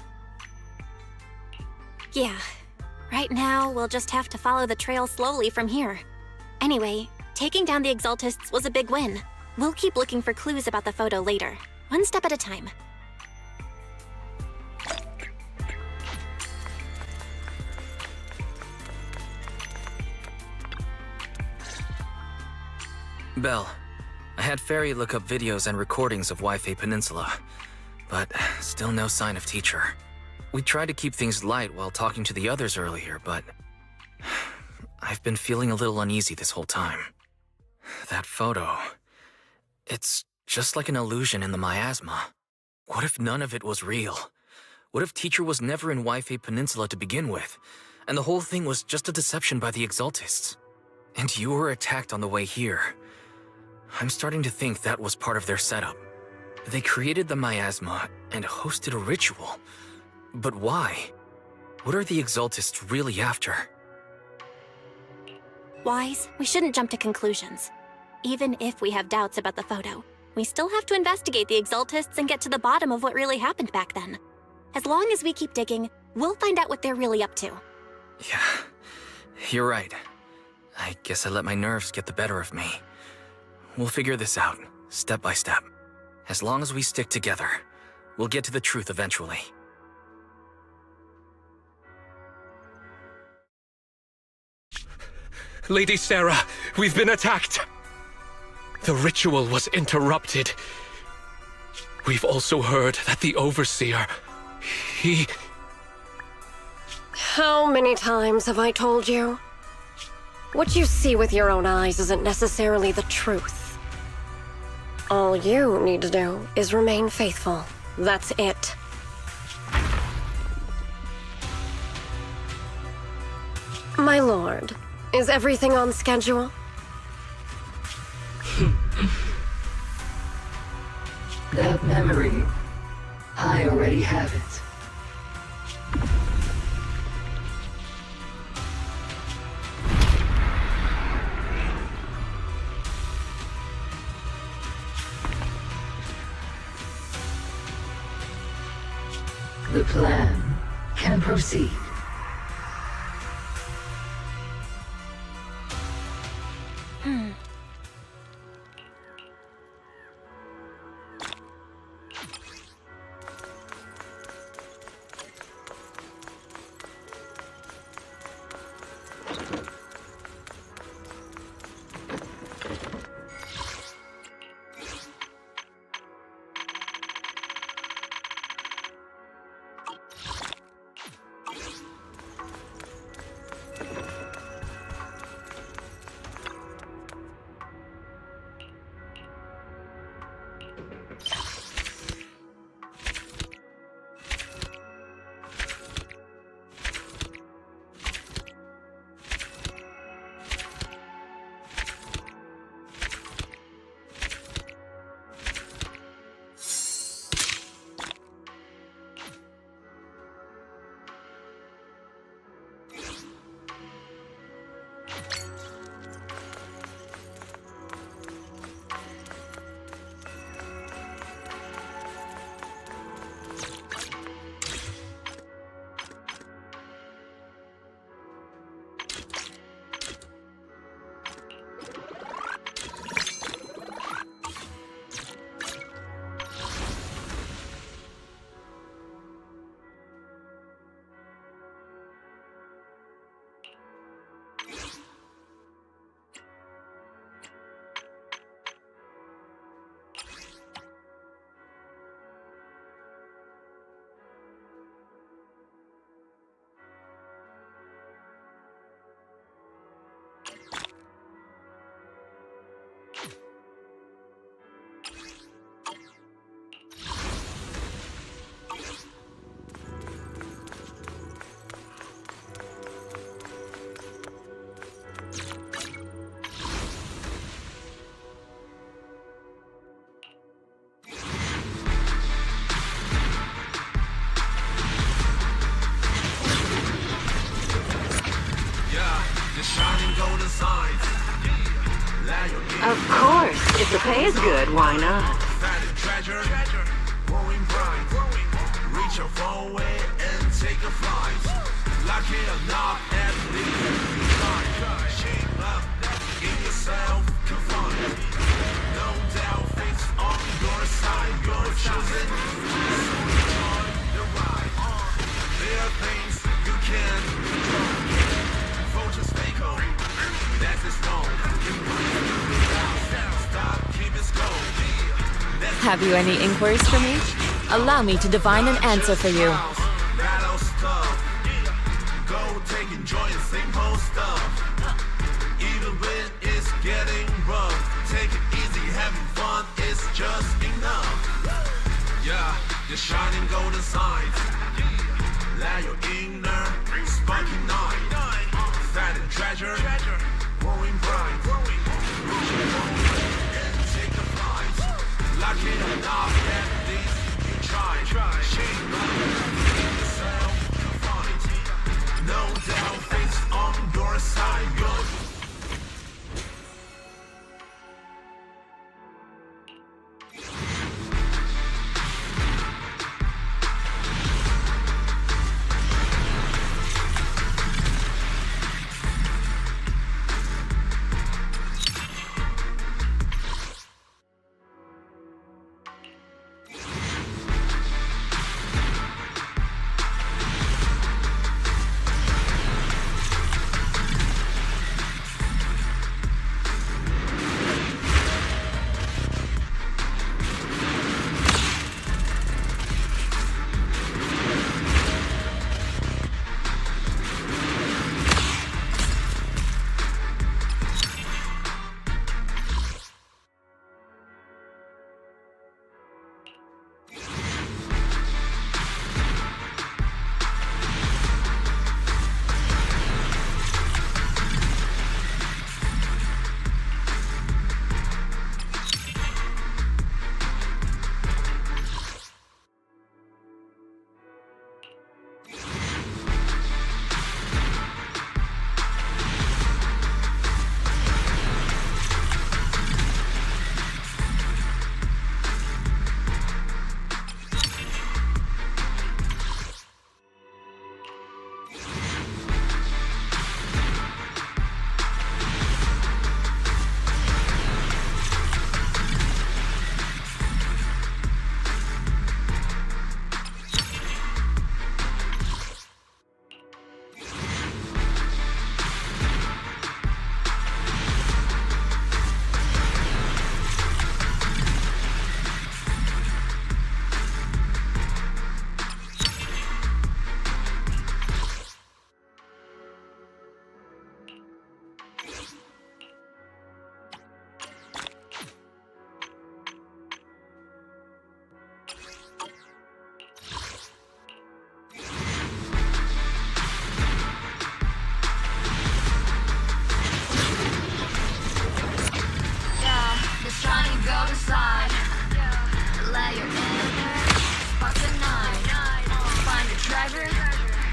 Yeah. Right now, we'll just have to follow the trail slowly from here. Anyway, taking down the Exaltists was a big win. We'll keep looking for clues about the photo later, one step at a time. Belle, I had Fairy look up videos and recordings of Waifei Peninsula, but still no sign of teacher. We tried to keep things light while talking to the others earlier, but I've been feeling a little uneasy this whole time. That photo, it's just like an illusion in the miasma. What if none of it was real? What if teacher was never in Waifei Peninsula to begin with, and the whole thing was just a deception by the Exaltists? And you were attacked on the way here. I'm starting to think that was part of their setup. They created the miasma and hosted a ritual. But why? What are the Exaltists really after? Wise, we shouldn't jump to conclusions. Even if we have doubts about the photo, we still have to investigate the Exaltists and get to the bottom of what really happened back then. As long as we keep digging, we'll find out what they're really up to. Yeah, you're right. I guess I let my nerves get the better of me. We'll figure this out, step by step. As long as we stick together, we'll get to the truth eventually. Lady Sarah, we've been attacked. The ritual was interrupted. We've also heard that the Overseer, he... How many times have I told you? What you see with your own eyes isn't necessarily the truth. All you need to do is remain faithful. That's it. My lord, is everything on schedule? That memory, I already have it. The plan can proceed. Of course. If the pay is good, why not? Reach your phone way and take a flight. Lucky or not, at least shape up in yourself, confined. No doubt, things on your side, you're chosen. So enjoy the ride. There are things you can control. Vultures stay cold. That's the stone. Stop, keep it slow. Have you any inquiries for me? Allow me to divine an answer for you. Go take enjoy and simple stuff. Even when it's getting rough, take it easy, having fun is just enough. Yeah, the shining golden sign. Let your inner sparking night. Find a treasure, growing bright. Reach your own and take a flight. Lucky enough.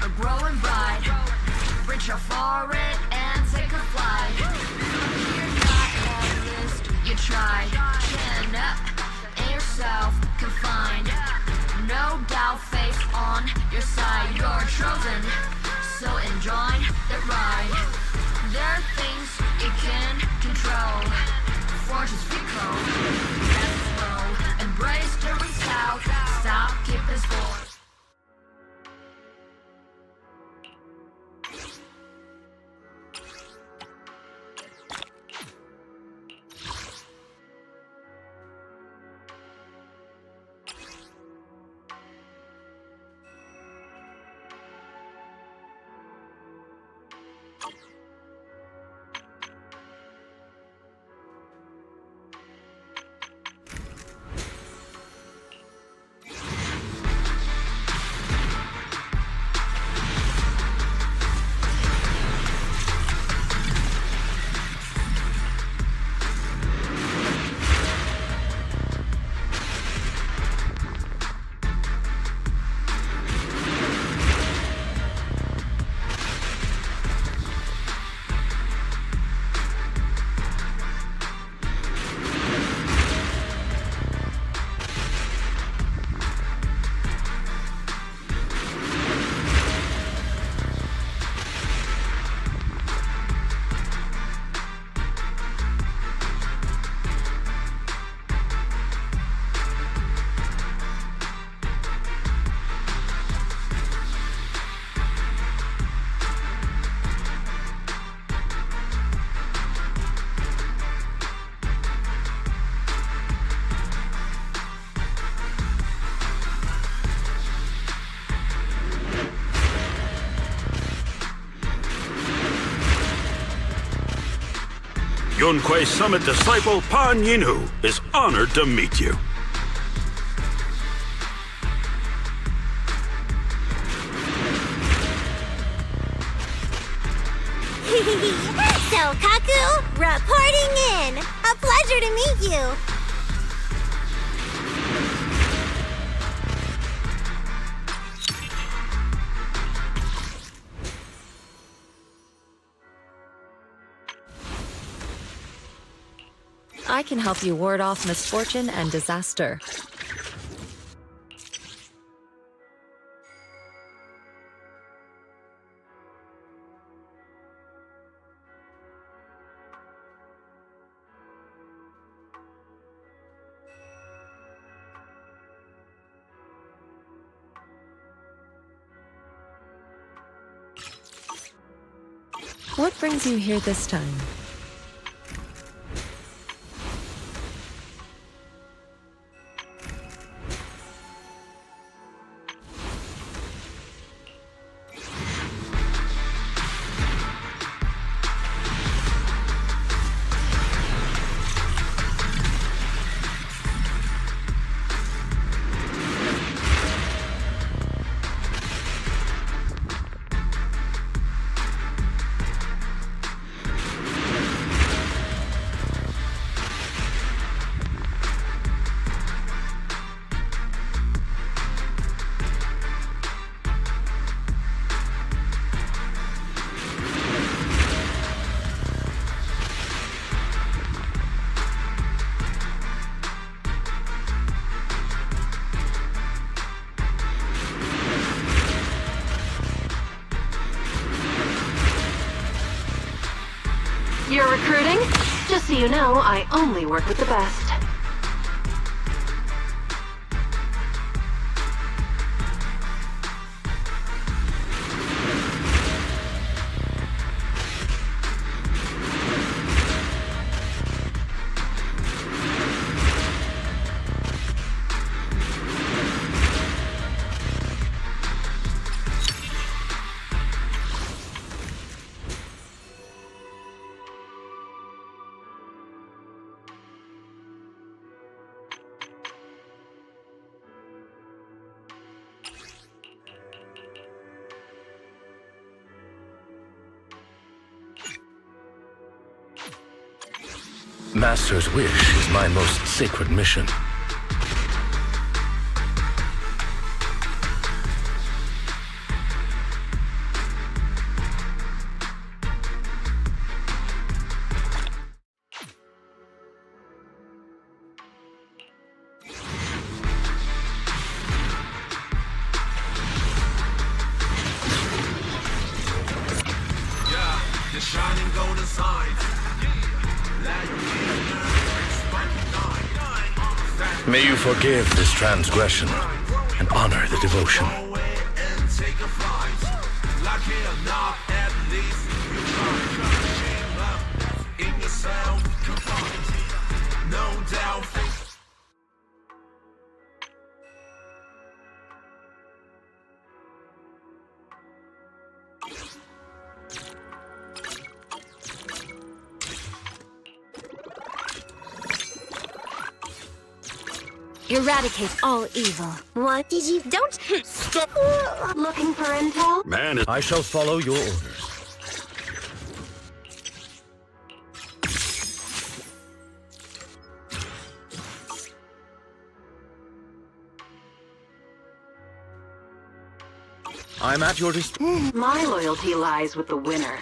are growing bright. Reach out for it and take a flight. You're not on the list, you tried. Chin up and yourself confined. No doubt, face on your side. You're chosen, so enjoy the ride. There are things you can control. Fortune's fickle, that's slow. Embrace the result. Stop keeping score. Yunque Summit disciple Pan Yinhu is honored to meet you. So, Kaku, reporting in. A pleasure to meet you. I can help you ward off misfortune and disaster. What brings you here this time? You're recruiting? Just so you know, I only work with the best. Master's wish is my most sacred mission. shining golden signs. May you forgive this transgression and honor the devotion. And take a flight. Lucky or not, at least you try. Chain up in yourself, confined. No doubt. Eradicate all evil. What did you... Don't... Stop... Looking for intel? Man, I shall follow your orders. I'm at your disposal. My loyalty lies with the winner.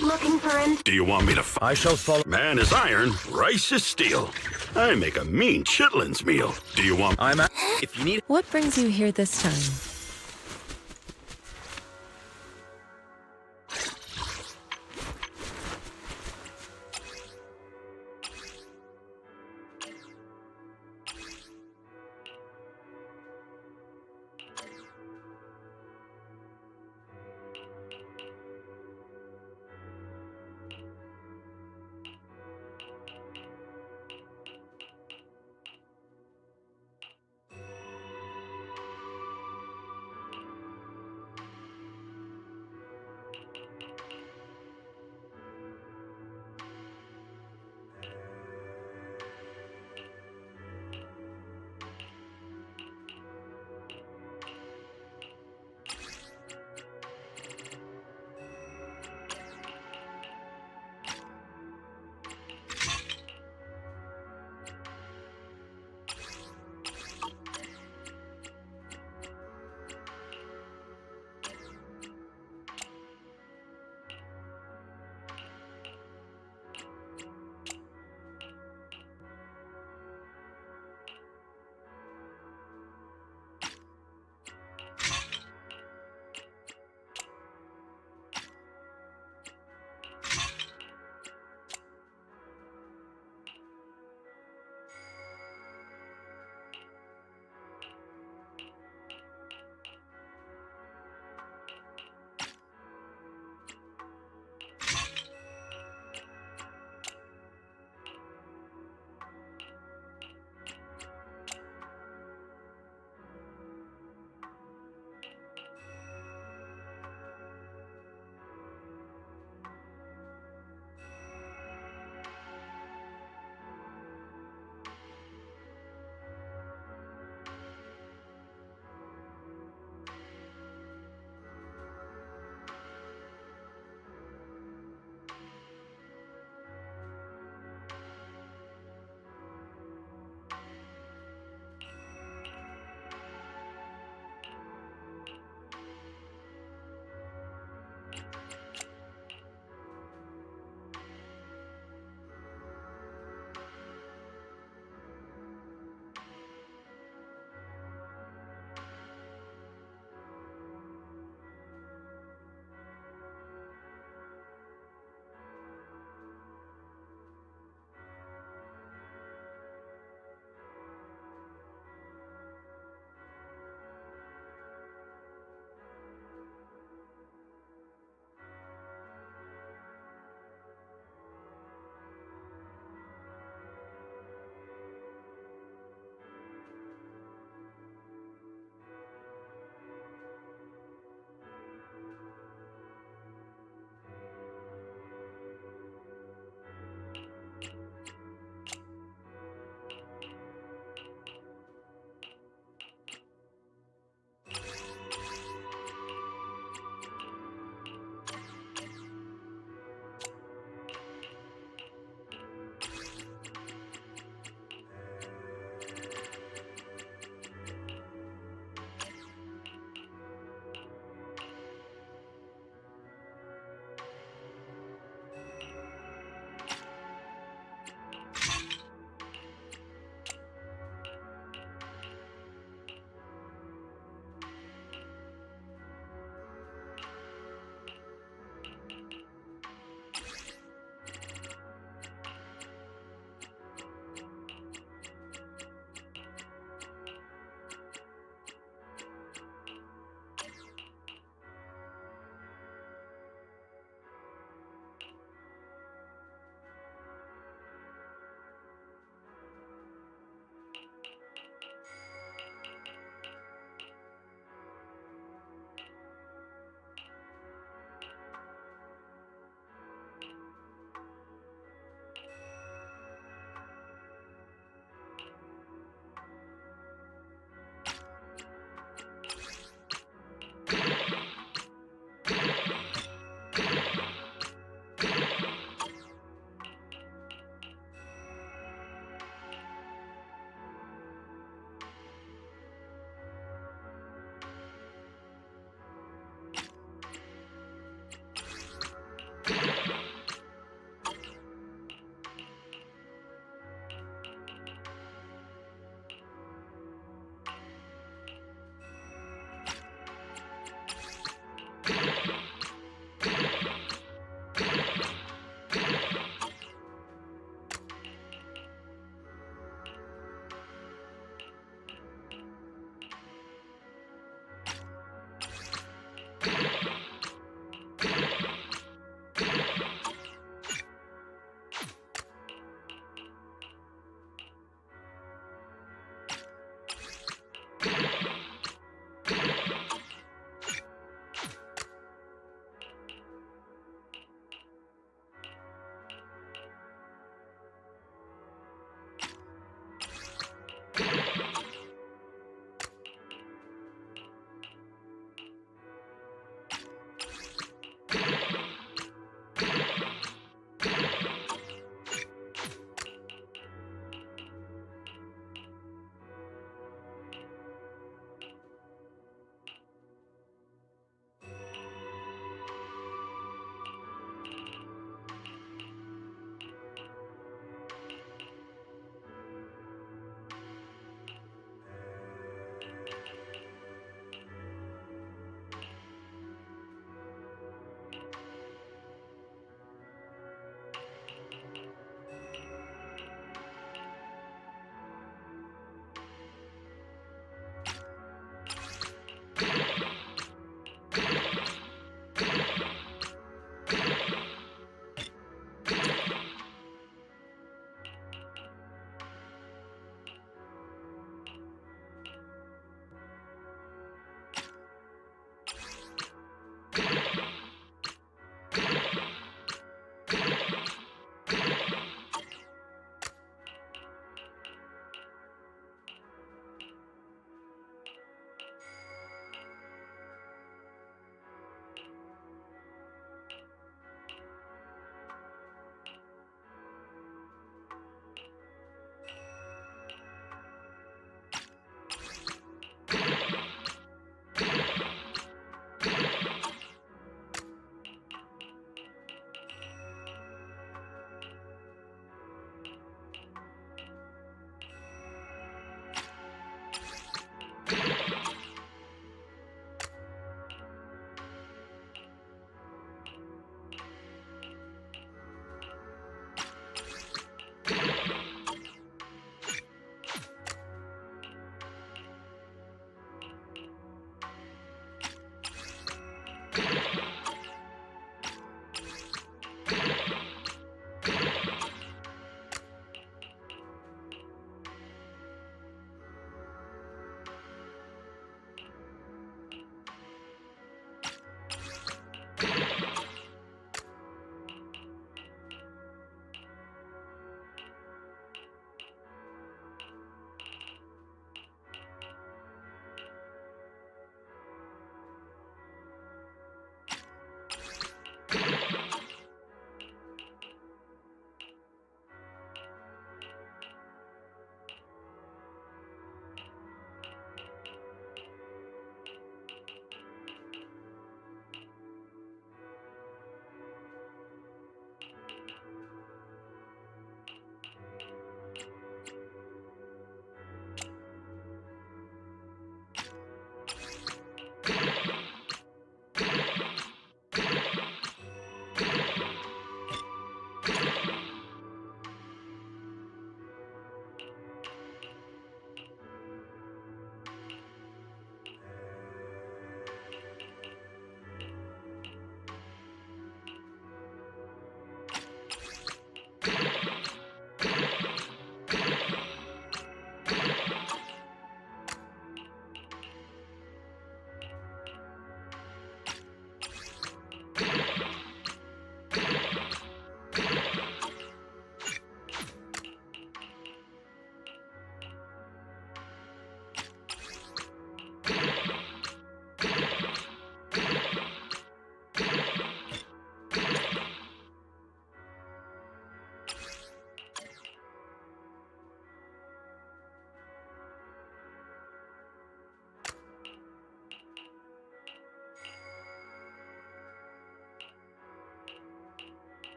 Looking for intel? do you want me to I shall follow. Man is iron, rice is steel. I make a mean chitlins meal. Do you want... I'm at... If you need... What brings you here this time?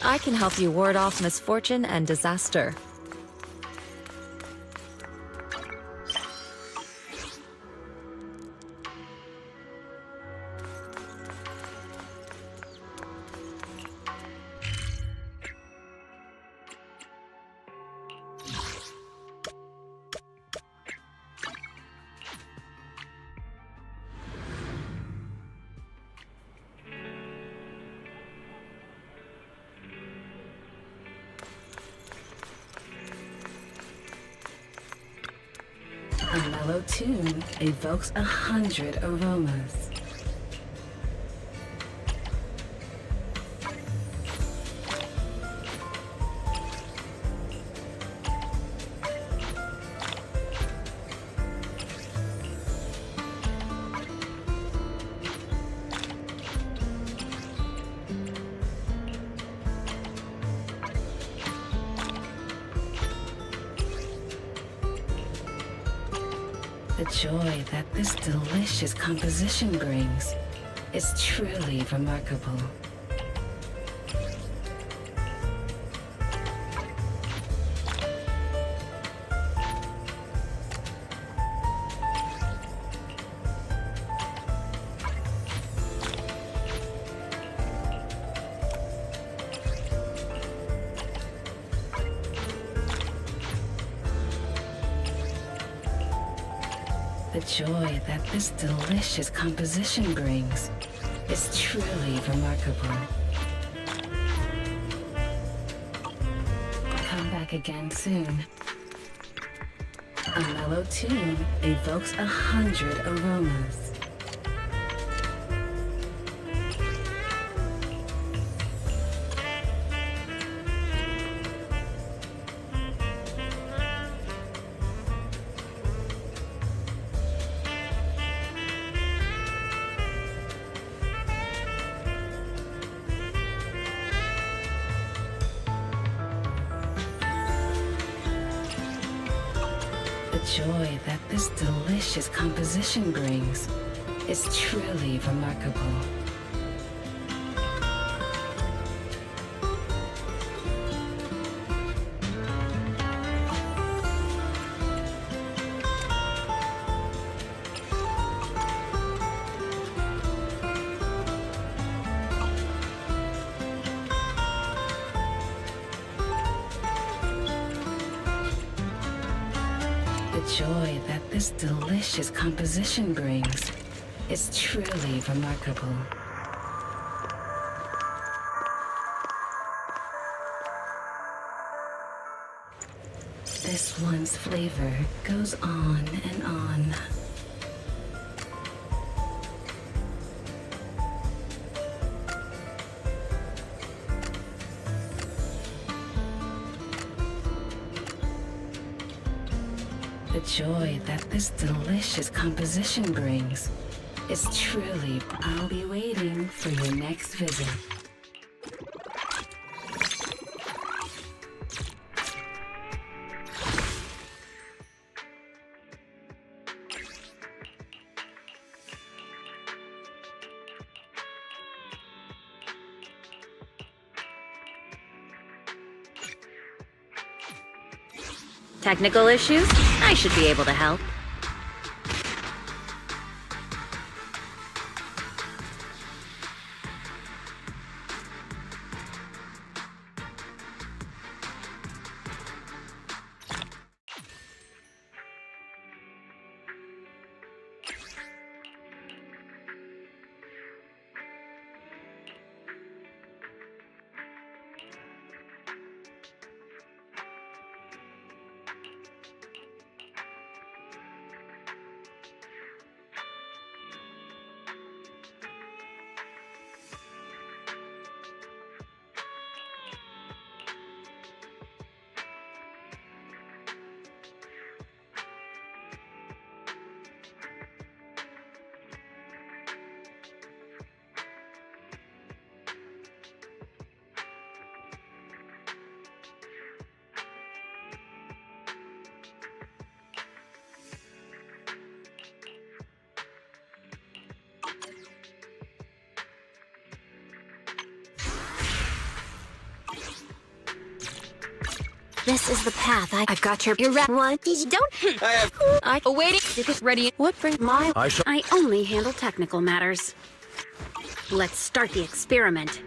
I can help you ward off misfortune and disaster. A mellow tune evokes 100 aromas. The joy that this delicious composition brings is truly remarkable. The joy that this delicious composition brings is truly remarkable. Come back again soon. A mellow tune evokes 100 aromas. The joy that this delicious composition brings is truly remarkable. The joy that this delicious composition brings is truly remarkable. This one's flavor goes on and on. The joy that this delicious composition brings is truly... I'll be waiting for your next visit. Technical issues? I should be able to help. This is the path. I've got your one. Don't. I awaiting. Ready. What bring my? I only handle technical matters. Let's start the experiment.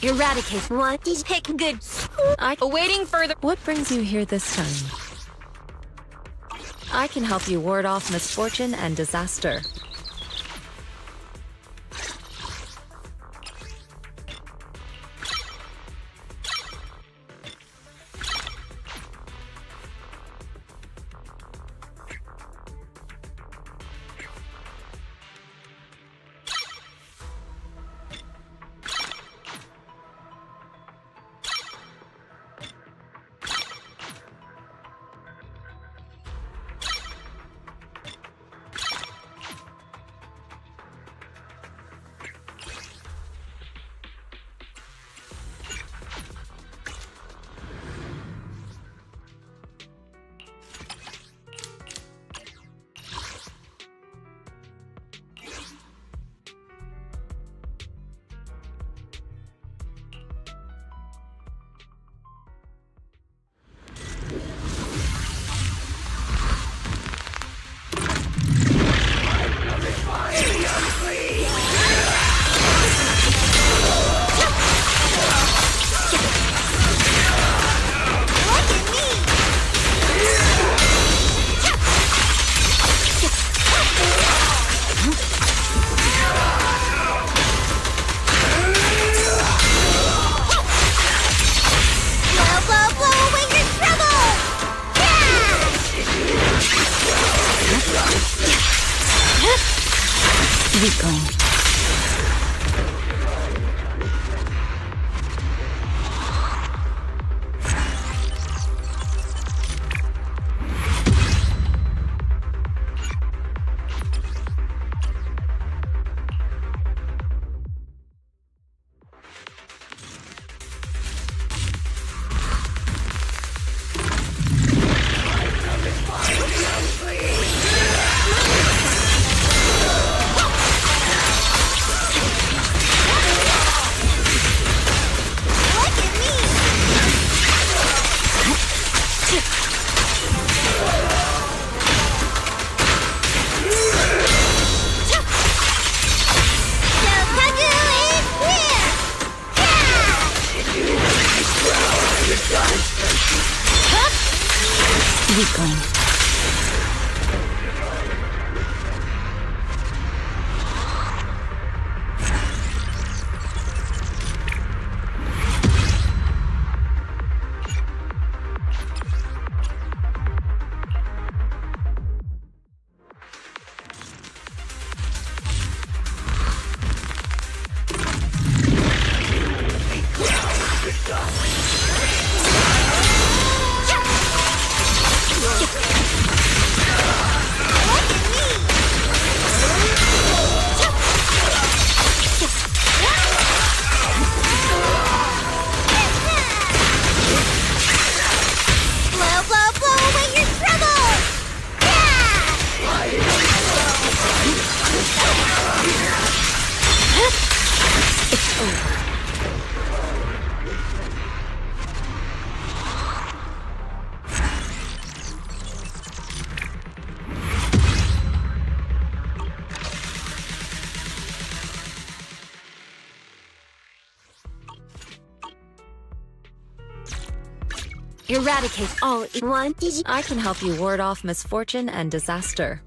Eradicate. What? These pick good. Awaiting further. What brings you here this time? I can help you ward off misfortune and disaster. Eradicate all. One. I can help you ward off misfortune and disaster.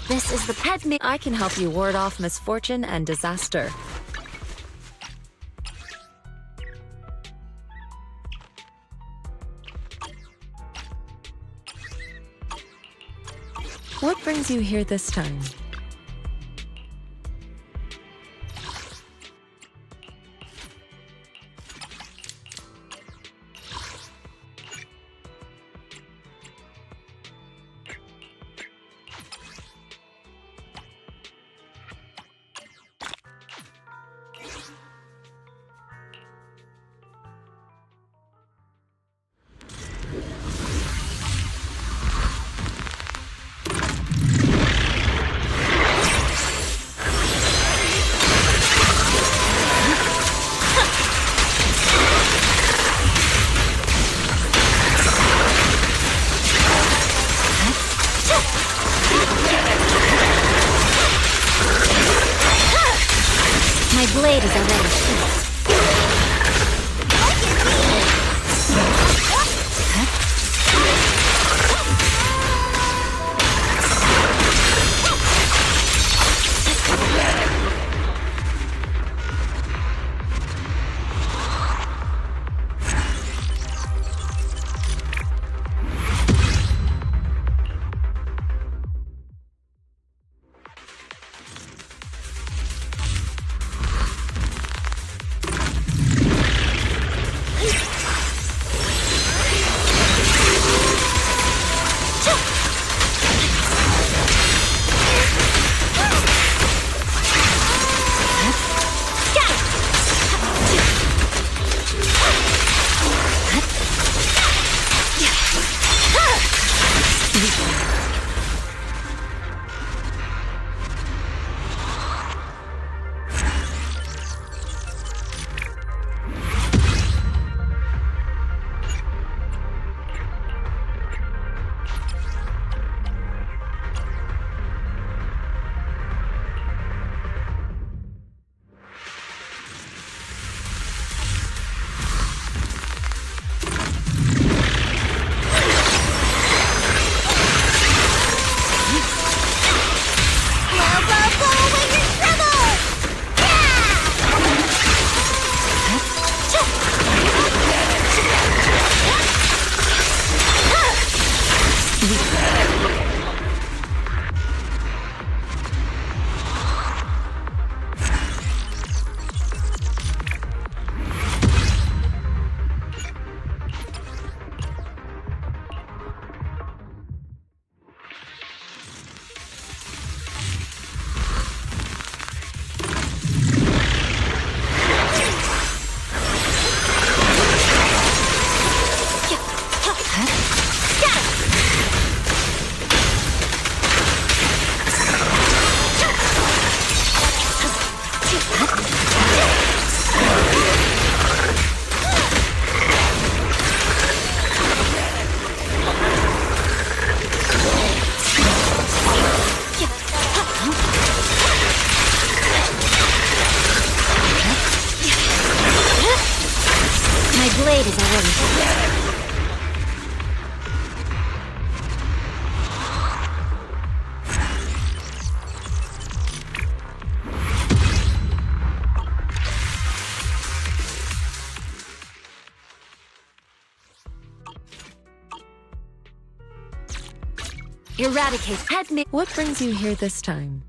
This is the Padme. I can help you ward off misfortune and disaster. What brings you here this time? My blade is already sheathed. My blade is already sheathed. Eradicate Padme. What brings you here this time?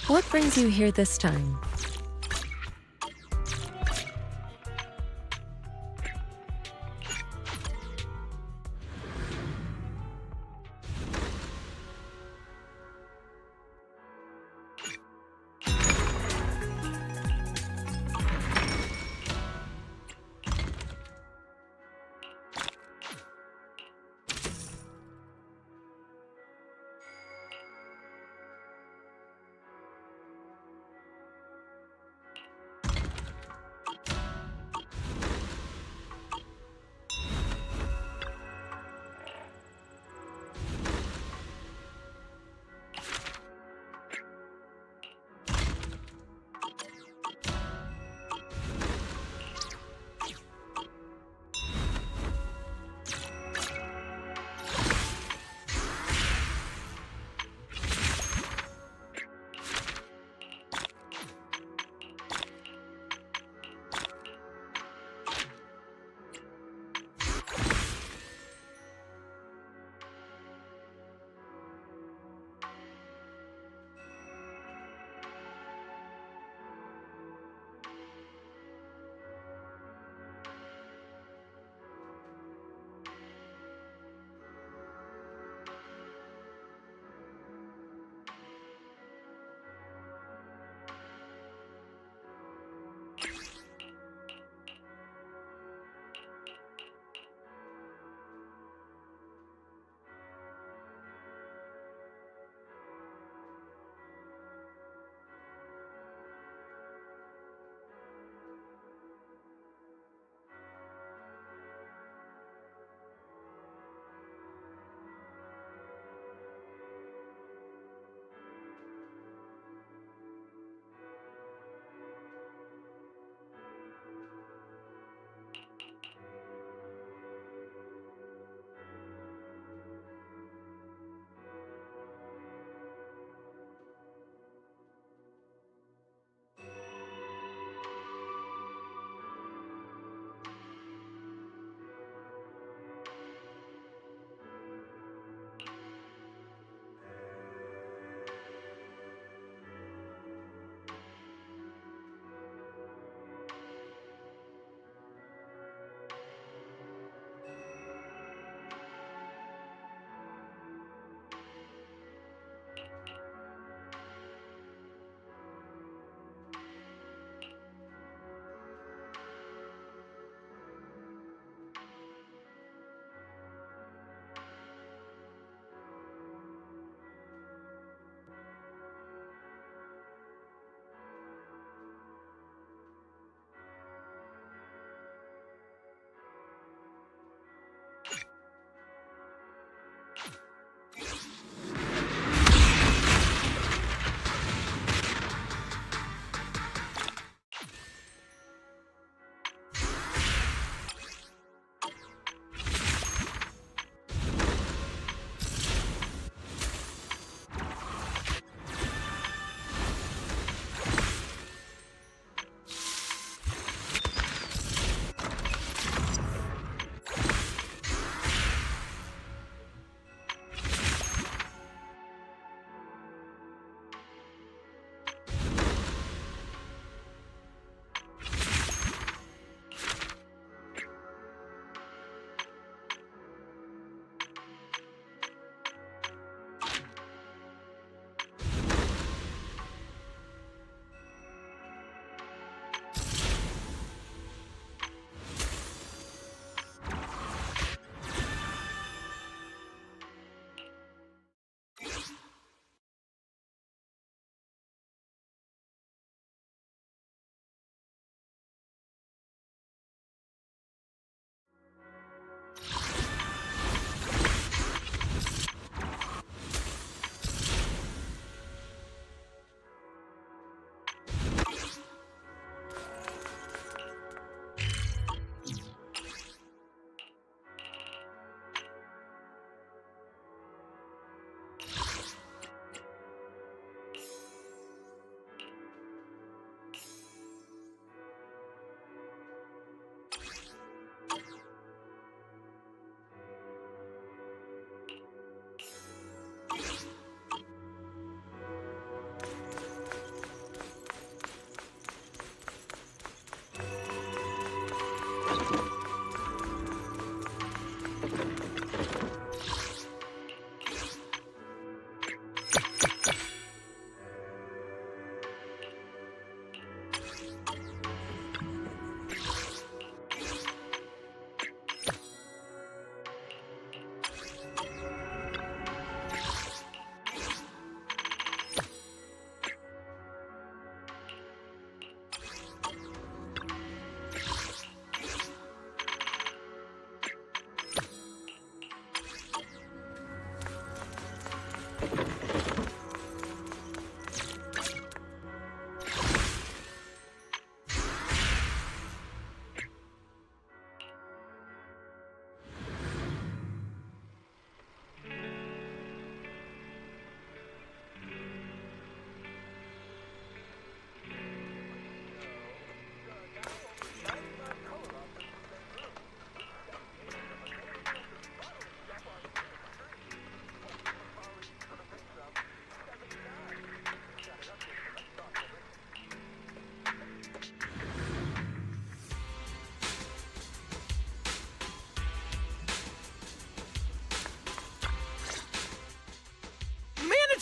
What brings you here this time?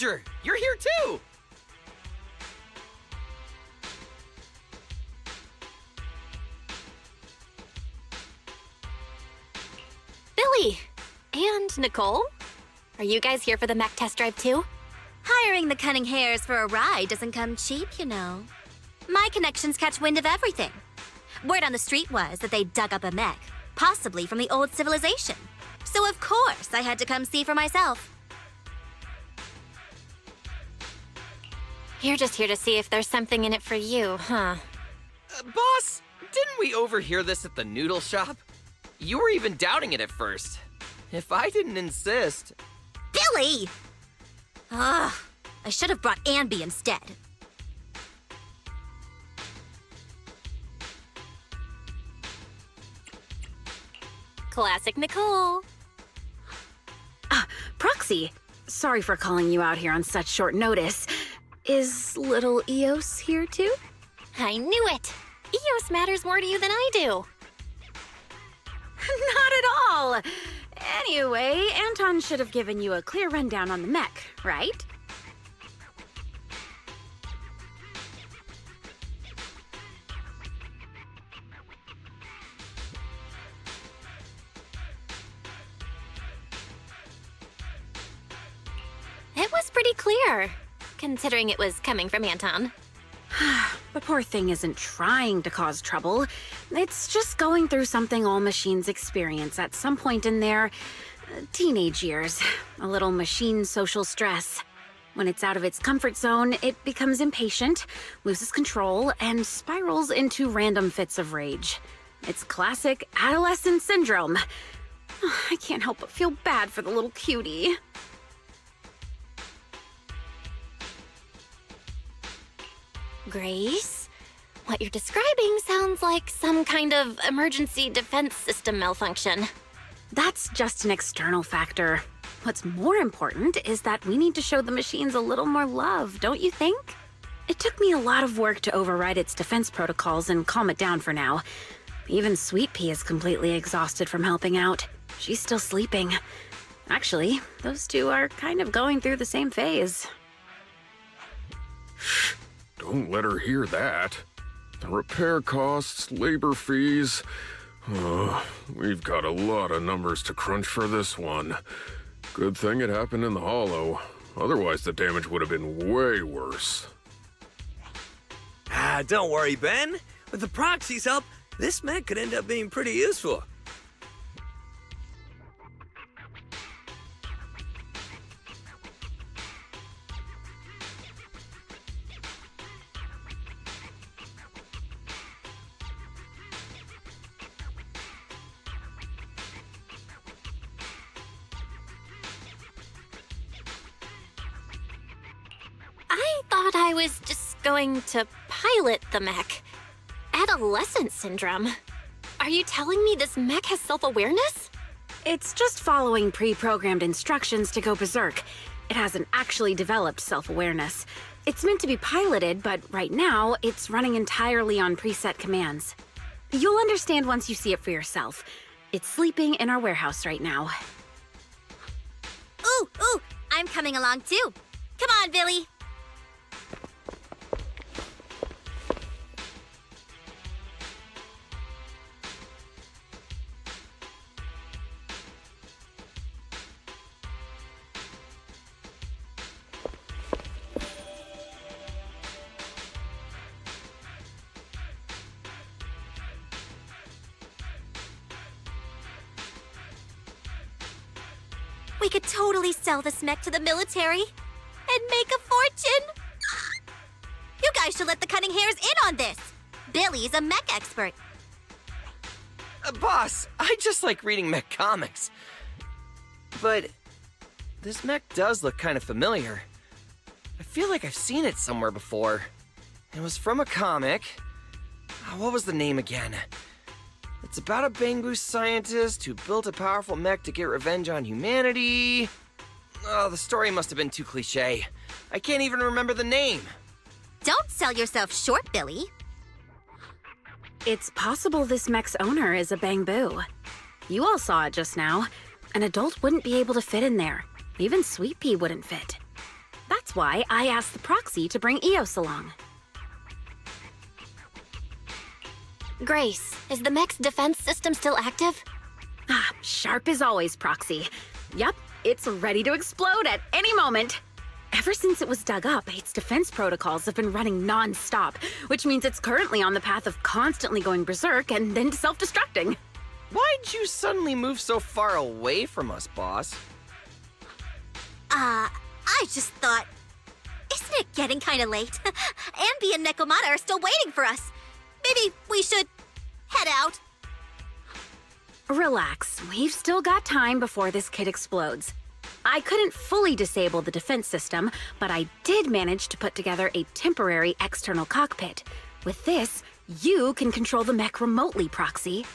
Roger! You're here too! Billy! And Nicole? Are you guys here for the mech test drive too? Hiring the Cunning Hares for a ride doesn't come cheap, you know. My connections catch wind of everything. Word on the street was that they dug up a mech, possibly from the old civilization. So of course I had to come see for myself. You're just here to see if there's something in it for you, huh? Boss, didn't we overhear this at the noodle shop? You were even doubting it at first. If I didn't insist... Billy! Ugh, I should have brought Anby instead. Classic Nicole. Proxy, sorry for calling you out here on such short notice. Is little Eos here too? I knew it! Eos matters more to you than I do. Not at all. Anyway, Anton should have given you a clear rundown on the mech, right? It was pretty clear, considering it was coming from Anton. The poor thing isn't trying to cause trouble. It's just going through something all machines experience at some point in their teenage years. A little machine social stress. When it's out of its comfort zone, it becomes impatient, loses control, and spirals into random fits of rage. It's classic adolescent syndrome. I can't help but feel bad for the little cutie. Grace? What you're describing sounds like some kind of emergency defense system malfunction. That's just an external factor. What's more important is that we need to show the machines a little more love, don't you think? It took me a lot of work to override its defense protocols and calm it down for now. Even Sweet Pea is completely exhausted from helping out. She's still sleeping. Actually, those two are kind of going through the same phase. Don't let her hear that. The repair costs, labor fees. We've got a lot of numbers to crunch for this one. Good thing it happened in the Hollow. Otherwise, the damage would have been way worse. Don't worry, Ben. With the proxy's help, this mech could end up being pretty useful. I thought I was just going to pilot the mech. Adolescent syndrome. Are you telling me this mech has self-awareness? It's just following pre-programmed instructions to go berserk. It hasn't actually developed self-awareness. It's meant to be piloted, but right now, it's running entirely on preset commands. You'll understand once you see it for yourself. It's sleeping in our warehouse right now. Ooh, I'm coming along too. Come on, Billy. We could totally sell this mech to the military and make a fortune. You guys should let the Cunning Hares in on this. Billy's a mech expert. Boss, I just like reading mech comics. But this mech does look kind of familiar. I feel like I've seen it somewhere before. It was from a comic. What was the name again? It's about a Bangboo scientist who built a powerful mech to get revenge on humanity. Oh, the story must have been too cliché. I can't even remember the name. Don't sell yourself short, Billy. It's possible this mech's owner is a Bangboo. You all saw it just now. An adult wouldn't be able to fit in there. Even Sweet Pea wouldn't fit. That That's why I asked the proxy to bring Eos along. Grace, is the mech's defense system still active? Ah, sharp as always, Proxy. Yep, it's ready to explode at any moment. Ever since it was dug up, its defense protocols have been running non-stop, which means it's currently on the path of constantly going berserk and then self-destructing. Why'd you suddenly move so far away from us, boss? I just thought... Isn't it getting kinda late? Ambi and Nekomata are still waiting for us. Maybe we should head out. Relax, we've still got time before this kid explodes. I couldn't fully disable the defense system, but I did manage to put together a temporary external cockpit. With this, you can control the mech remotely, Proxy.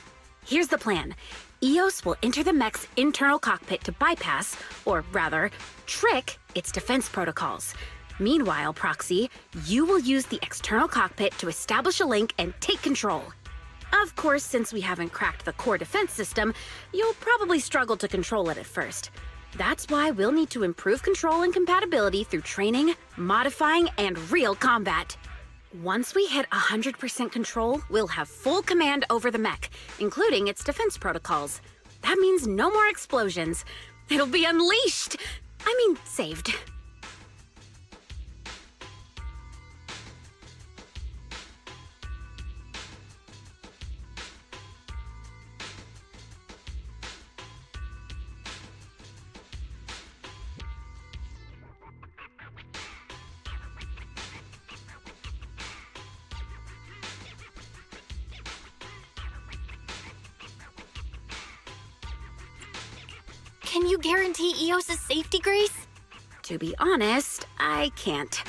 Here's the plan. Eos will enter the mech's internal cockpit to bypass, or rather, trick its defense protocols. Meanwhile, Proxy, you will use the external cockpit to establish a link and take control. Of course, since we haven't cracked the core defense system, you'll probably struggle to control it at first. That's why we'll need to improve control and compatibility through training, modifying, and real combat. Once we hit 100% control, we'll have full command over the mech, including its defense protocols. That means no more explosions. It'll be unleashed! Saved. Can you guarantee Eos' safety, Grace? To be honest, I can't.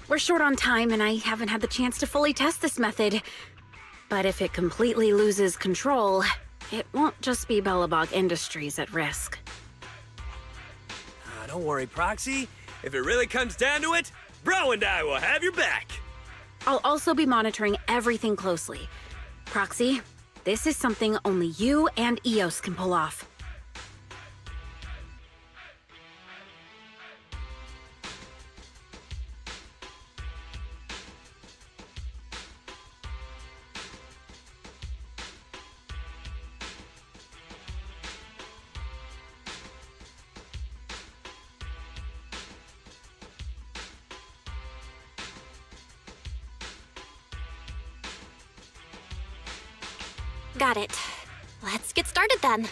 We're short on time and I haven't had the chance to fully test this method. But if it completely loses control, it won't just be Belobog Industries at risk. Don't worry, Proxy. If it really comes down to it, Bro and I will have your back. I'll also be monitoring everything closely. Proxy, this is something only you and Eos can pull off. Got it. Let's get started then.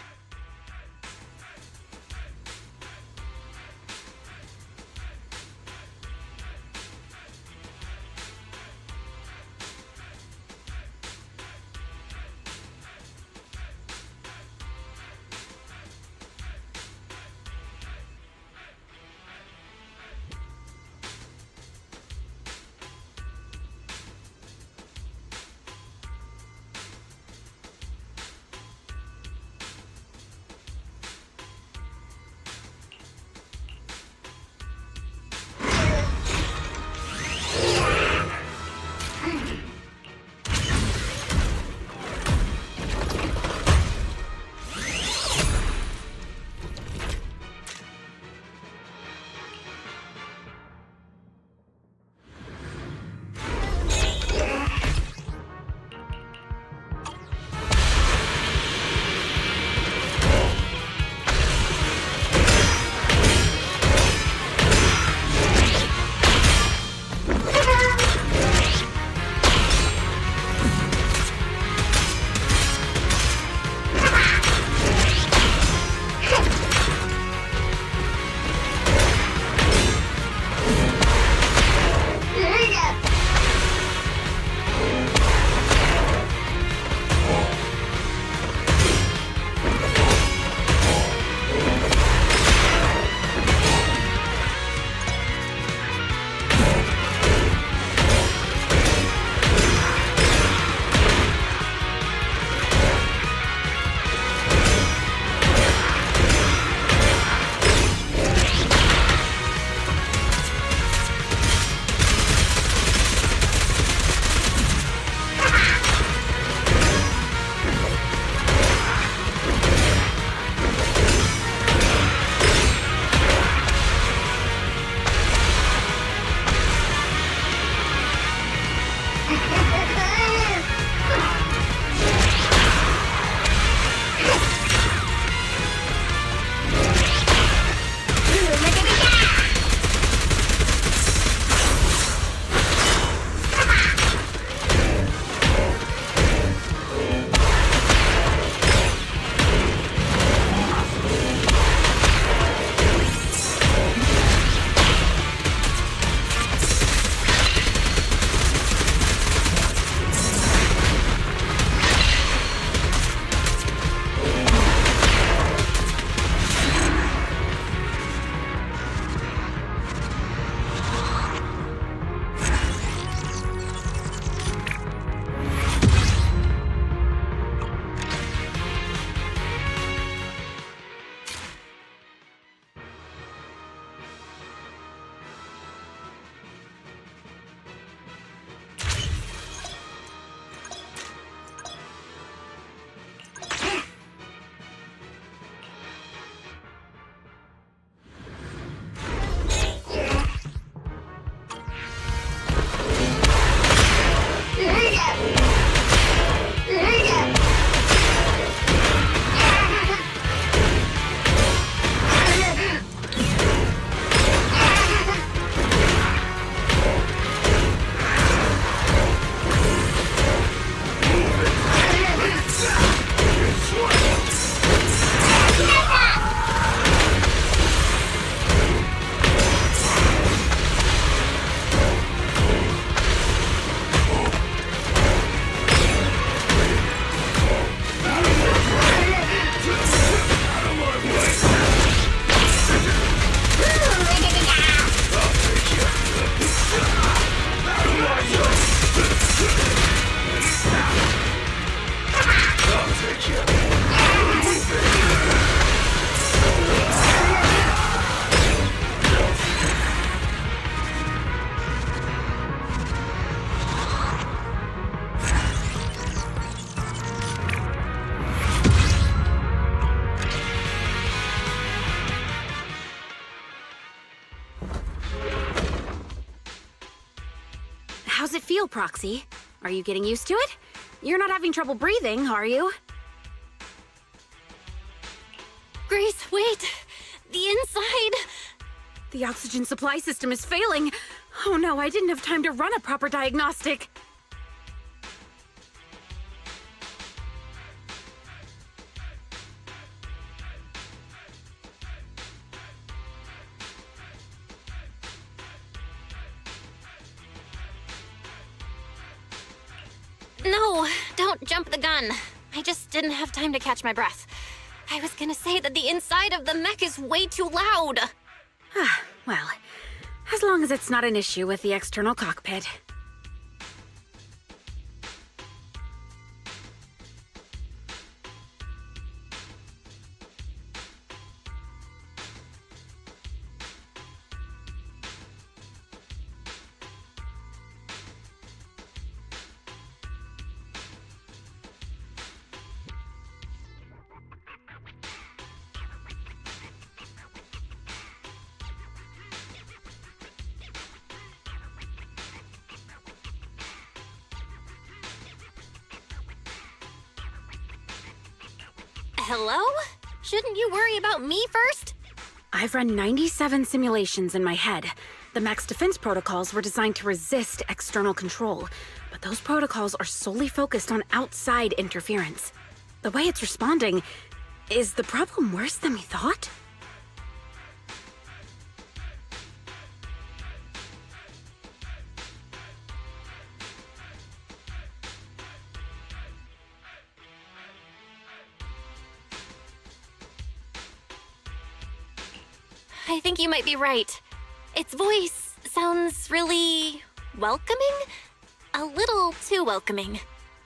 How's it feel, Proxy? Are you getting used to it? You're not having trouble breathing, are you? Grace, wait! The inside! The oxygen supply system is failing. Oh no, I didn't have time to run a proper diagnostic. No, don't jump the gun. I just didn't have time to catch my breath. I was gonna say that the inside of the mech is way too loud. Well, as long as it's not an issue with the external cockpit. Hello? Shouldn't you worry about me first? I've run 97 simulations in my head. The mech's defense protocols were designed to resist external control, but those protocols are solely focused on outside interference. The way it's responding, is the problem worse than we thought? I think you might be right. Its voice sounds really welcoming? A little too welcoming.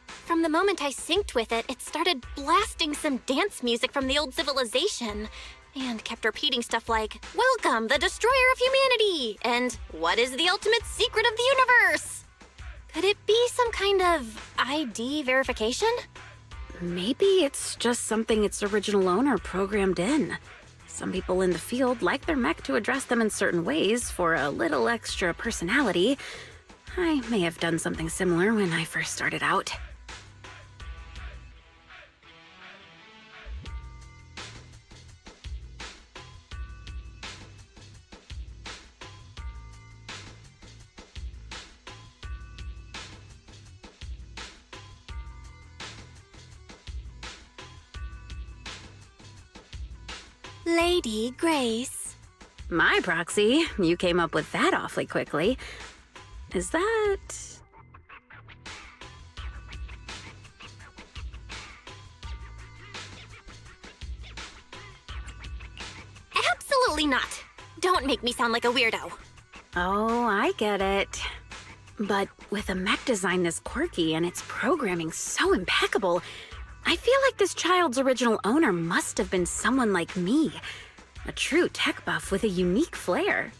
From the moment I synced with it, it started blasting some dance music from the old civilization and kept repeating stuff like, "Welcome, the destroyer of humanity!" and "What is the ultimate secret of the universe?" Could it be some kind of ID verification? Maybe it's just something its original owner programmed in. Some people in the field like their mech to address them in certain ways for a little extra personality. I may have done something similar when I first started out. Lady Grace. My Proxy, you came up with that awfully quickly. Is that... Absolutely not. Don't make me sound like a weirdo. Oh, I get it. But with a mech design this quirky and its programming so impeccable, I feel like this child's original owner must have been someone like me. A true tech buff with a unique flair.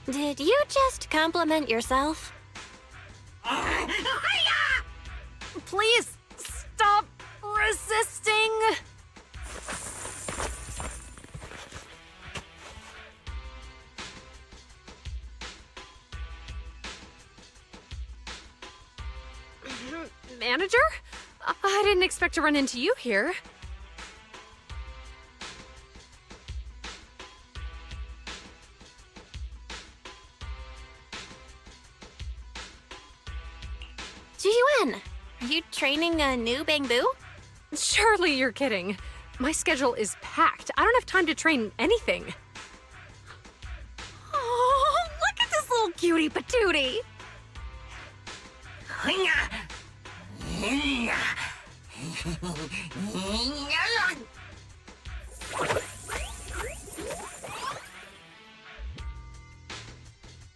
Did you just compliment yourself? Please stop resisting. Manager? I didn't expect to run into you here. Ji-Yuan, are you training a new Bangbu? Surely you're kidding. My schedule is packed. I don't have time to train anything. Oh, look at this little cutie patootie.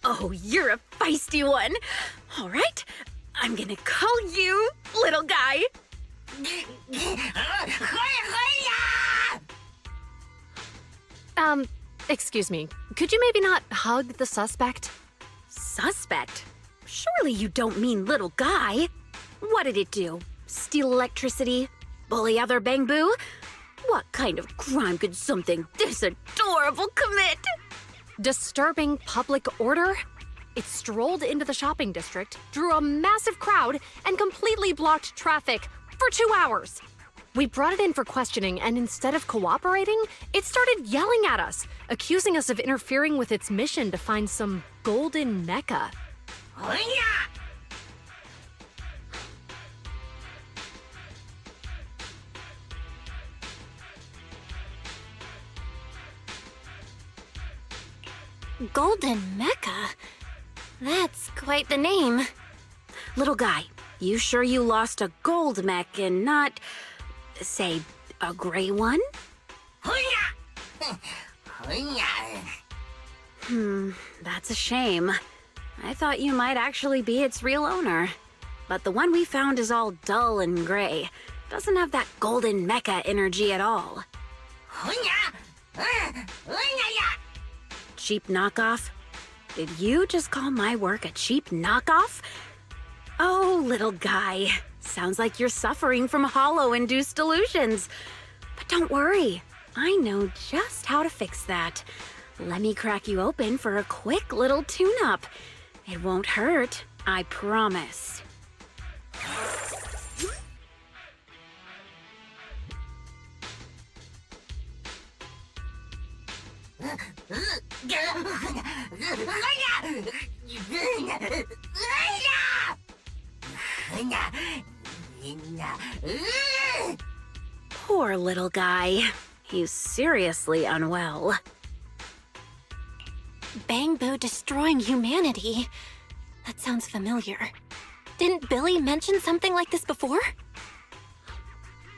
Oh, you're a feisty one. All right, I'm gonna call you little guy. Excuse me. Could you maybe not hug the suspect? Suspect? Surely you don't mean little guy. What did it do? Steal electricity? Bully other Bangbu? What kind of crime could something this adorable commit? Disturbing public order? It strolled into the shopping district, drew a massive crowd, and completely blocked traffic for 2 hours. We brought it in for questioning, and instead of cooperating, it started yelling at us, accusing us of interfering with its mission to find some golden mecha. Golden Mecha? That's quite the name. Little guy, you sure you lost a gold mech and not, say, a gray one? That's a shame. I thought you might actually be its real owner. But the one we found is all dull and gray. Doesn't have that golden mecha energy at all. Cheap knockoff? Did you just call my work a cheap knockoff? Oh, little guy. Sounds like you're suffering from hollow-induced delusions. But don't worry. I know just how to fix that. Let me crack you open for a quick little tune-up. It won't hurt, I promise. Poor little guy. He's seriously unwell. Bangbo destroying humanity. That sounds familiar. Didn't Billy mention something like this before?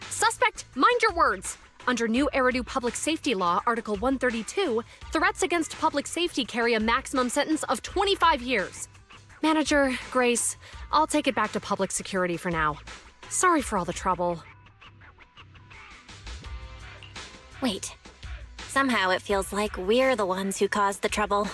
Suspect, mind your words! Under new Eridu Public Safety Law, Article 132, threats against public safety carry a maximum sentence of 25 years. Manager, Grace, I'll take it back to public security for now. Sorry for all the trouble. Wait. Somehow it feels like we're the ones who caused the trouble.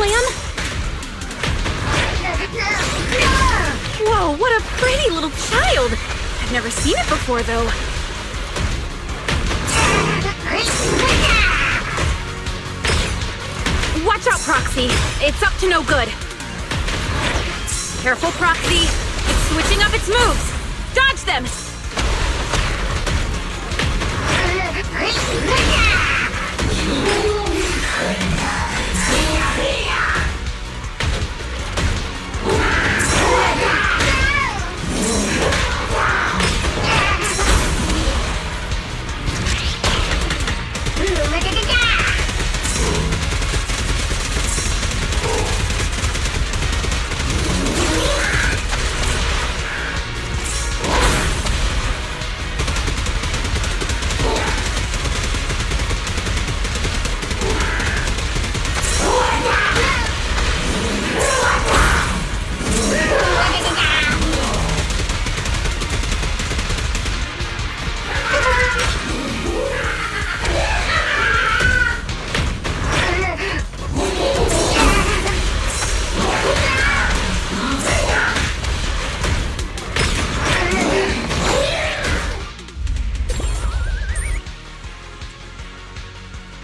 plan? Whoa, what a pretty little child! I've never seen it before, though. Watch out, Proxy. It's up to no good. Careful, Proxy. It's switching up its moves. Dodge them!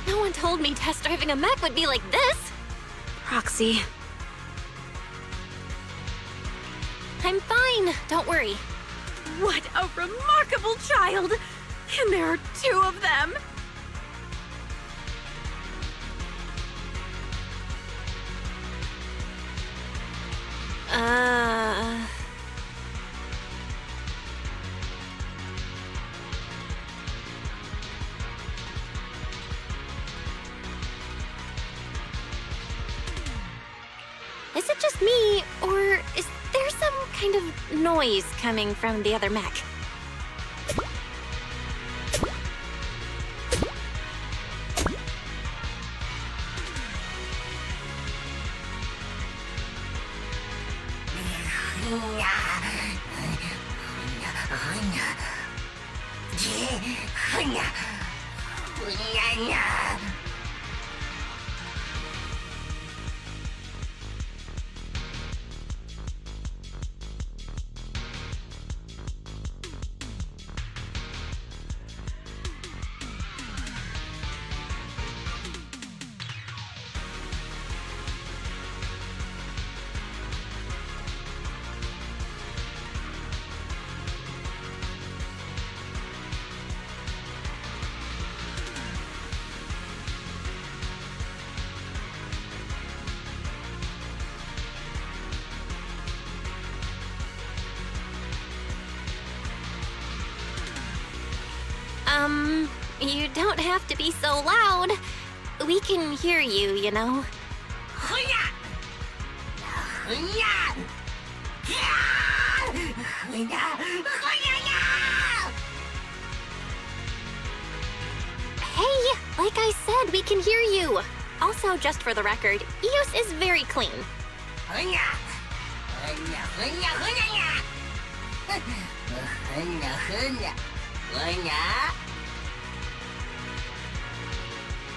No one told me test driving a mech would be like this. Proxy. I'm fine, don't worry. What a remarkable child! And there are 2 of them! Is it just me, or is there some kind of noise coming from the other mech? You don't have to be so loud. We can hear you, you know. Hey, like I said, we can hear you. Also, just for the record, Eos is very clean.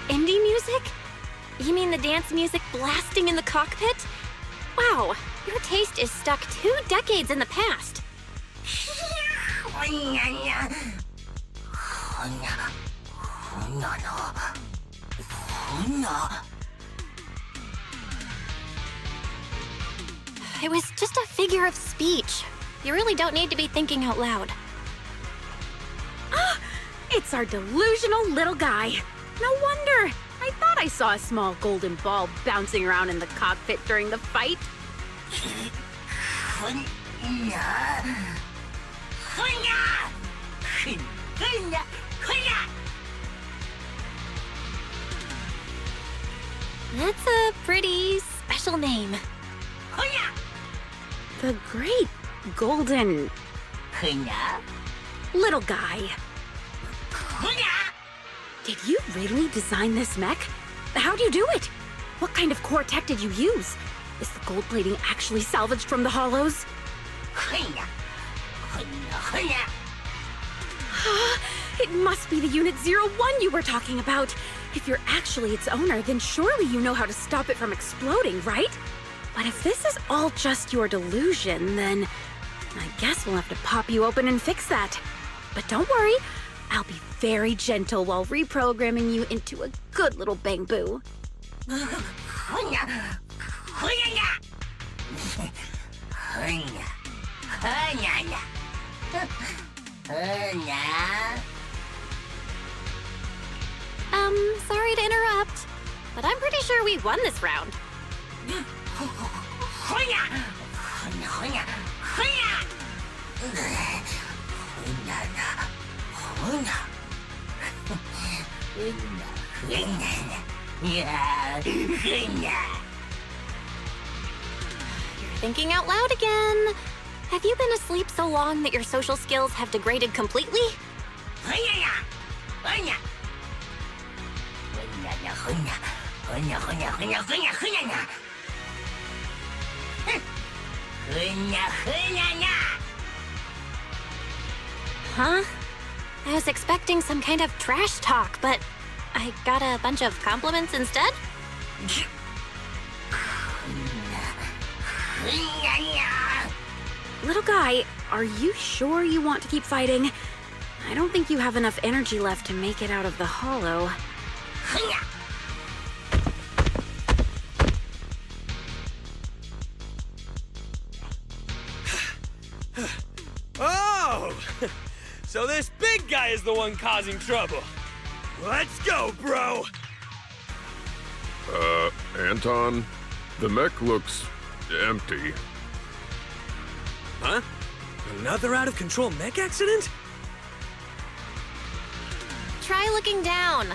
Indie music? You mean the dance music blasting in the cockpit? Wow, your taste is stuck 2 decades in the past. It was just a figure of speech. You really don't need to be thinking out loud. Ah, it's our delusional little guy. No wonder. I thought I saw a small golden ball bouncing around in the cockpit during the fight. That's a pretty special name. The great golden little guy. Did you really design this mech? How'd you do it? What kind of core tech did you use? Is the gold plating actually salvaged from the hollows? It must be the Unit 01 you were talking about. If you're actually its owner, then surely you know how to stop it from exploding, right? But if this is all just your delusion, then I guess we'll have to pop you open and fix that. But don't worry, I'll be very gentle while reprogramming you into a good little Bang-Boo. Sorry to interrupt, but I'm pretty sure we won this round. You're thinking out loud again. Have you been asleep so long that your social skills have degraded completely? Huh? I was expecting some kind of trash talk, but I got a bunch of compliments instead? Little guy, are you sure you want to keep fighting? I don't think you have enough energy left to make it out of the hollow. Oh! So this big guy is the one causing trouble. Let's go, bro! Anton, the mech looks empty. Huh? Another out-of-control mech accident? Try looking down.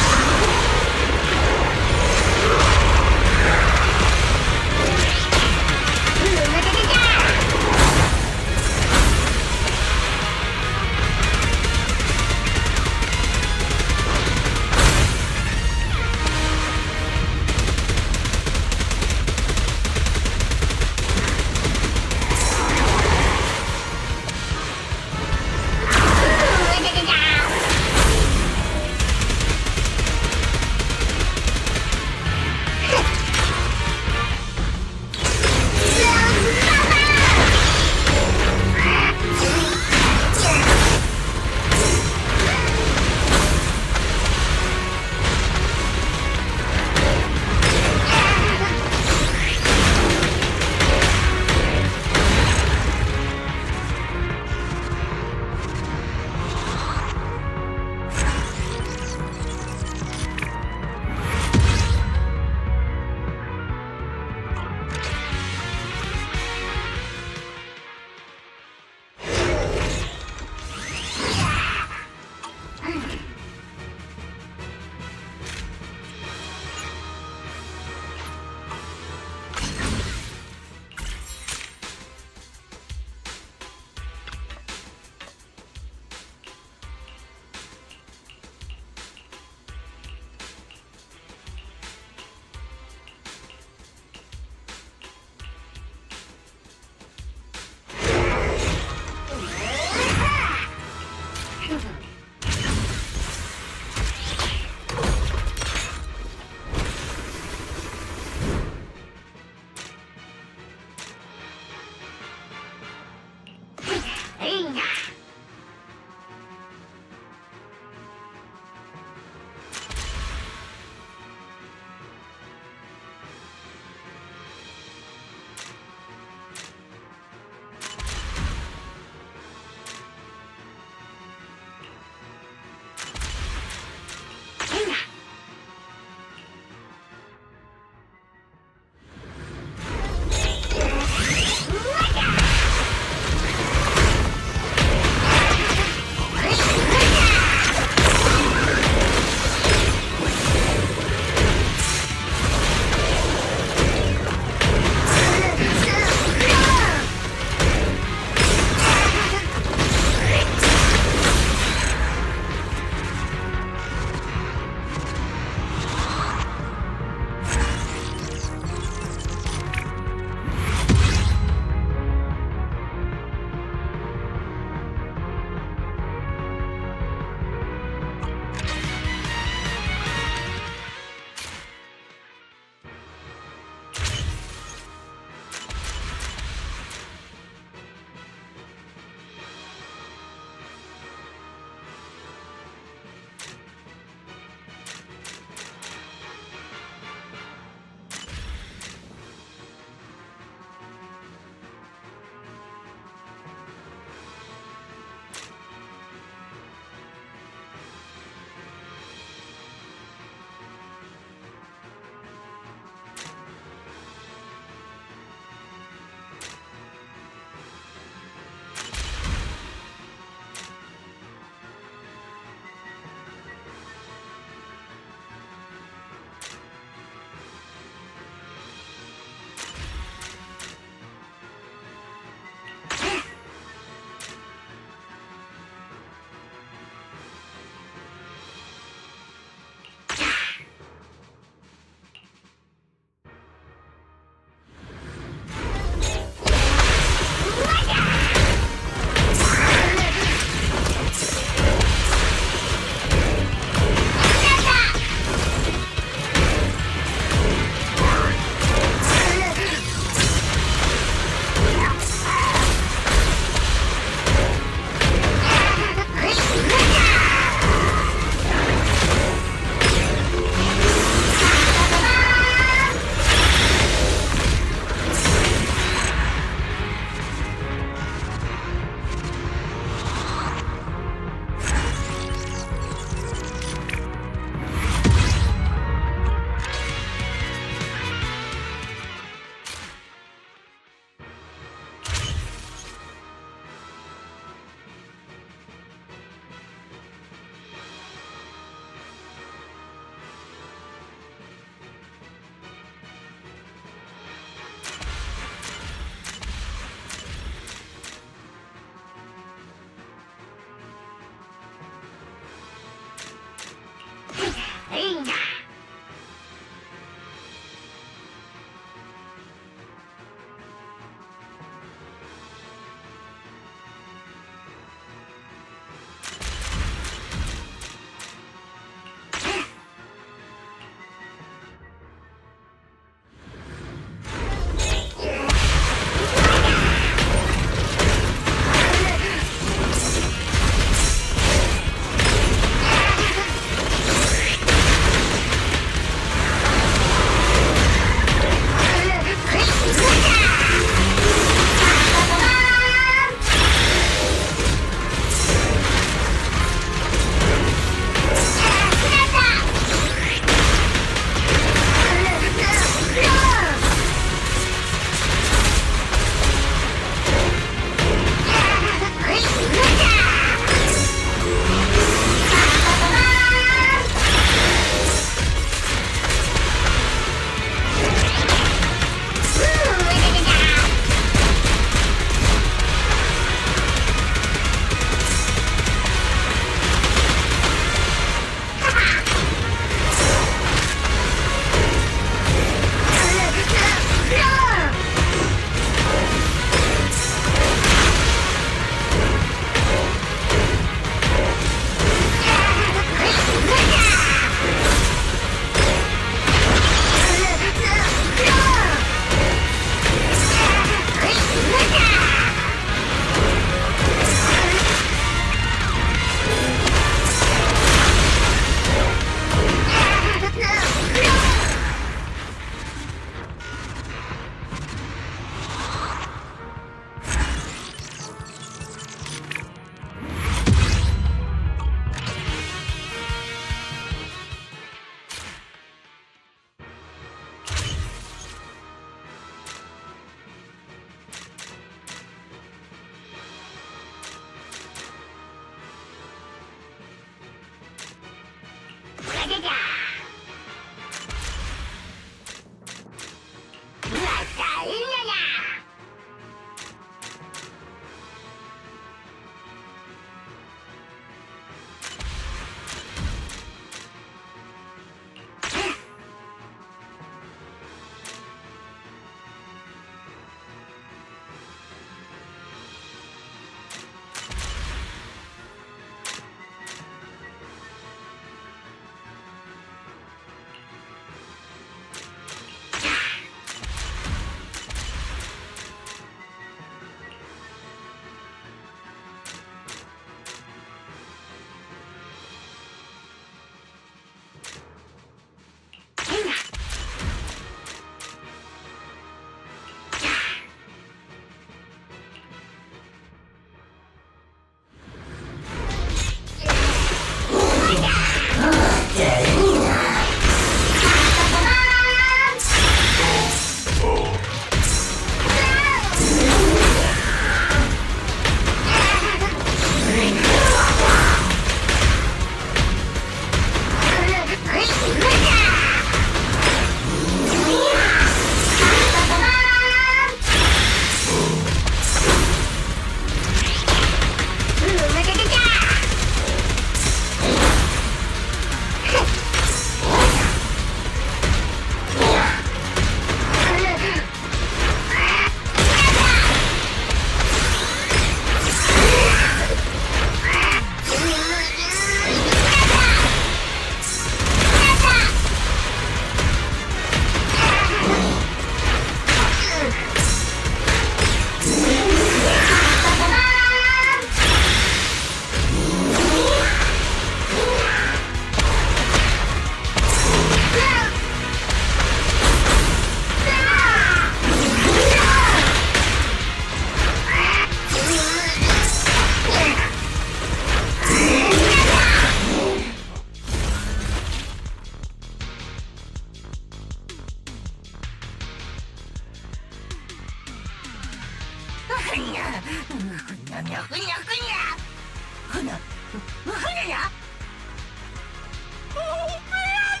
Oh man!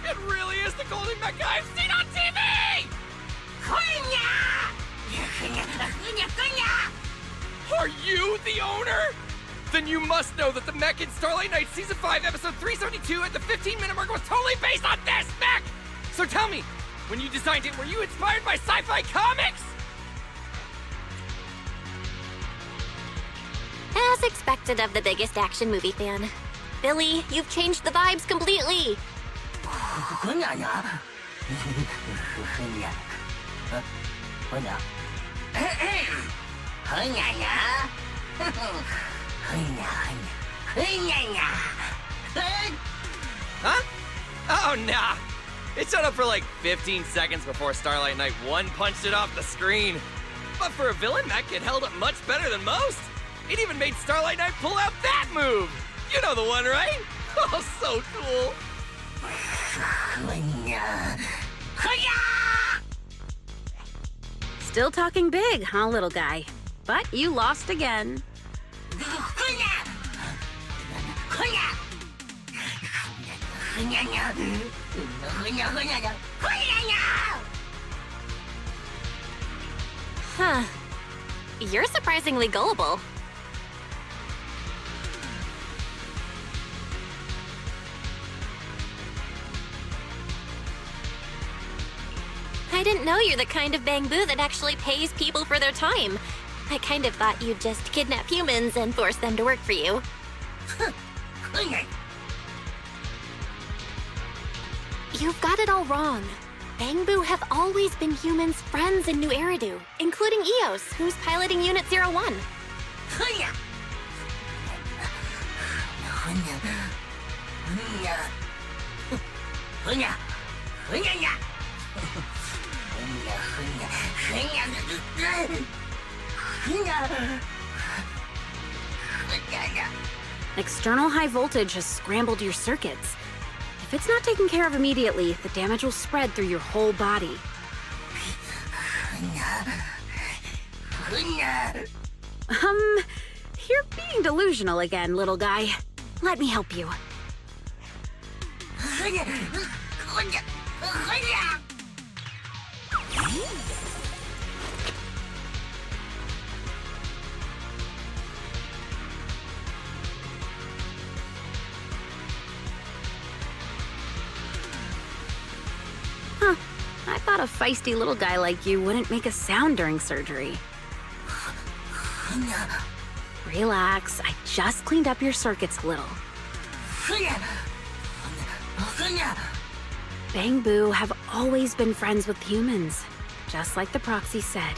It really is the golden mecha I've seen on TV! Are you the owner? Then you must know that the mech in Starlight Knight Season 5, Episode 372 at the 15-minute mark was totally based on this mech! So tell me, when you designed it, were you inspired by sci-fi comics? As expected of the biggest action movie fan. Billy, you've changed the vibes completely. Huh? Oh, nah. It showed up for like 15 seconds before Starlight Knight 1 punched it off the screen. But for a villain mech, it held up much better than most. It even made Starlight Knight pull out that move. You know the one, right? Oh, so cool. Still talking big, huh, little guy? But you lost again. Huh. You're surprisingly gullible. I didn't know you're the kind of Bangbu that actually pays people for their time. I kind of thought you'd just kidnap humans and force them to work for you. You've got it all wrong. Bangbu have always been humans' friends in New Eridu, including Eos, who's piloting Unit 01. External high voltage has scrambled your circuits. If it's not taken care of immediately, the damage will spread through your whole body. You're being delusional again, little guy. Let me help you. Huh. I thought a feisty little guy like you wouldn't make a sound during surgery. Relax, I just cleaned up your circuits a little. Bang Boo have always been friends with humans, just like the proxy said.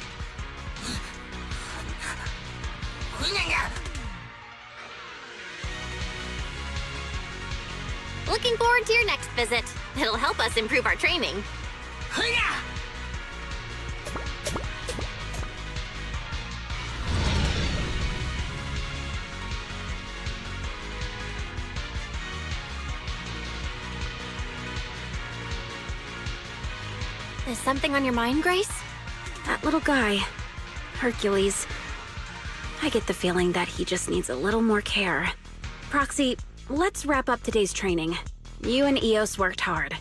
Looking forward to your next visit. It'll help us improve our training. Is something on your mind, Grace? That little guy, Hercules. I get the feeling that he just needs a little more care. Proxy, let's wrap up today's training. You and Eos worked hard.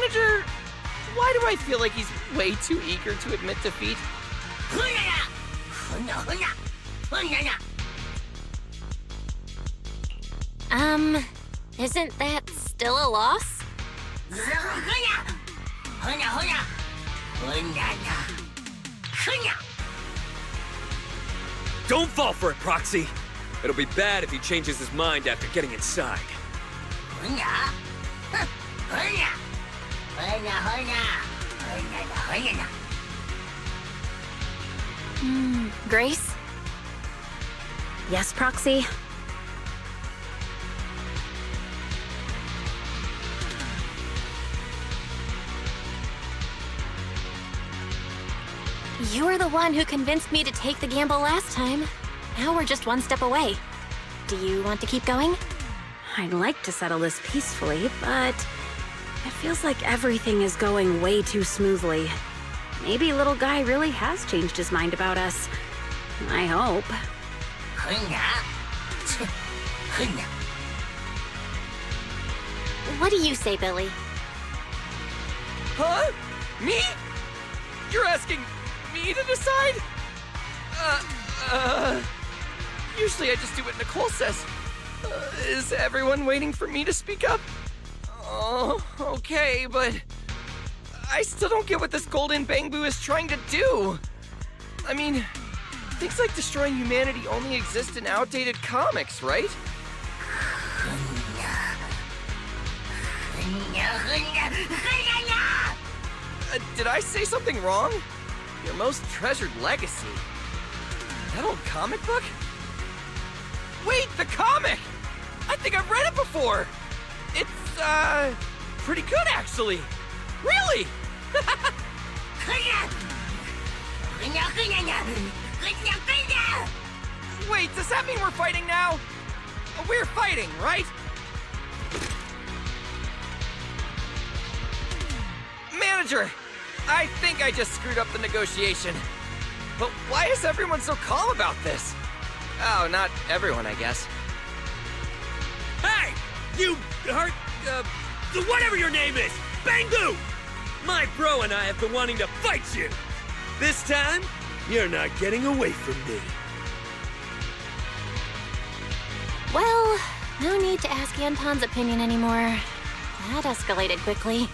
Manager, why do I feel like he's way too eager to admit defeat? Isn't that still a loss? Don't fall for it, Proxy. It'll be bad if he changes his mind after getting inside. Grace? Yes, Proxy? You were the one who convinced me to take the gamble last time. Now we're just one step away. Do you want to keep going? I'd like to settle this peacefully, but it feels like everything is going way too smoothly. Maybe little guy really has changed his mind about us. I hope. What do you say, Billy? Huh? Me? You're asking me to decide? Usually I just do what Nicole says. Is everyone waiting for me to speak up? Oh, okay, but I still don't get what this Golden Bangbu is trying to do. I mean, things like destroying humanity only exist in outdated comics, right? Did I say something wrong? Your most treasured legacy. That old comic book? Wait, the comic! I think I've read it before! It's, pretty good, actually! Really? Wait, does that mean we're fighting now? We're fighting, right? Manager! I think I just screwed up the negotiation. But why is everyone so calm about this? Oh, not everyone, I guess. Hey! You whatever your name is! Bangu! My bro and I have been wanting to fight you! This time, you're not getting away from me. Well, no need to ask Anton's opinion anymore. That escalated quickly.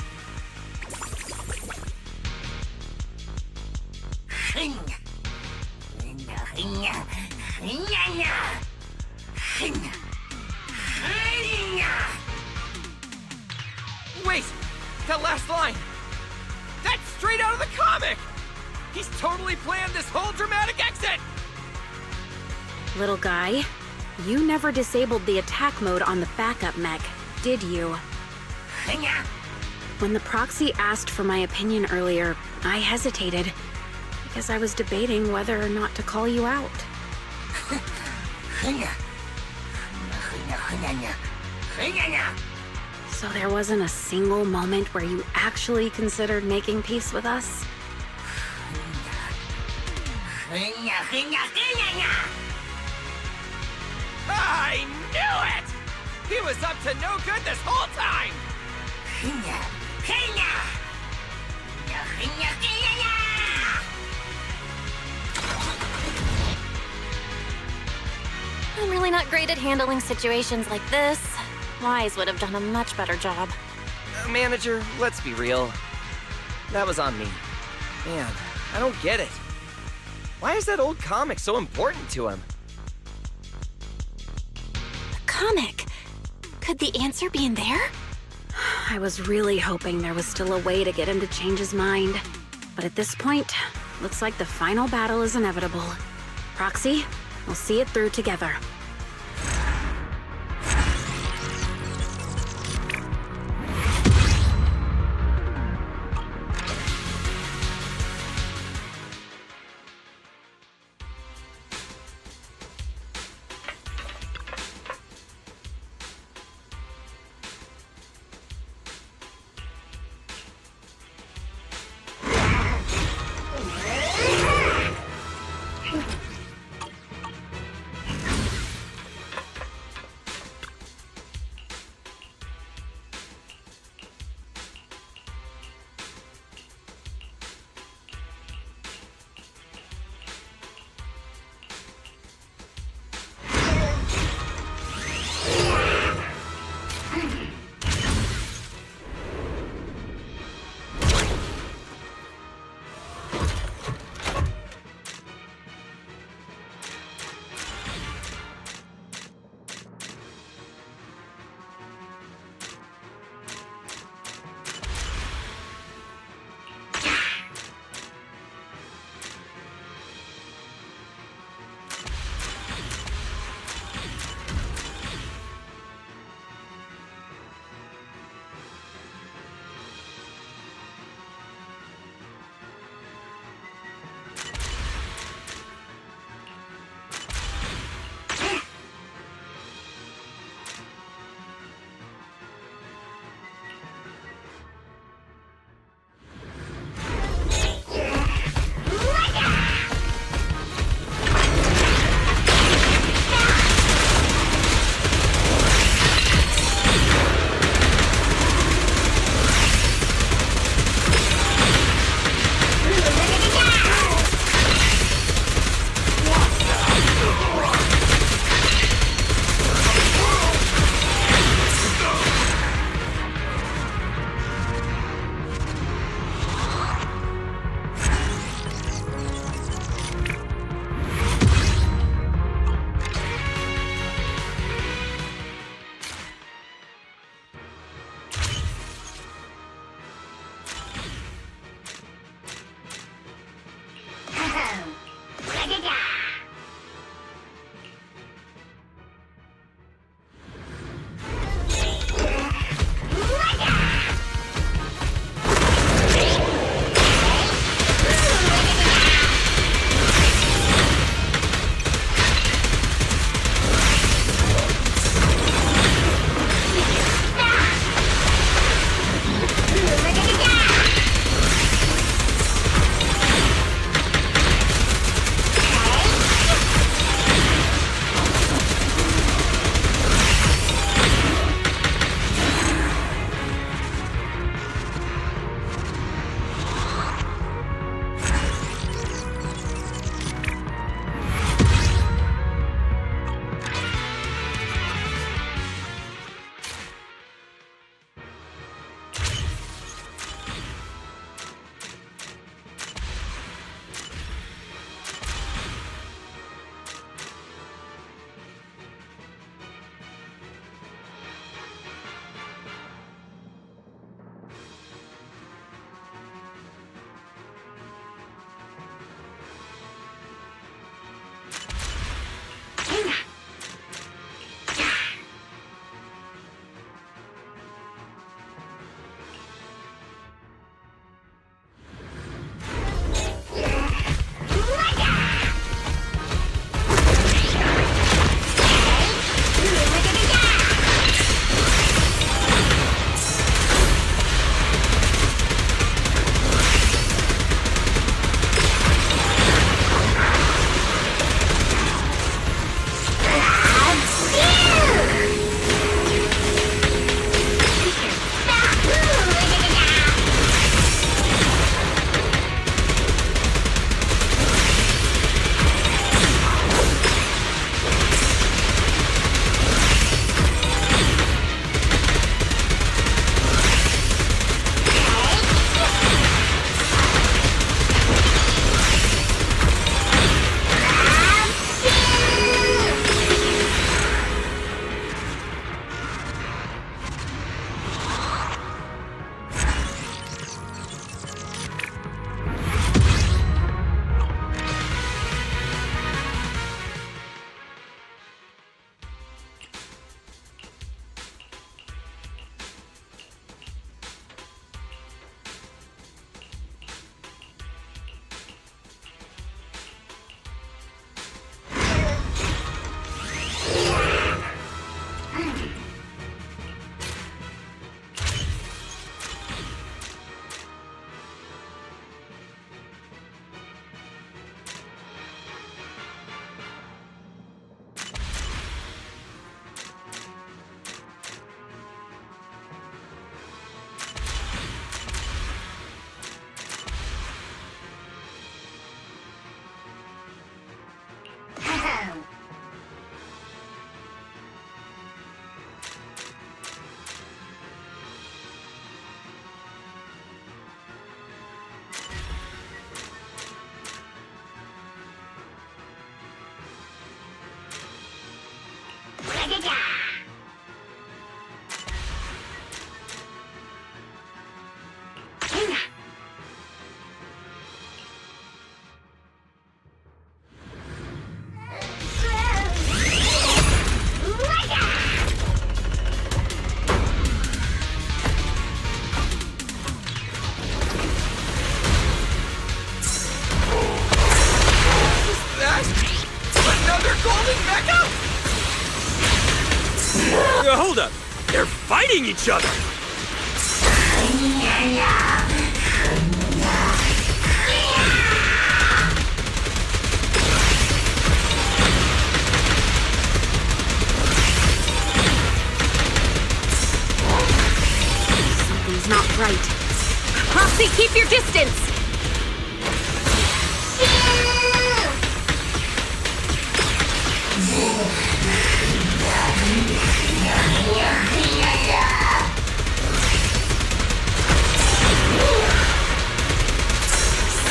Wait! That last line! That's straight out of the comic! He's totally planned this whole dramatic exit! Little guy, you never disabled the attack mode on the backup mech, did you? When the proxy asked for my opinion earlier, I hesitated because I was debating whether or not to call you out. So there wasn't a single moment where you actually considered making peace with us? I knew it! He was up to no good this whole time! I'm really not great at handling situations like this. Wise would have done a much better job. Manager, let's be real. That was on me. Man, I don't get it. Why is that old comic so important to him? The comic? Could the answer be in there? I was really hoping there was still a way to get him to change his mind. But at this point, looks like the final battle is inevitable. Proxy, we'll see it through together. fighting each other! Something's not right. Proxy, keep your distance!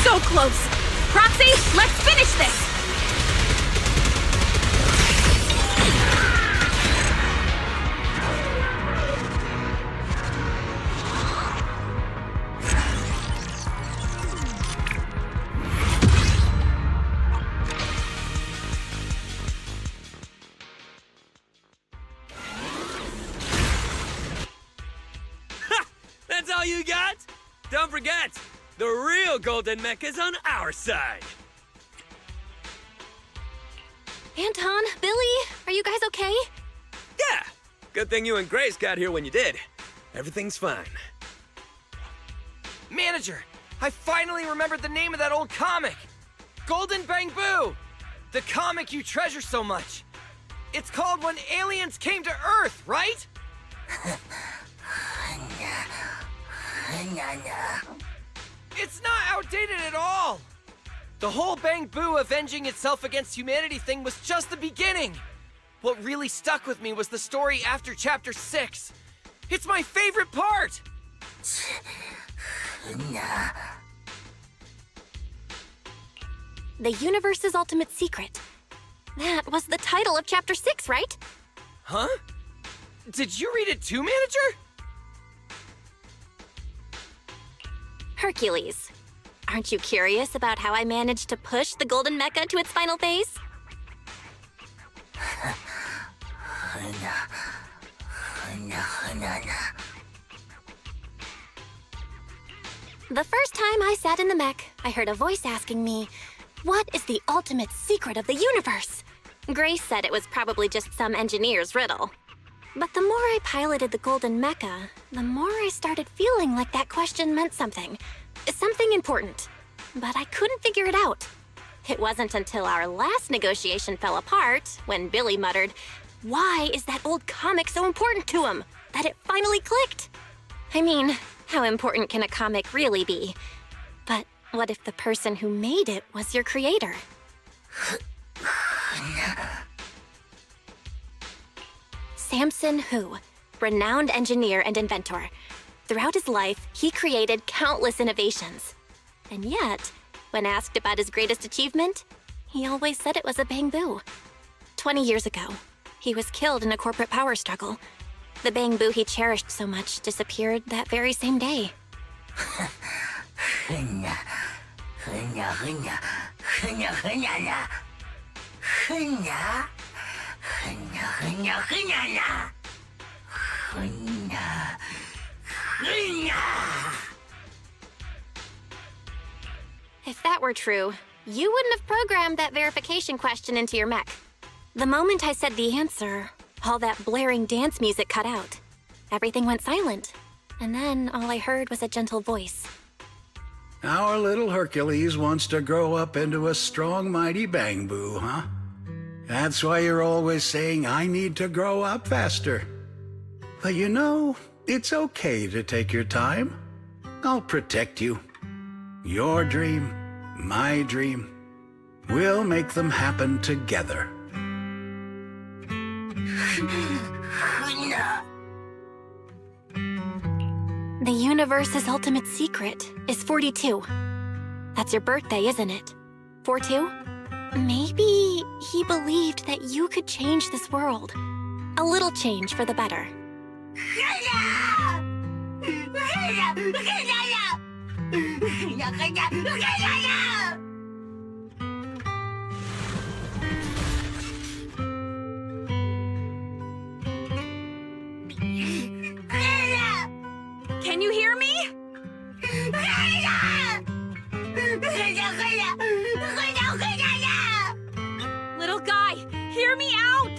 So close! Proxy, let's finish this! That's all you got? Don't forget, the real golden mech is on our side. Anton, Billy, are you guys okay? Yeah, good thing you and Grace got here when you did. Everything's fine. Manager, I finally remembered the name of that old comic. Golden Bamboo! The comic you treasure so much. It's called When Aliens Came to Earth, right? It's not outdated at all! The whole Bamboo avenging itself against humanity thing was just the beginning! What really stuck with me was the story after Chapter 6. It's my favorite part! The Universe's Ultimate Secret. That was the title of Chapter 6, right? Huh? Did you read it too, Manager? Hercules. Aren't you curious about how I managed to push the Golden Mecha to its final phase? The first time I sat in the mech, I heard a voice asking me, "What is the ultimate secret of the universe?" Grace said it was probably just some engineer's riddle. But the more I piloted the Golden Mecha, the more I started feeling like that question meant something. Something important. But I couldn't figure it out. It wasn't until our last negotiation fell apart, when Billy muttered, "Why is that old comic so important to him?" that it finally clicked. I mean, how important can a comic really be? But what if the person who made it was your creator? Samson Hu, renowned engineer and inventor. Throughout his life, he created countless innovations. And yet, when asked about his greatest achievement, he always said it was a Bamboo. 20 years ago, he was killed in a corporate power struggle. The Bamboo he cherished so much disappeared that very same day. If that were true, you wouldn't have programmed that verification question into your mech. The moment I said the answer, all that blaring dance music cut out. Everything went silent, and then all I heard was a gentle voice. Our little Hercules wants to grow up into a strong, mighty Bamboo, huh? That's why you're always saying, "I need to grow up faster." But you know, it's okay to take your time. I'll protect you. Your dream, my dream. We'll make them happen together. The universe's ultimate secret is 42. That's your birthday, isn't it? 42? Maybe he believed that you could change this world. A little change for the better. Can you hear me? Little guy, hear me out!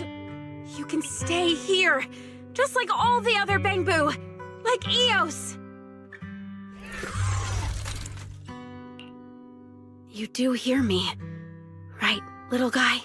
You can stay here. Just like all the other Bangboo. Like Eos. You do hear me, right, little guy?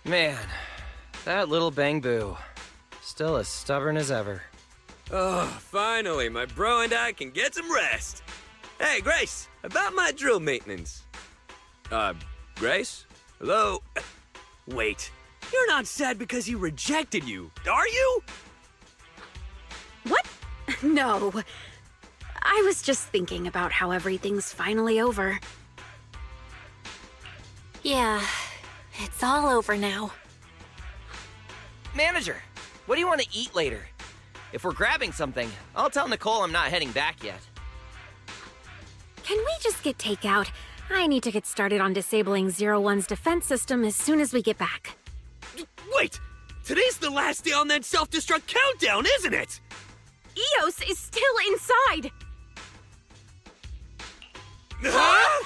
Man, that little Bangboo. Still as stubborn as ever. Oh, finally, my bro and I can get some rest. Hey, Grace, about my drill maintenance. Grace? Hello? Wait, you're not sad because he rejected you, are you? What? No. I was just thinking about how everything's finally over. Yeah, it's all over now. Manager, what do you want to eat later? If we're grabbing something, I'll tell Nicole I'm not heading back yet. Can we just get takeout? I need to get started on disabling Zero One's defense system as soon as we get back. Wait! Today's the last day on that self-destruct countdown, isn't it? Eos is still inside! Huh?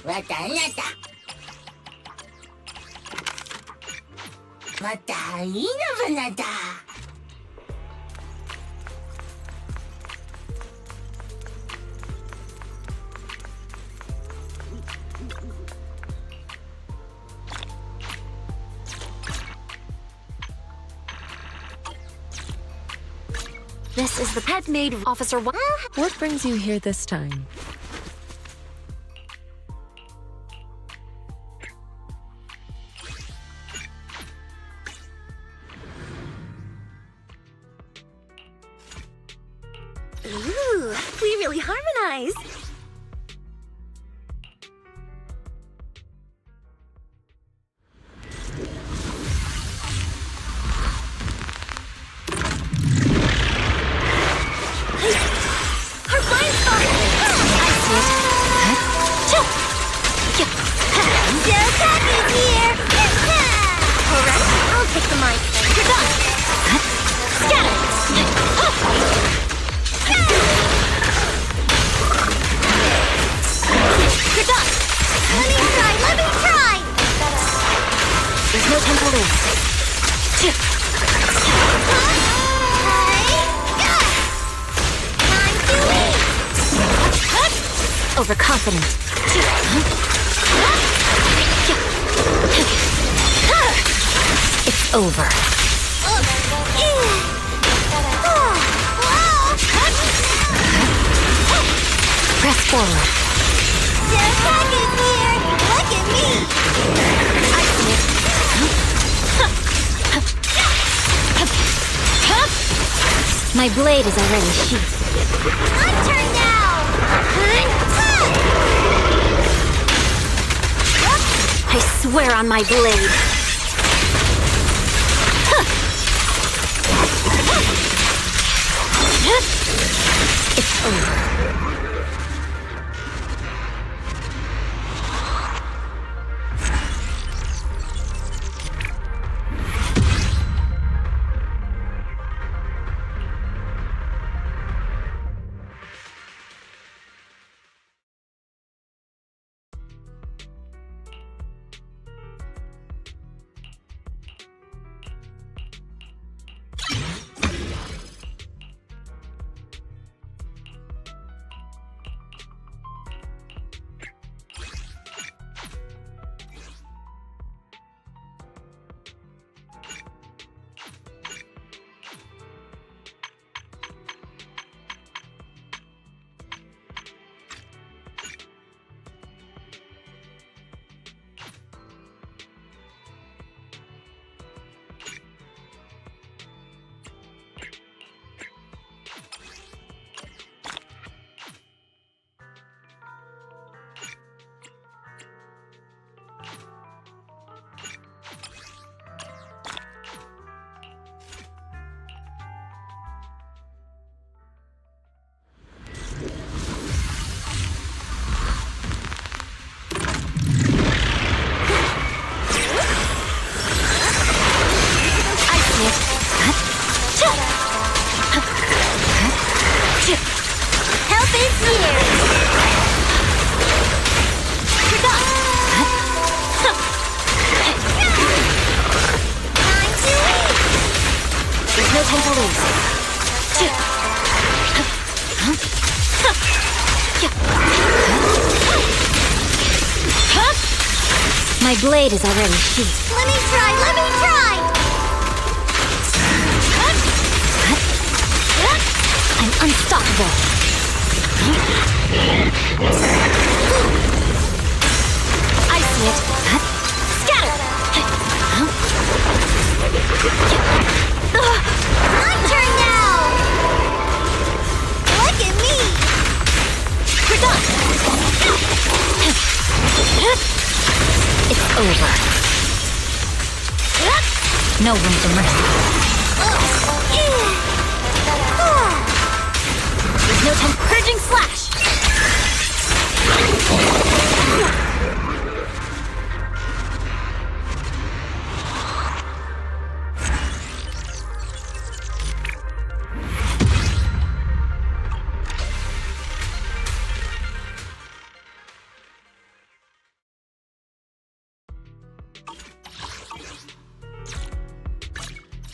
またあなた。またいいのあなた。This is the pet maid, Officer. What brings you here this time? Ooh, we really harmonize. Her blind spot! I see it. Just happy here! Alright, I'll take the mic. You're done! Scatter! You're done! Let me try! There's no time to lose. Overconfident. It's over. Press forward. Just here. Look at me. I see it. My blade is already sheathed. My turn now. I swear on my blade. It's over. Help is here! You're done! Time to leave! There's no time to lose. My blade is already sheathed. Let me try! I'm unstoppable. I see it. Scatter! My turn now! Look at me! You're done! It's over. No room for mercy. There's no time. Purging slash!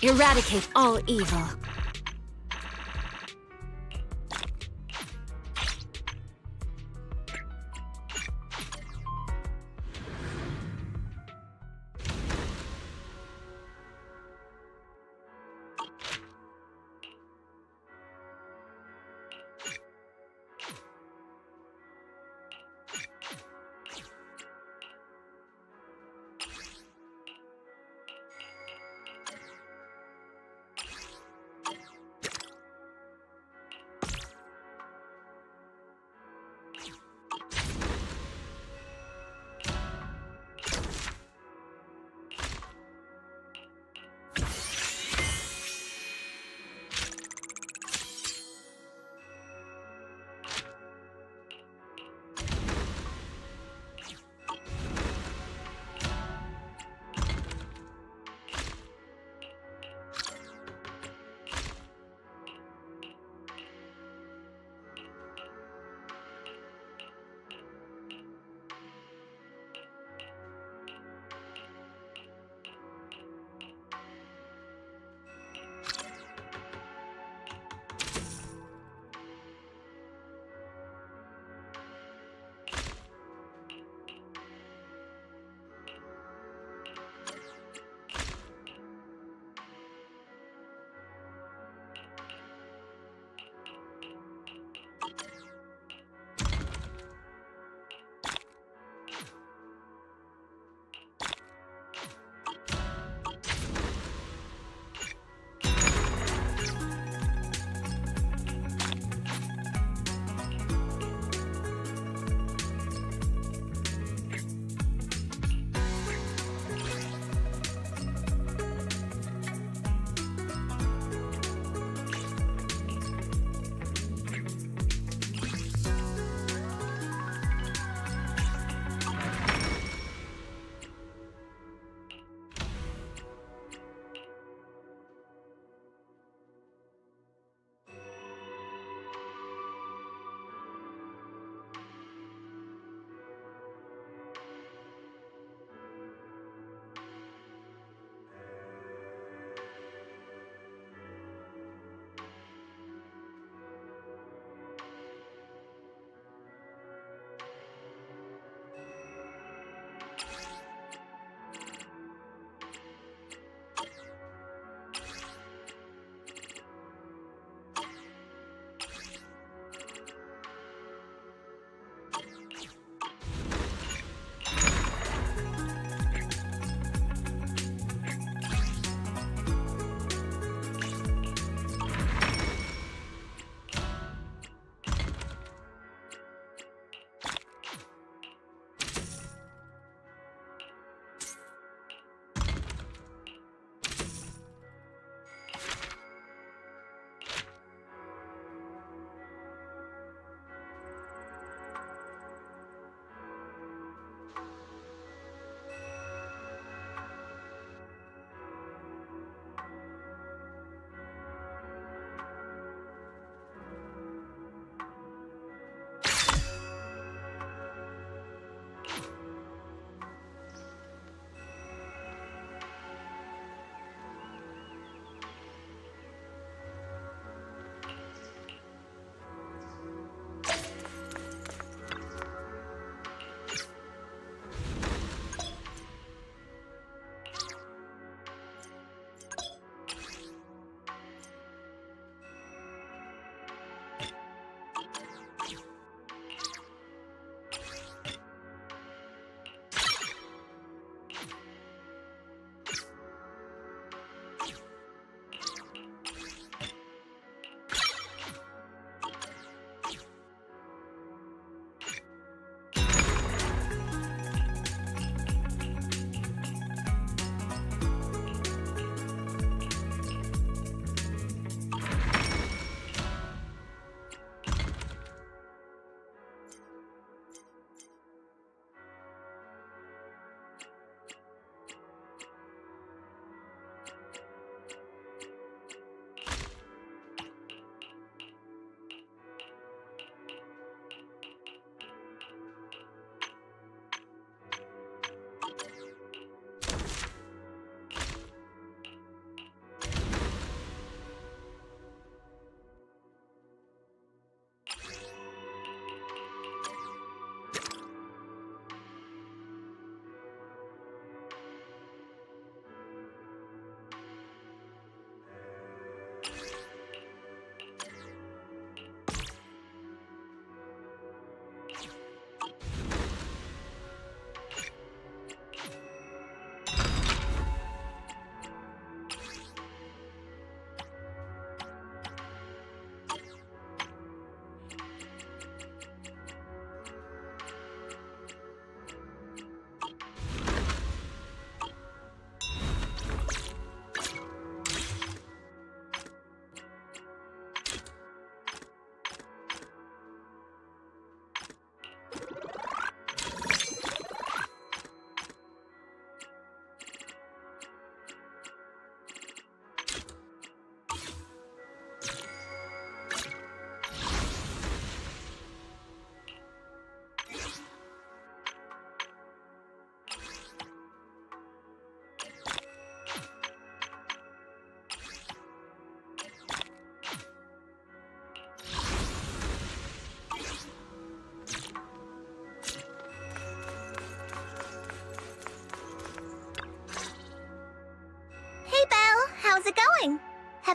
Eradicate all evil.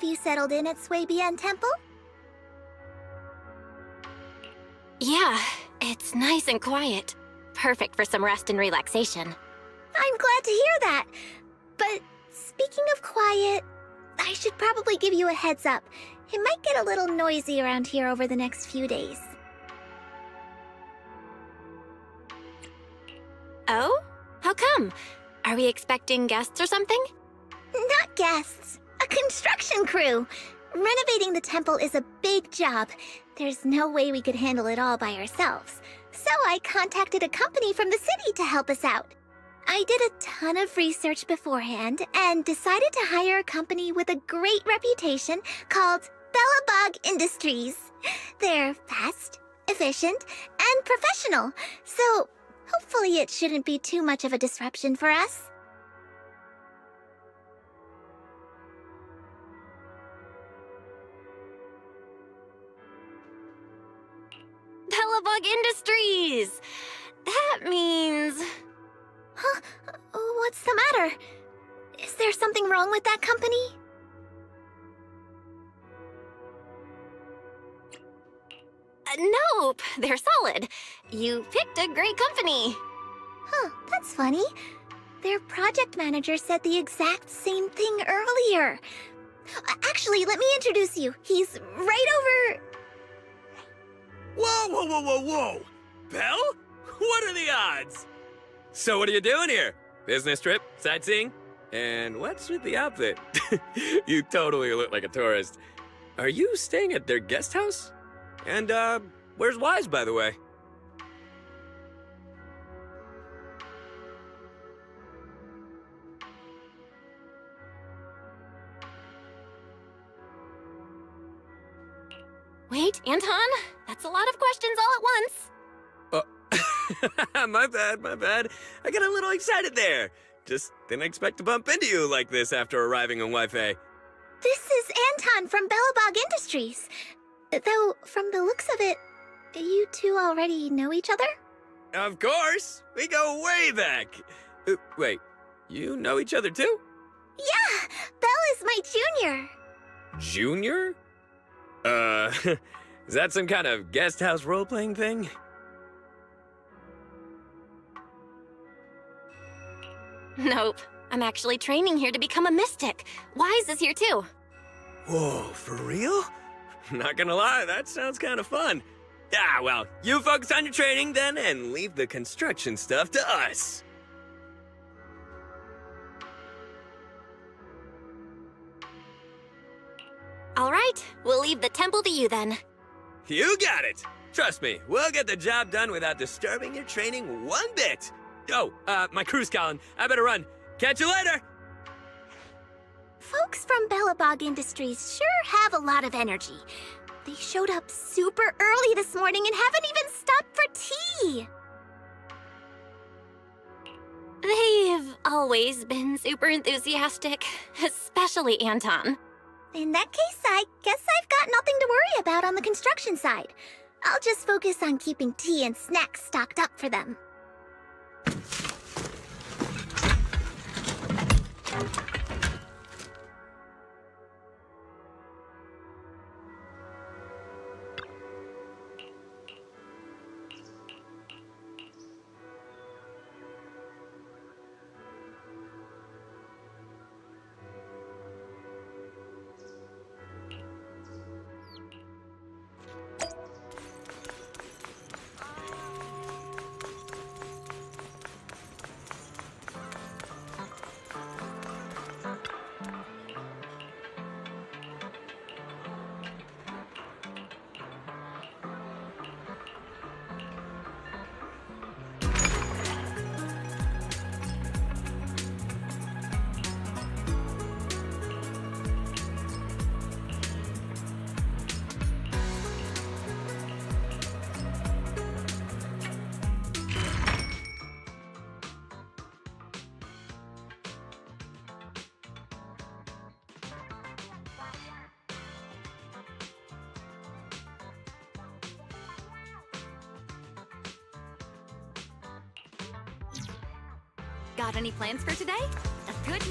you settled in at Swabian Temple? Yeah, it's nice and quiet. Perfect for some rest and relaxation. I'm glad to hear that. But speaking of quiet, I should probably give you a heads up. It might get a little noisy around here over the next few days. Oh? How come? Are we expecting guests or something? Not guests. A construction crew. Renovating the temple is a big job. There's no way we could handle it all by ourselves. So I contacted a company from the city to help us out. I did a ton of research beforehand and decided to hire a company with a great reputation called Bellabog Industries. They're fast, efficient, and professional, so hopefully it shouldn't be too much of a disruption for us. Bellabog Industries! That means... Huh? What's the matter? Is there something wrong with that company? Nope, they're solid. You picked a great company. Huh, that's funny. Their project manager said the exact same thing earlier. Actually, let me introduce you. He's right over... Whoa, whoa, whoa, whoa, whoa! Belle? What are the odds? So what are you doing here? Business trip? Sightseeing? And what's with the outfit? You totally look like a tourist. Are you staying at their guest house? And, where's Wise, by the way? Wait, Anton? That's a lot of questions all at once. My bad. I got a little excited there. Just didn't expect to bump into you like this after arriving on Wi-Fi. This is Anton from Bellabog Industries. Though, from the looks of it, you two already know each other? Of course! We go way back! Wait, you know each other too? Yeah! Belle is my junior! Junior? Is that some kind of guest house role-playing thing? Nope. I'm actually training here to become a mystic. Wise is here too. Whoa, for real? Not gonna lie, that sounds kind of fun. Ah, well, you focus on your training then and leave the construction stuff to us. All right, we'll leave the temple to you then. You got it! Trust me, we'll get the job done without disturbing your training one bit. Oh, my crew's calling. I better run. Catch you later! Folks from Bellabog Industries sure have a lot of energy. They showed up super early this morning and haven't even stopped for tea! They've always been super enthusiastic, especially Anton. In that case, I guess I've got nothing to worry about on the construction side. I'll just focus on keeping tea and snacks stocked up for them. Got any plans for today? A good